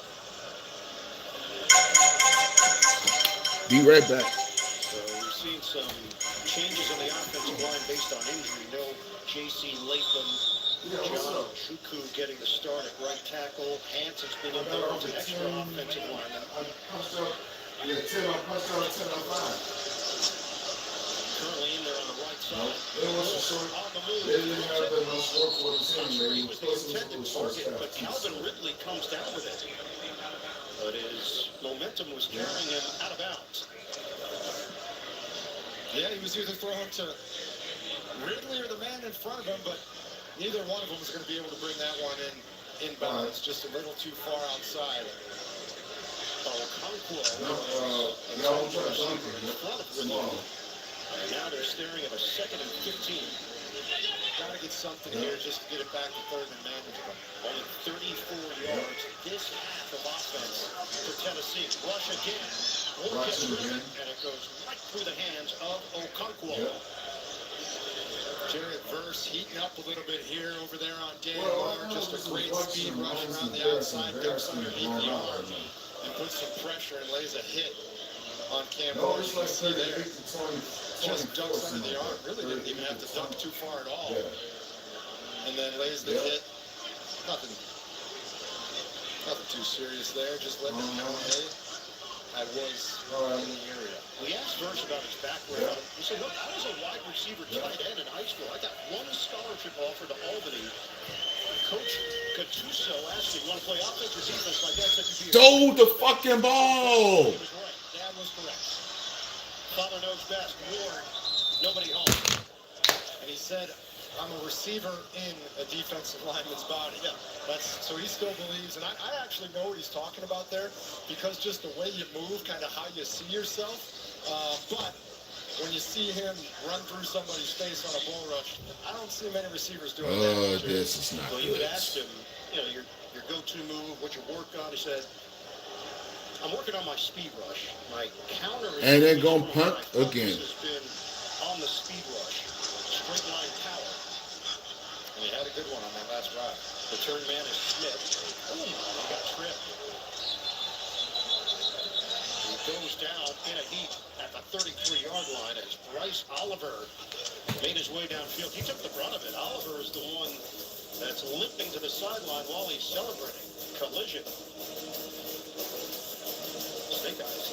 Be right back. So we've seen some changes in the offensive line based on injury. No J.C. Latham, John Chuku getting the start at right tackle. Hance has been in there as an extra offensive lineman. Yeah, 10 on 5. Currently in there on the right side. It was a short. They didn't have that much work for the team. He was the intended target, but Calvin Ridley comes down with it. But his momentum was carrying him out of bounds. Yeah, he was either throwing to Ridley or the man in front of him, but neither one of them was going to be able to bring that one inbounds, just a little too far outside. And now they're staring at a 2nd and 15. Got to get something here just to get it back to 3rd and manageable. Only 34 yards this half of offense for Tennessee. Rush again. Moore gets rid of it, and it goes right through the hands of Okonkwo. Jared Verse heating up a little bit here over there on DNR. Just a great speed rush around the outside, ducks underneath the arm, and puts some pressure and lays a hit on Cam Moore. You can see there. Just ducks under the arm. Really didn't even have to duck too far at all. And then lays the hit. Nothing too serious there. Just letting him know, hey, I was in the area. We asked Verse about his background. He said, look, I was a wide receiver tight end in high school. I got one scholarship offer to Albany. Coach Gattuso asked me, you want to play offense or defense? My dad said you'd be Throw the fucking ball. He was right. Dad was correct. Father knows best. Ward, nobody home. And he said, I'm a receiver in a defensive lineman's body. Yeah, so he still believes, and I actually know what he's talking about there, because just the way you move, kind of how you see yourself. But when you see him run through somebody's face on a bull rush, I don't see many receivers doing that. This is not so good. you would ask him, your go-to move, what you work on. He said, I'm working on my speed rush. My counter is and they're going to punt again. Has been on the speed rush, straight line power. And he had a good one on that last drive. The turn man is Smith. Oh, he got tripped. He goes down in a heap at the 33-yard line as Bryce Oliver made his way downfield. He took the brunt of it. Oliver is the one that's limping to the sideline while he's celebrating. Collision. Snake eyes.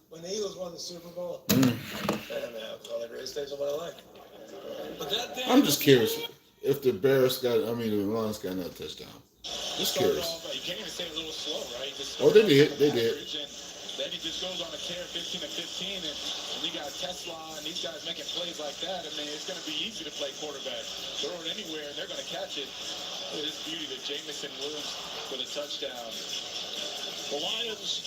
When the Eagles won the Super Bowl, and one of the greatest days of my life. But that I'm just curious if the Lions got another touchdown. Just curious. You can't even say a little slow, right? They did. They did. Then he just goes on a tear, 15 and 15, and you got Tesla and these guys making plays like that. I mean, it's going to be easy to play quarterback. Throw it anywhere, and they're going to catch it. It is beauty that Jamison Williams with a touchdown. The Lions,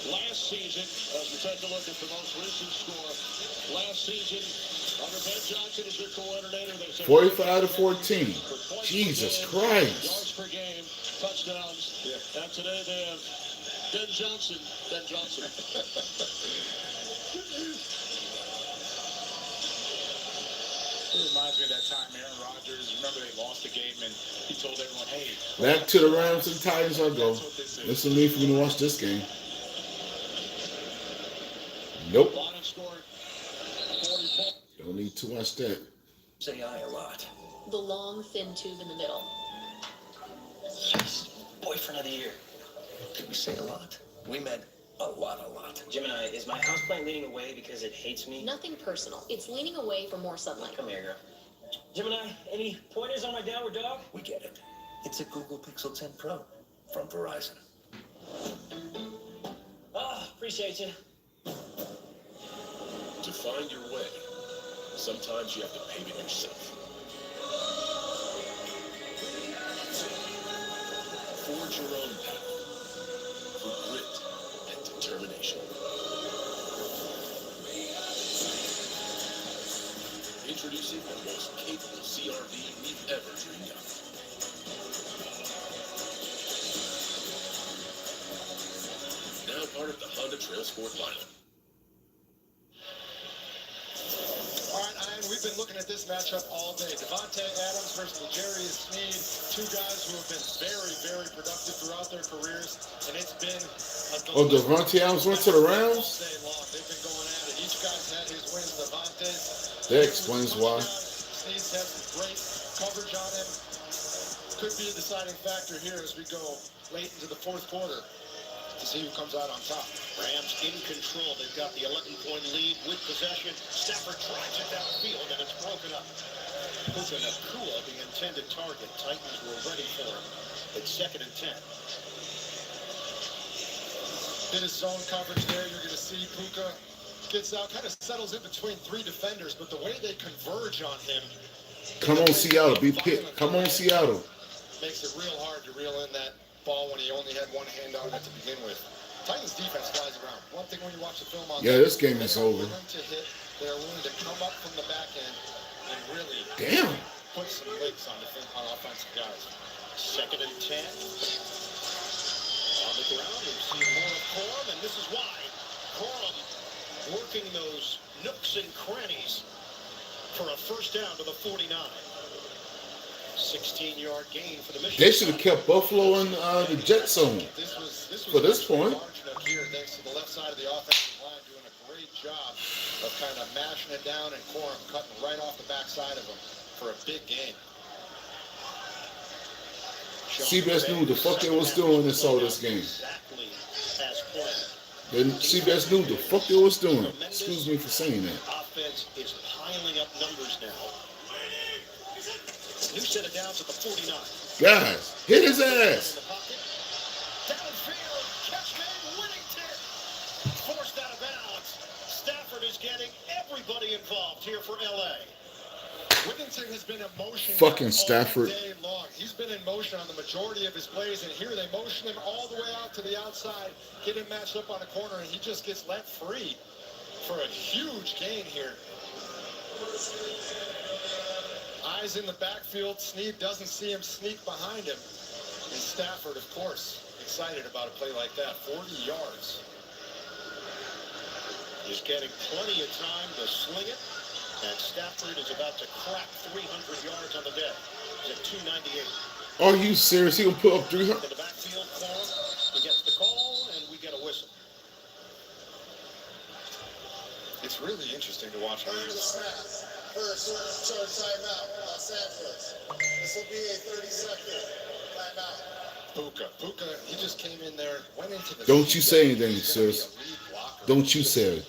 last season, as we take a look at the most recent score, last season, under Ben Johnson as their coordinator, they said 45-14. Jesus Christ. Yards per game, touchdowns. Yeah. And today they have Ben Johnson. It reminds me of that time Aaron Rodgers, remember they lost the game and he told everyone, hey. Back to the Rams and Titans I go. This is me for me to watch this game. Nope. Don't need to watch that. Say I a lot. The long, thin tube in the middle. Yes. Boyfriend of the year. Did we say a lot? We meant a lot. Gemini, is my houseplant leaning away because it hates me? Nothing personal. It's leaning away for more sunlight. Come here, girl. Gemini, any pointers on my downward dog? We get it. It's a Google Pixel 10 Pro from Verizon. Appreciate you. To find your way, sometimes you have to pave it yourself. Forge your own path with grit and determination. Introducing the most capable CRV we've ever dreamed of. Now part of the Honda Trail Sport lineup. All right, Ian, we've been looking at this matchup all day. Devontae Adams versus L'Jarius Sneed, two guys who have been very, very productive throughout their careers, and it's been a Devontae Adams went to the Rams? all day long. They've been going at it. Each guy's had his wins. Devontae. That explains why. Sneed's had some great coverage on him. Could be a deciding factor here as we go late into the fourth quarter to see who comes out on top. Rams in control. They've got the 11-point lead with possession. Stafford drives it downfield, and it's broken up. Puka Nacua, the intended target. Titans were ready for him. It's 2nd and 10. In his zone coverage there, you're going to see Puka gets out, kind of settles in between three defenders, but the way they converge on him. Come on, Seattle. Be picked. Come on, Seattle. Makes it real hard to reel in that ball when he only had one hand on it to begin with. Titans defense flies around. One thing when you watch the film on Yeah, this game is over. willing to hit, they're willing to come up from the back end and really put some licks on offensive guys. 2nd and 10. On the ground, we've seen more of Corum, and this is why. Corum working those nooks and crannies for a first down to the 49. 16-yard gain for the Michigan. They should have kept Buffalo in the jet zone for this point. Here, thanks to the left side of the offensive line doing a great job of kind of mashing it down, and Corum cutting right off the backside of him for a big gain. CBS knew the fuck they was doing and saw this game. Exactly as planned. Then CBS knew the fuck they was doing. Excuse me for saying that. Offense is piling up numbers now. New set of downs at the 49. Guys, hit his ass. Downfield, catch made, Whittington. Forced out of bounds. Stafford is getting everybody involved here for LA. Whittington has been in motion Fucking Stafford. all day long. He's been in motion on the majority of his plays, and here they motion him all the way out to the outside, get him matched up on a corner, and he just gets let free for a huge gain here. Eyes in the backfield. Snead doesn't see him sneak behind him. And Stafford, of course, excited about a play like that. 40 yards. He's getting plenty of time to sling it. And Stafford is about to crack 300 yards on the day. He's at 298. Are you serious? He gonna put up 300? In the backfield, Corum, he gets the call, and we get a whistle. It's really interesting to watch. First, short timeout, Los Angeles. This will be a 30-second timeout. Puka, he just came in there, went into the... Don't you say anything, sis. Don't you say it.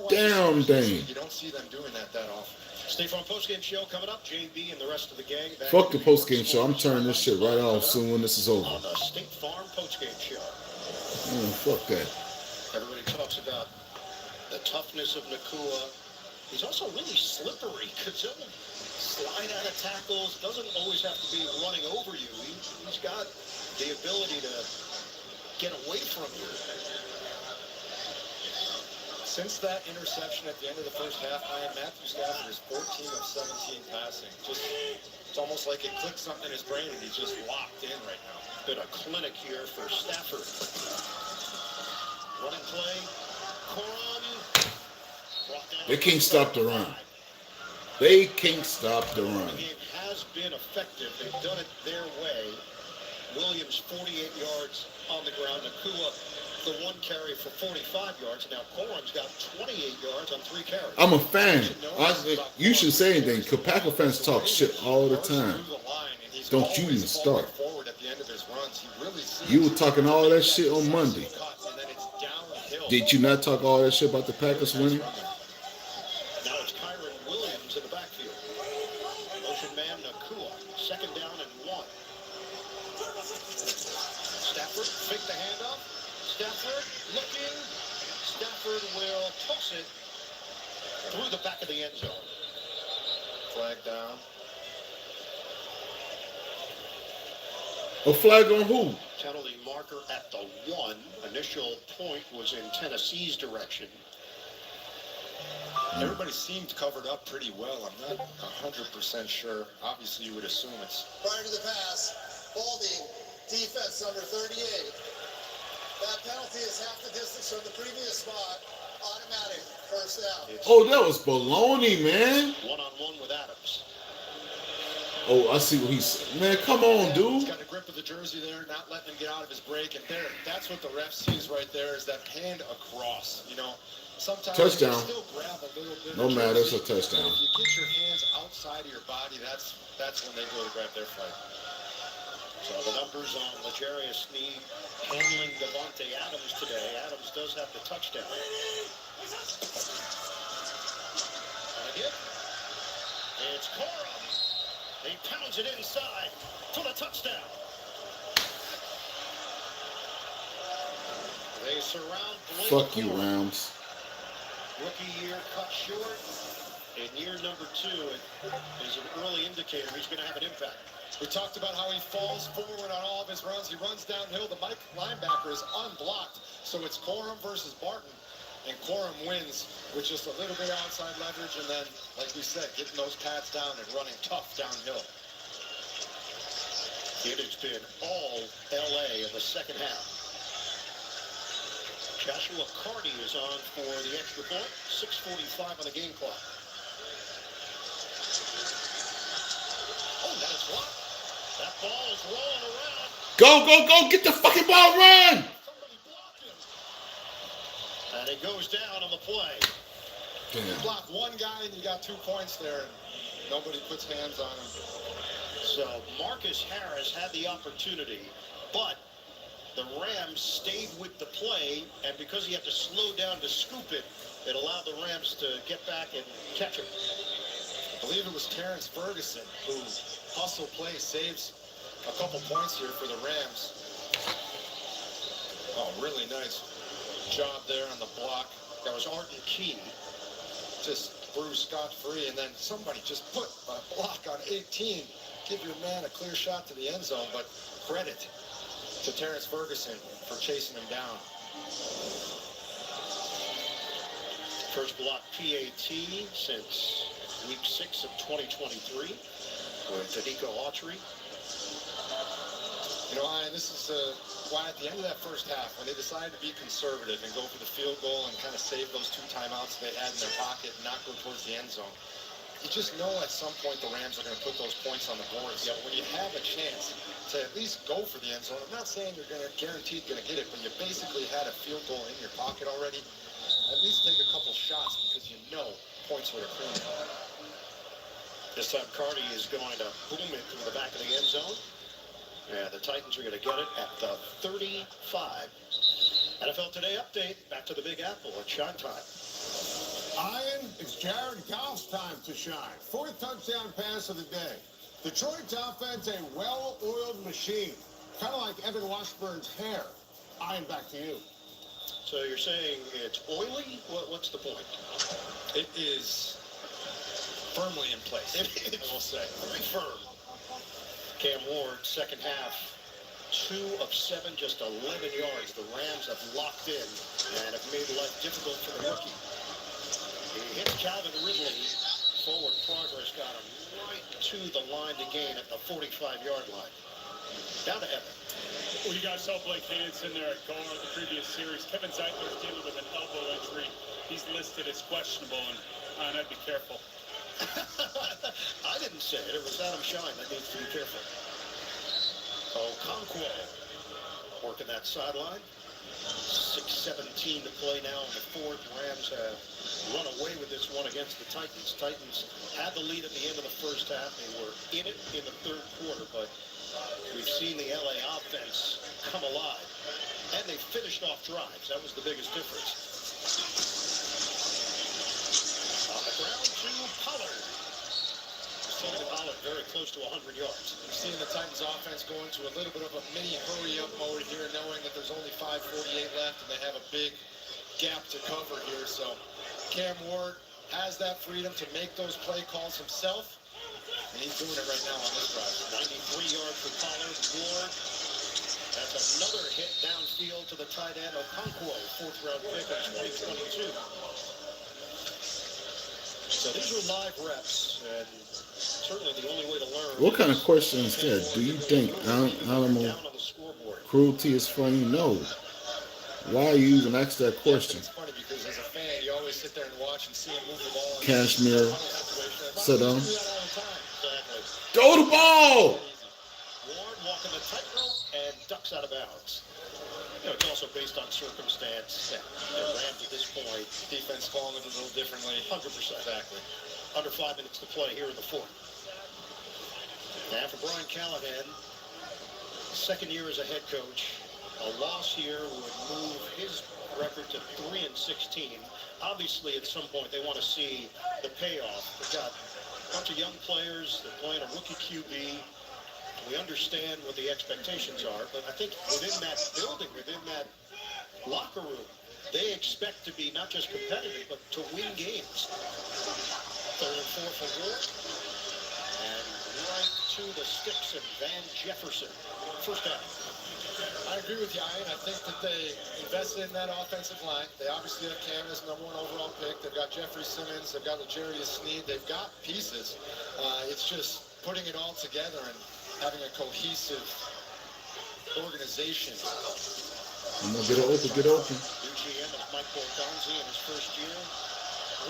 Damn thing. You don't see them doing that often. State Farm postgame show coming up. JB and the rest of the gang. Fuck the postgame show. I'm turning this shit right off soon when this is over. On the State Farm postgame show. Fuck that. Everybody talks about the toughness of Nakua. He's also really slippery because he'll slide out of tackles. Doesn't always have to be running over you. He's got the ability to get away from you. Since that interception at the end of the first half, Matthew Stafford is 14 of 17 passing. It's almost like it clicked something in his brain and he's just locked in right now. Been a clinic here for Stafford. Running play. Corum. They can't stop the run. They can't stop the run. The game has been effective. They've done it their way. Williams 48 yards on the ground. Nakua, the one carry for 45 yards. Now Corum's got 28 yards on 3 carries. I'm a fan. You should say anything, because Packer fans talk shit all the time. Don't you even start. You were talking all that shit on Monday. Did you not talk all that shit about the Packers winning? Now it's Kyron Williams in the backfield. Motion man Nakua. 2nd down and 1. Stafford fake the handoff. Stafford looking. Stafford will toss it through the back of the end zone. Flag down. A flag on who? Penalty marker at the 1. Initial point was in Tennessee's direction. Everybody seemed covered up pretty well. I'm not 100% sure. Obviously, you would assume it's... Prior to the pass, holding defense number 38. That penalty is half the distance from the previous spot. Automatic first down. Oh, that was baloney, man. 1-on-1 with Adams. Oh, I see what he's... Man, come on, dude. He's got a grip of the jersey there, not letting him get out of his break. And there, that's what the ref sees right there, is that hand across, you know. Sometimes touchdown. you still grab a little bit No of matter, it's jersey, a touchdown. If you get your hands outside of your body, that's when they go to grab their flag. So the numbers on L'Jarius Sneed handling Devontae Adams today. Adams does have the touchdown. And again, it's Corum. He pounds it inside for the touchdown. They surround Blake. Fuck you, Rams. Rookie year cut short. In year number 2, it is an early indicator he's going to have an impact. We talked about how he falls forward on all of his runs. He runs downhill. The Mike linebacker is unblocked. So it's Corum versus Barton. And Corum wins with just a little bit of outside leverage. And then, like we said, getting those pads down and running tough downhill. It has been all L.A. in the second half. Joshua Carney is on for the extra point. 6:45 on the game clock. Oh, that is blocked. That ball is rolling around. Go, get the fucking ball, run! And it goes down on the play. You block one guy and you got 2 points there. And nobody puts hands on him. So Marcus Harris had the opportunity, but the Rams stayed with the play, and because he had to slow down to scoop it, it allowed the Rams to get back and catch him. I believe it was Terrence Ferguson who hustle play saves a couple points here for the Rams. Oh, really nice job there on the block. That was Arden Key. Just bruised scot-free, and then somebody just put a block on 18. Give your man a clear shot to the end zone, but credit to Terrence Ferguson for chasing him down. First block PAT since week 6 of 2023 with Danico Autry. You know, this is why at the end of that first half, when they decided to be conservative and go for the field goal and kind of save those 2 timeouts they had in their pocket and not go towards the end zone, you just know at some point the Rams are going to put those points on the boards. Yeah, when you have a chance to at least go for the end zone, I'm not saying you're guaranteed going to get it, but you basically had a field goal in your pocket already. At least take a couple shots because you know points would accrue. This time Carney is going to boom it to the back of the end zone. And the Titans are going to get it at the 35. NFL Today update. Back to the Big Apple at shine time. Ian, it's Jared Goff's time to shine. 4th touchdown pass of the day. Detroit's offense, a well-oiled machine. Kind of like Evan Washburn's hair. Ian, back to you. So you're saying it's oily? What's the point? It is firmly in place. It is, I will say. Very firm. Cam Ward, second half, 2 of 7, just 11 yards. The Rams have locked in and have made life difficult for the rookie. He hit Calvin Ridley. Forward progress got him right to the line to gain at the 45-yard line. Down to Evan. Well, you guys saw Blake Hansen there at guard the previous series. Kevin Zeitler's dealing with an elbow injury. He's listed as questionable, and I'd be careful. I didn't say it. It was Adam Shine that needs to be careful. Okonkwo working that sideline. 6:17 to play now in the 4th. Rams have run away with this one against the Titans. Titans had the lead at the end of the first half. They were in it in the 3rd quarter, but we've seen the LA offense come alive. And they finished off drives. That was the biggest difference. On the ground to Pollard. Tony Pollard very close to 100 yards. We're seeing the Titans offense go into a little bit of a mini hurry-up mode here, knowing that there's only 5:48 left and they have a big gap to cover here. So Cam Ward has that freedom to make those play calls himself, and he's doing it right now on this drive. 93 yards for Pollard. Ward. That's another hit downfield to the tight end, Okonkwo, 4th-round pick of 2022. So these are live reps, and certainly the only way to learn. What kind of question is that? Do you think animal cruelty is funny? No. Why are you even ask that question? It's funny because as a fan, you always sit there and watch and see him move the ball. Cashmere, sit down. Exactly. Throw the ball! Ward walking the tightrope and ducks out of bounds. You know, it's also based on circumstance. Yeah. The Rams at this point, defense calling it a little differently. 100%. Exactly. Under 5 minutes to play here in the 4th. Now for Brian Callahan, second year as a head coach, a loss here would move his record to 3-16. Obviously, at some point, they want to see the payoff. They've got a bunch of young players. They're playing a rookie QB. We understand what the expectations are, but I think within that building, within that locker room, they expect to be not just competitive, but to win games. 3rd and 4 for Ward. And right to the sticks and Van Jefferson. First down. I agree with you, Ian. I think that they invested in that offensive line. They obviously have Cam as #1 overall pick. They've got Jeffrey Simmons. They've got L'Jarius Sneed. They've got pieces. It's just putting it all together and having a cohesive organization. I'm gonna get open, get open. New GM is Mike Borgonzi in his first year.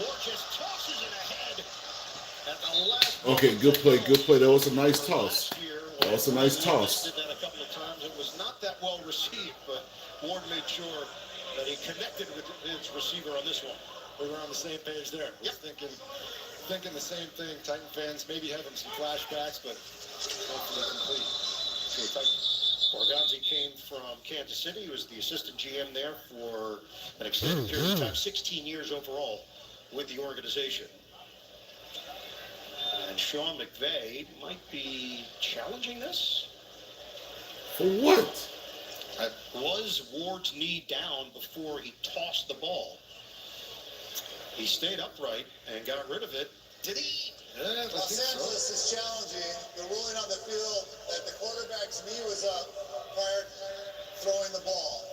Ward just tosses it ahead at the last. Okay, good play, good play. That was a nice toss. That was a nice toss. Did that a couple of times. It was not that well received, but Ward made sure that he connected with his receiver on this one. We were on the same page there. Yep. Thinking the same thing. Titan fans maybe having some flashbacks, but hopefully complete. So Titan. Borgonzi came from Kansas City. He was the assistant GM there for an extended period of time, 16 years overall with the organization. And Sean McVay might be challenging this. For what? Was Ward's knee down before he tossed the ball? He stayed upright and got rid of it. Did he? Yeah, Los Angeles is challenging the ruling on the field that the quarterback's knee was up prior to throwing the ball.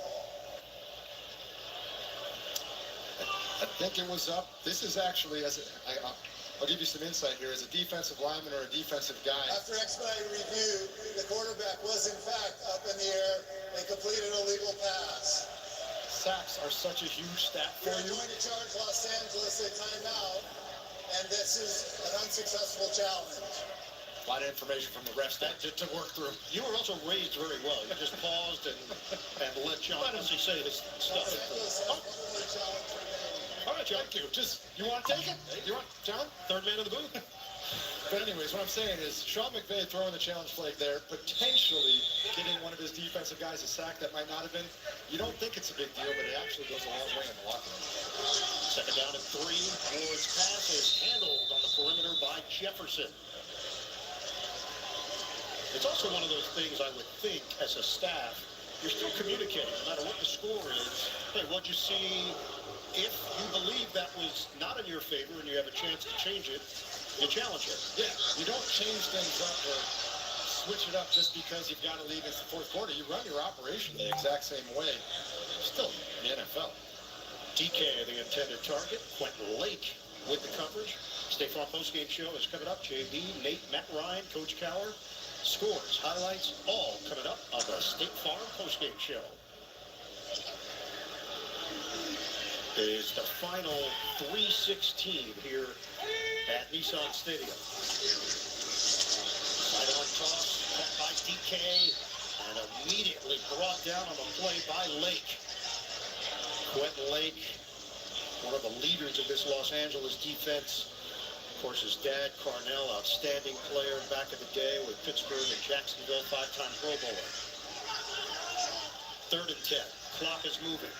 I think it was up. This is actually, I'll give you some insight here. As a defensive lineman or a defensive guy. After expedited review, the quarterback was in fact up in the air and completed a legal pass. Sacks are such a huge stat for you. We're going to charge Los Angeles a timeout, and this is an unsuccessful challenge. A lot of information from the refs to work through. You were also raised very well. You just paused and let John Hussey say his stuff. All right, John, thank you. You want to take it? You want, John? Third man in the booth? But anyways, what I'm saying is Sean McVay throwing the challenge flag there, potentially getting one of his defensive guys a sack that might not have been. You don't think it's a big deal, but it actually goes a long way in the locker room. Second down and 3. Ward's pass is handled on the perimeter by Jefferson. It's also one of those things I would think as a staff, you're still communicating no matter what the score is. Hey, what'd you see? If you believe that was not in your favor and you have a chance to change it, you challenge it. Yeah, you don't change things up or switch it up just because you've got to leave in the fourth quarter. You run your operation the exact same way. Still in the NFL. DK, the intended target. Quentin Lake with the coverage. State Farm postgame show is coming up. JB, Nate, Matt Ryan, Coach Cower. Scores, highlights, all coming up on the State Farm postgame show. Is the final 3:16 here at Nissan Stadium. Sidearm toss, caught by DK, and immediately brought down on the play by Lake. Quentin Lake, one of the leaders of this Los Angeles defense. Of course, his dad, Carnell, outstanding player back in the day with Pittsburgh and Jacksonville, 5-time Pro Bowler. 3rd and 10. Clock is moving.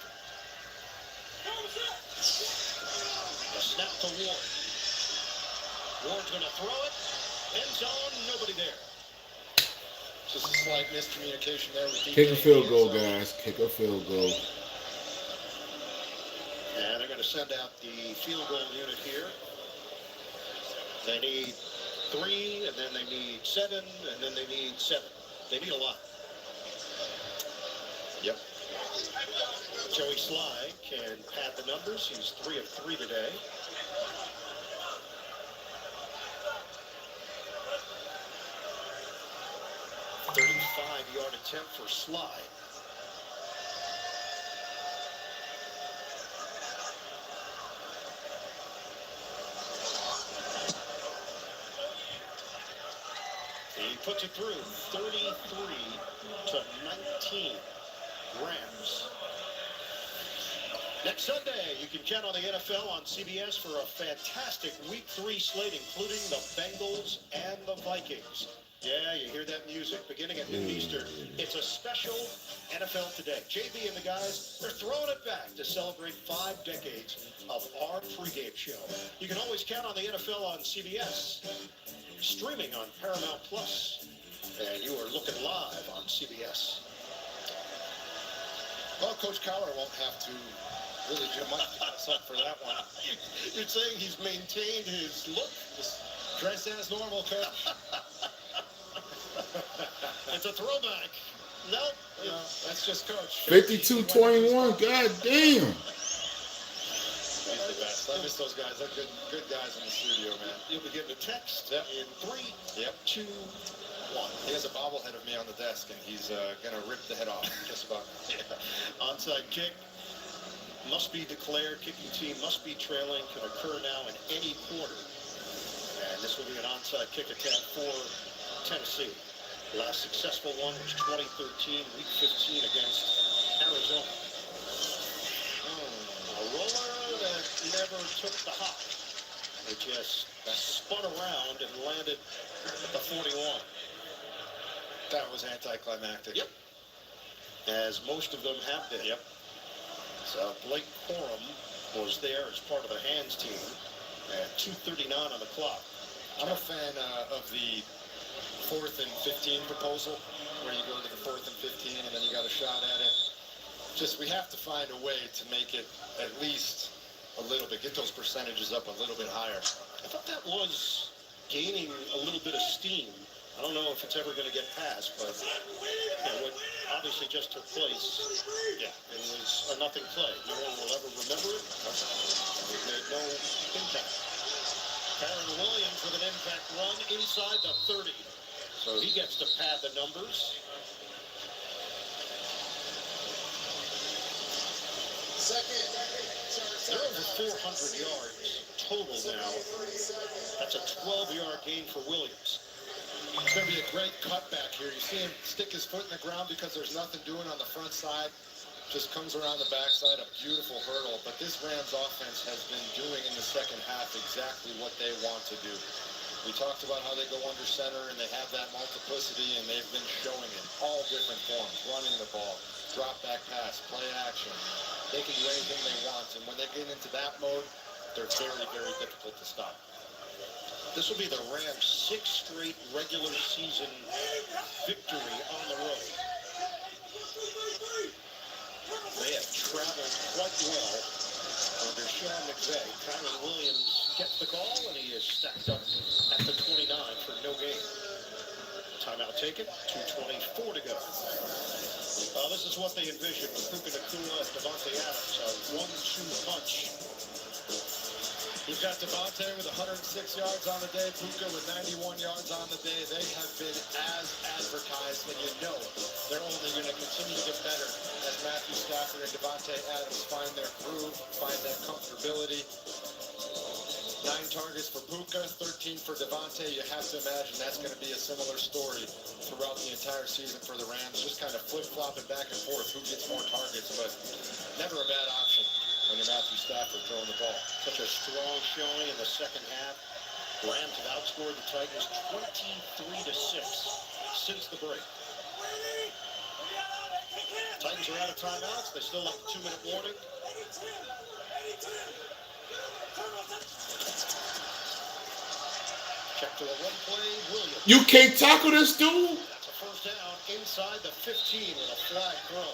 The snap to Ward. Ward's going to throw it. End zone, nobody there. Just a slight miscommunication there with DK. Kick a field goal, guys. Kick a field goal. And they're going to send out the field goal unit here. They need 3, and then they need 7, and then they need 7. They need a lot. Yep. Joey Sly can pad the numbers. He's 3 of 3 today. .35-yard attempt for Sly. He puts it through 33-19 Rams. Next Sunday, you can count on the NFL on CBS for a fantastic Week 3 slate, including the Bengals and the Vikings. Yeah, you hear that music beginning at noon Eastern. It's a special NFL Today. JB and the guys, they're throwing it back to celebrate 5 decades of our pregame show. You can always count on the NFL on CBS, streaming on Paramount Plus, and you are looking live on CBS. Well, Coach Cower won't have to really do much up for that one. You're saying he's maintained his look? Just dress as normal, Coach. It's a throwback. Nope. No, that's just coach. 52-21. God damn. He's the best. I miss those guys. They're good guys in the studio, man. You'll be getting a text in 3, 2, 1. He has a bobblehead of me on the desk, and he's going to rip the head off just about. Onside kick must be declared. Kicking team must be trailing. Can occur now in any quarter. And this will be an onside kick attempt for Tennessee. Last successful one was 2013, week 15 against Arizona. A roller that never took the hop. It just spun around and landed at the 41. That was anticlimactic. Yep. As most of them have been. Yep. So Blake Corum was there as part of the hands team at 2:39 on the clock. I'm a fan of the 4th and 15 proposal, where you go to the 4th and 15 and then you got a shot at it. Just, we have to find a way to make it at least a little bit, get those percentages up a little bit higher. I thought that was gaining a little bit of steam. I don't know if it's ever going to get passed, but what obviously just took place, it was a nothing play. No one will ever remember it. It made no impact. Kyron Williams with an impact run inside the 30. So he gets to pad the numbers. They're over 400 yards total now. That's a 12-yard gain for Williams. It's going to be a great cutback here. You see him stick his foot in the ground because there's nothing doing on the front side. Just comes around the backside, a beautiful hurdle. But this Rams offense has been doing in the second half exactly what they want to do. We talked about how they go under center and they have that multiplicity, and they've been showing it all different forms. Running the ball, drop back pass, play action. They can do anything they want, and when they get into that mode, they're very, very difficult to stop. This will be the Rams' 6th straight regular season victory on the road. They have traveled quite well under Sean McVay. Kyron Williams gets the call, and he is stacked up at the 29 for no gain. Timeout taken, 2:24 to go. This is what they envisioned with Puka Nacua and Devontae Adams, a 1-2 punch. You've got Devontae with 106 yards on the day, Puka with 91 yards on the day. They have been as advertised, and you know they're only going to continue to get better as Matthew Stafford and Devontae Adams find their groove, find that comfortability. 9 targets for Puka, 13 for Devontae. You have to imagine that's going to be a similar story throughout the entire season for the Rams. Just kind of flip-flopping back and forth who gets more targets, but never a bad option when you're Matthew Stafford throwing the ball. Such a strong showing in the second half. Rams have outscored the Titans 23-6 since the break. Titans are out of timeouts. They still have a 2-minute warning. Check to a run play, Williams. You can't tackle this dude? That's a first down inside the 15 with a flag throw.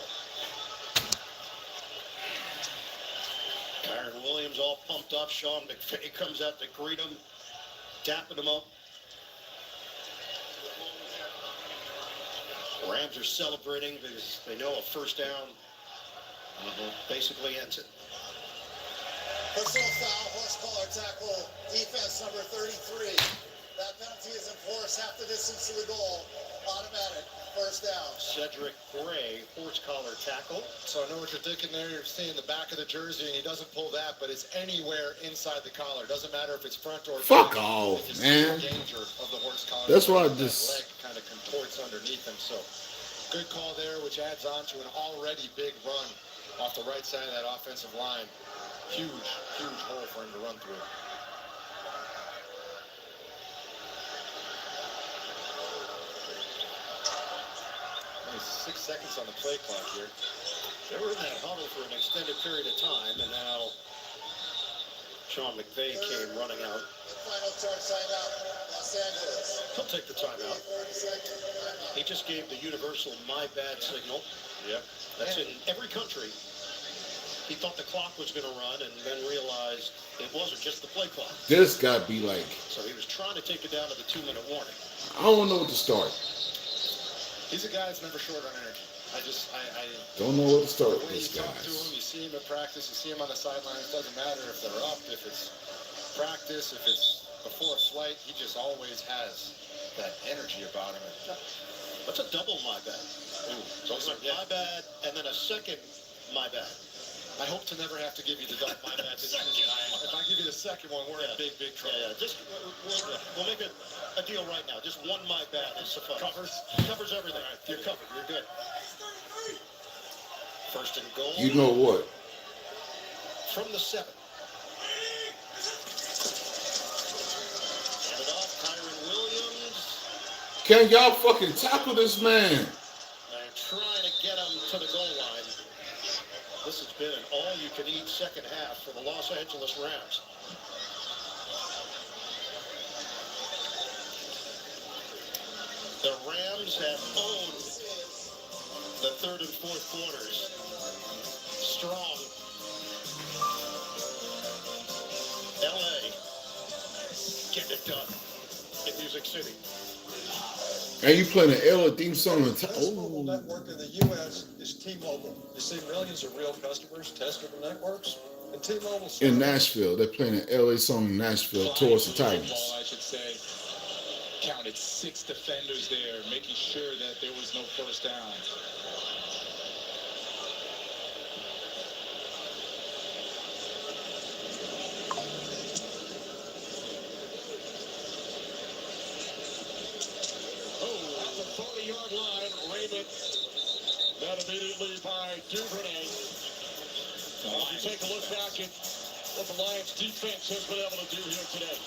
Kyron Williams all pumped up. Sean McVay comes out to greet him, dapping him up. Rams are celebrating because they know a first down basically ends it. Personal foul, horse collar tackle, defense number 33. That penalty is enforced half the distance to the goal. Automatic, first down. Cedric Gray, horse collar tackle. So I know what you're thinking there. You're seeing the back of the jersey, and he doesn't pull that, but it's anywhere inside the collar. Doesn't matter if it's front or fuck back. off, It's man. the danger of the horse collar. That's why I That just... leg kind of contorts underneath him. So good call there, which adds on to an already big run off the right side of that offensive line. Huge, huge hole for him to run through. Only 6 seconds on the play clock here. They were in that huddle for an extended period of time, and now Sean McVay came running out. Final charge timeout, Los Angeles. He'll take the timeout. He just gave the universal "my bad" signal. Yep. That's in every country. He thought the clock was going to run and then realized it wasn't just the play clock. This got to be like... So he was trying to take it down to the 2-minute warning. I don't know what to start. He's a guy that's never short on energy. I don't know what to start the with way this you talk guy. to him, you see him at practice, you see him on the sidelines. Doesn't matter if they're up, if it's practice, if it's before a flight. He just always has that energy about him. That's a double my bad. Ooh, So it's like my bad and then a second my bad. I hope to never have to give you the double my bad. If I give you the second one, we're in big trouble. Yeah. Just we'll make a deal right now. Just one my bad is suffice. Covers everything. You're covered. You're good. First and goal. You know what? From the 7. Hand it off. Kyron Williams. Can y'all fucking tackle this man? They're trying to get him to the goal line. This has been an all-you-can-eat second half for the Los Angeles Rams. The Rams have owned the third and fourth quarters. Strong. L.A. getting it done in Music City. And you playing an L theme song on top. The best mobile network in the U.S. is T-Mobile. You see millions of real customers testing the networks, and T-Mobile... In Nashville. They're playing an LA song in Nashville towards the Titans. I should say, counted 6 defenders there, making sure that there was no first down. Yard line, Raymond, met immediately by Duvernay. If you take a look back at what the Lions defense has been able to do here today.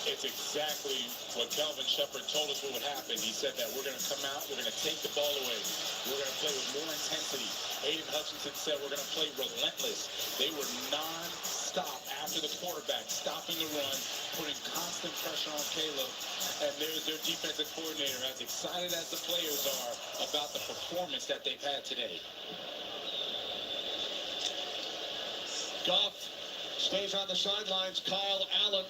It's exactly what Kelvin Shepard told us what would happen. He said that we're going to come out, we're going to take the ball away. We're going to play with more intensity. Aiden Hutchinson said we're going to play relentless. They were non-stop after the quarterback, stopping the run, putting constant pressure on Caleb. And there's their defensive coordinator, as excited as the players are about the performance that they've had today. Goff stays on the sidelines. Kyle Allen,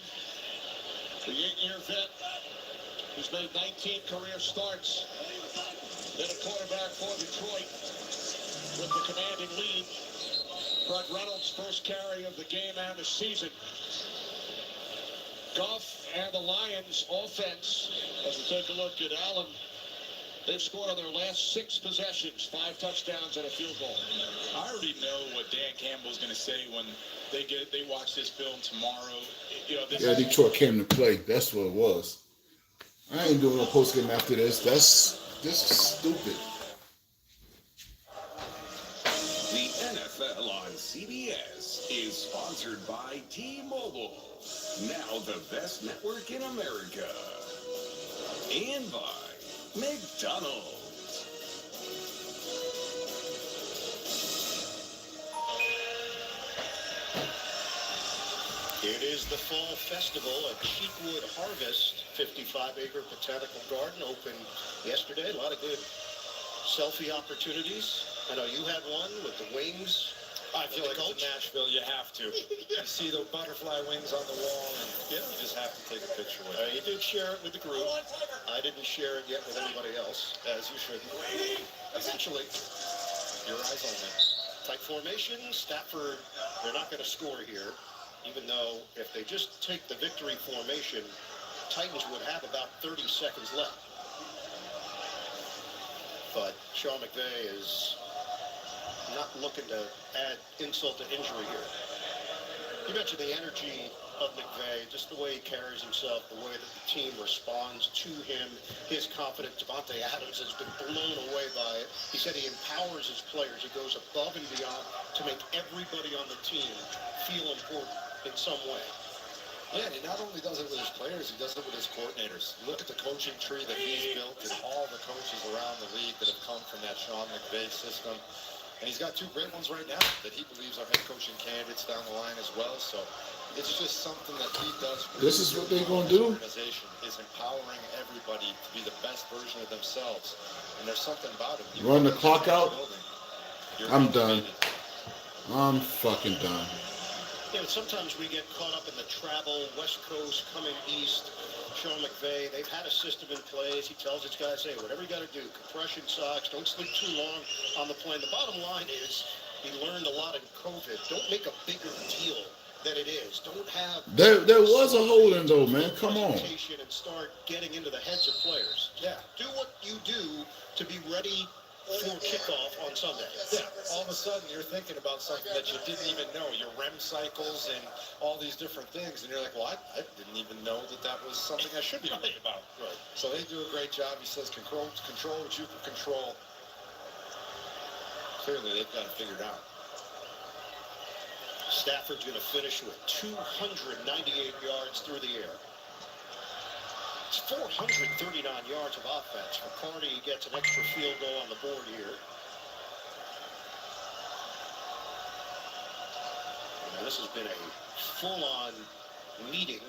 the 8-year vet, who's made 19 career starts. Then a quarterback for Detroit with the commanding lead. Fred Reynolds' first carry of the game and the season. Goff and the Lions offense, as we take a look at Allen, they've scored on their last 6 possessions, 5 touchdowns and a field goal. I already know what Dan Campbell's going to say when they watch this film tomorrow. Yeah, Detroit came to play. That's what it was. I ain't doing no post game after this. This is stupid. The NFL on CBS is sponsored by T-Mobile, now the best network in America, and by McDonald's. It is the Fall Festival at Cheekwood Harvest, 55-acre botanical garden, opened yesterday. A lot of good selfie opportunities. I know you had one with the wings. I feel like in Nashville, you have to. You see the butterfly wings on the wall, and you just have to take a picture with it. You did share it with the group. I didn't share it yet with anybody else, as you should. Essentially, your eyes only. Tight formation, Stafford, they're not going to score here, even though if they just take the victory formation, Titans would have about 30 seconds left. But Sean McVay is not looking to add insult to injury here. You mentioned the energy of McVay, just the way he carries himself, the way that the team responds to him, his confidence. Devontae Adams has been blown away by it. He said he empowers his players. He goes above and beyond to make everybody on the team feel important in some way. Yeah, and he not only does it with his players, he does it with his coordinators. Look at the coaching tree that he's built and all the coaches around the league that have come from that Sean McVay system. And he's got 2 great ones right now that he believes are head coaching candidates down the line as well. So it's just something that he does. This is what they're going to do? Organization is empowering everybody to be the best version of themselves. And there's something about it. Run the clock out. I'm done. I'm fucking done. You know, sometimes we get caught up in the travel, West Coast, coming east. Sean McVay, they've had a system in place. He tells his guys, hey, whatever you got to do, compression socks, don't sleep too long on the plane. The bottom line is he learned a lot in COVID. Don't make a bigger deal than it is. Don't have... There was a holding, though, man. Come on. ...and start getting into the heads of players. Yeah. Do what you do to be ready for kickoff on Sunday. Yeah, all of a sudden you're thinking about something that you didn't even know, your REM cycles and all these different things, and you're like, well, I didn't even know that was something I should be worried about. Right. So they do a great job. He says, control what you can control. Clearly, they've got it figured out. Stafford's going to finish with 298 yards through the air. It's 439 yards of offense. McCarty gets an extra field goal on the board here. And this has been a full-on meeting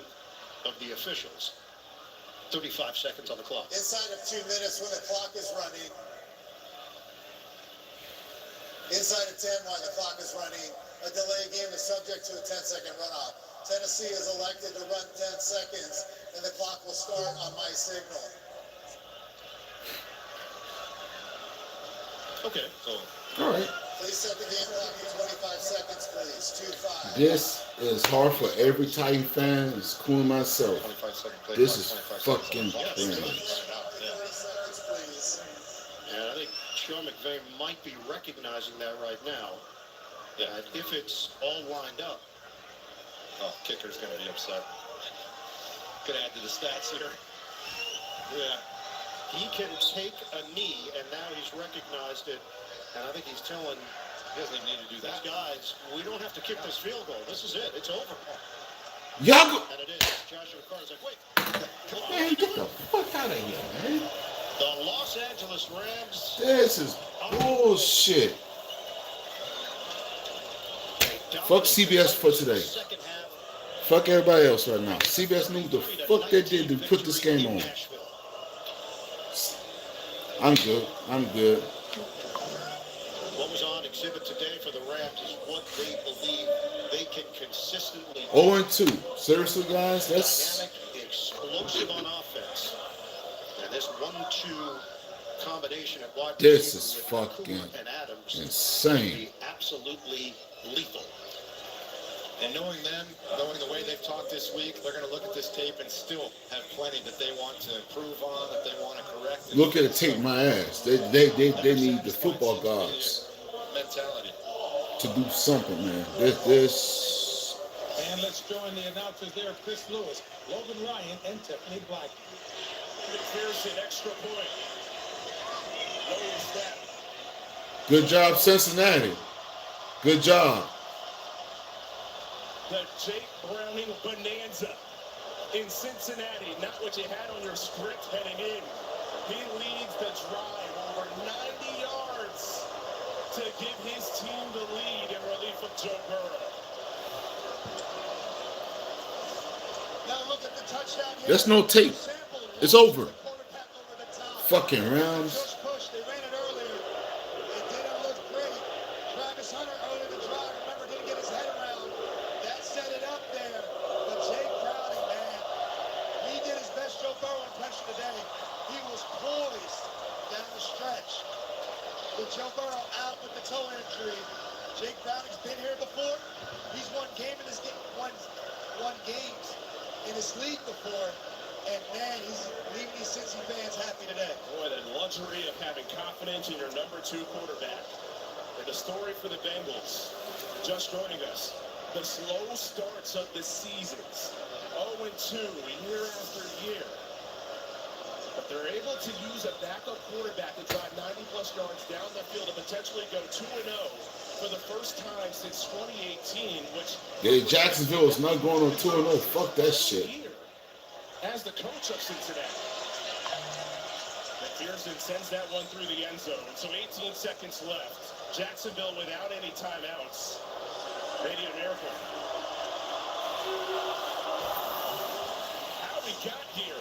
of the officials. 35 seconds on the clock. Inside of 2 minutes when the clock is running. Inside of 10 while the clock is running. A delay game is subject to a 10-second runoff. Tennessee is elected to run 10 seconds, and the clock will start on my signal. Okay, so. All right. Please set the game clock for 25 seconds, please. 2-5. This is hard for every Titan fan, including myself. This is fucking brilliant. And I think Sean McVay might be recognizing that right now. Yeah. If it's all lined up. Oh, kicker's going to be upset. Could add to the stats here. Yeah. He can take a knee, and now he's recognized it. And I think he's telling he doesn't even need to do that. These guys, we don't have to kick this field goal. This is it. It's over. Y'all go. And it is. Joshua Carter's like, wait. Man, get the fuck out of here, man. The Los Angeles Rams. This is bullshit. Fuck CBS for today. Fuck everybody else right now. CBS knew the fuck they did to put this game on. I'm good. I'm good. What was on exhibit today for the Rams is what they believe they can consistently 0-2. Seriously, guys, that's dynamic, explosive on offense. And this 1-2 combination at wide receiver this is fucking and Adams insane. Absolutely lethal. And knowing them, knowing the way they've talked this week, they're going to look at this tape and still have plenty that they want to improve on, that they want to correct. Look at the tape, my ass. They need the football gods mentality to do something, man. This. And let's join the announcers there: Chris Lewis, Logan Ryan, and Tiffany Black. McPherson, extra point. Good job, Cincinnati. Good job. The Jake Browning bonanza in Cincinnati. Not what you had on your script heading in. He leads the drive over 90 yards to give his team the lead in relief of Joe Burrow. Now look at the touchdown here. There's no tape. It's over. Fucking Rams. They ran it earlier. It didn't look great. Travis Hunter early in the drive, remember, didn't get his head around. That set it up there. But Jake Browning, man, he did his best Joe Burrow impression today. He was poised down the stretch. With Joe Burrow out with the toe injury. Jake Browning's been here before. He's won games in his league before. And man, he's leaving these Cincy fans happy today. Boy, the luxury of having confidence in your number 2 quarterback. And the story for the Bengals, just joining us, the slow starts of the seasons. 0-2 year after year. But they're able to use a backup quarterback to drive 90-plus yards down the field and potentially go 2-0 for the first time since 2018, which... Yeah, Jacksonville is not going on 2-0. Fuck that shit. As the coach of Cincinnati. McPherson sends that one through the end zone. So 18 seconds left. Jacksonville without any timeouts. Maybe a miracle. How we got here.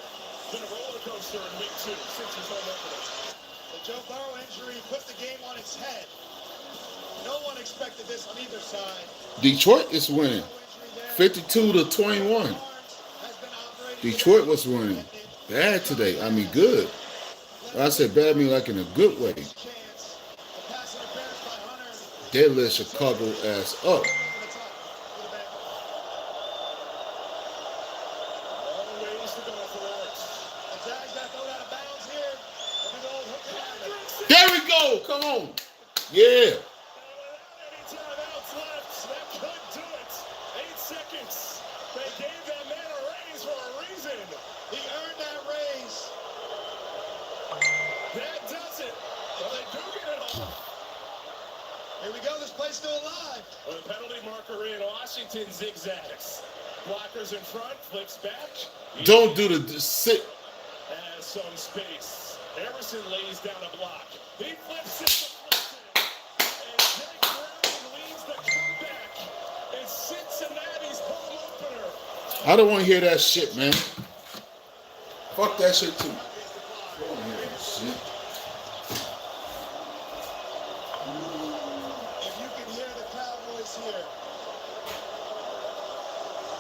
Been a roller coaster in week 2 since his home opener. The Joe Burrow injury put the game on its head. No one expected this on either side. Detroit is winning. 52-21. Detroit was running bad today. I mean, good. I said bad, I mean like in a good way. They lit Chicago ass up. There we go. Come on. Yeah. Here we go, this play's still alive. Well, the penalty marker in, Washington zigzags. Blockers in front, flips back. Don't do the sit. Has some space. Harrison lays down a block. He flips it to Flipson. And Jake Browning leads the comeback. It's Cincinnati's home opener. I don't want to hear that shit, man. Fuck that shit too. I don't want to hear that shit. Here.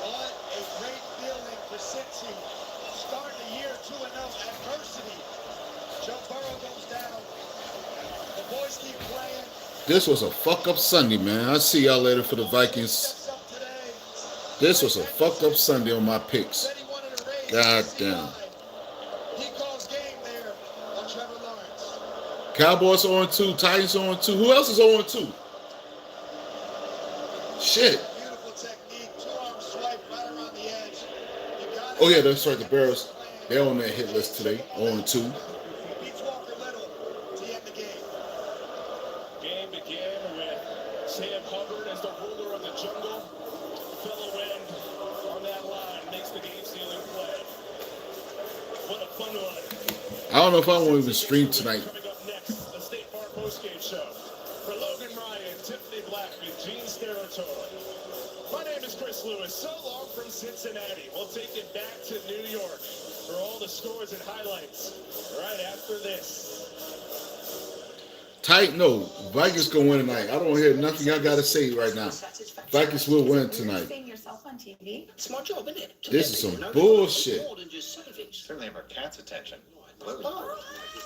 What a great feeling for Cincy. Starting the year 2-0, adversity. Joe Burrow goes down. The boys keep playing. This was a fuck up Sunday, man. I'll see y'all later for the Vikings. This was a fuck up Sunday on my picks. God damn. He calls game there on Trevor Lawrence. Cowboys 0-2, Titans 0-2. Who else is 0-2? Shit. Beautiful technique, two-arm swipe right around the edge. Oh yeah, that's right. The Bears, they're on that hit list today. 0-2. Beats Walker Little to end the game. Game began with Sam Hubbard as the ruler of the jungle. Fellow end on that line makes the game-sealing play. What a fun one. I don't know if I want to even stream tonight. Coming up next, the State Farm postgame show. For Logan Ryan, Tiffany Blackman, Gene Steratore. My name is Chris Lewis. So long from Cincinnati. We'll take it back to New York for all the scores and highlights right after this. Tight no. Vikings gonna win tonight. I don't want to hear nothing y'all gotta say right now. Vikings will win tonight. Seeing yourself on TV. It's my job, isn't it? This is some bullshit. More than just savings. Certainly have our cat's attention. Oh,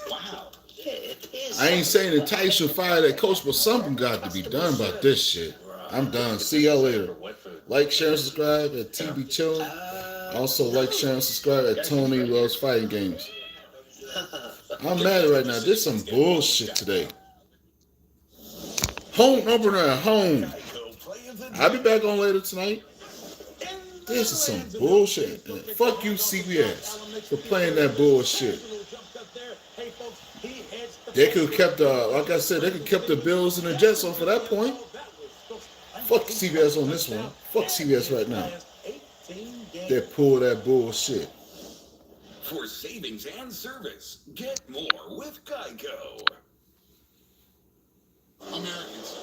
Wow. yeah, it is. I ain't saying the Titans should fire that coach, but something got to be done about this shit. I'm done. See y'all later. Like, share, and subscribe at T-Bechilln. Also like, share, and subscribe at Tony Loves Fighting Games. I'm mad right now. This is some bullshit today. Home opener at home. I'll be back on later tonight. This is some bullshit. And fuck you, CBS, for playing that bullshit. They could have kept, like I said, they could have kept the Bills and the Jets on for that point. Fuck CBS on this one. Fuck CBS right now. They pull that bullshit. For savings and service, get more with Geico. Americans.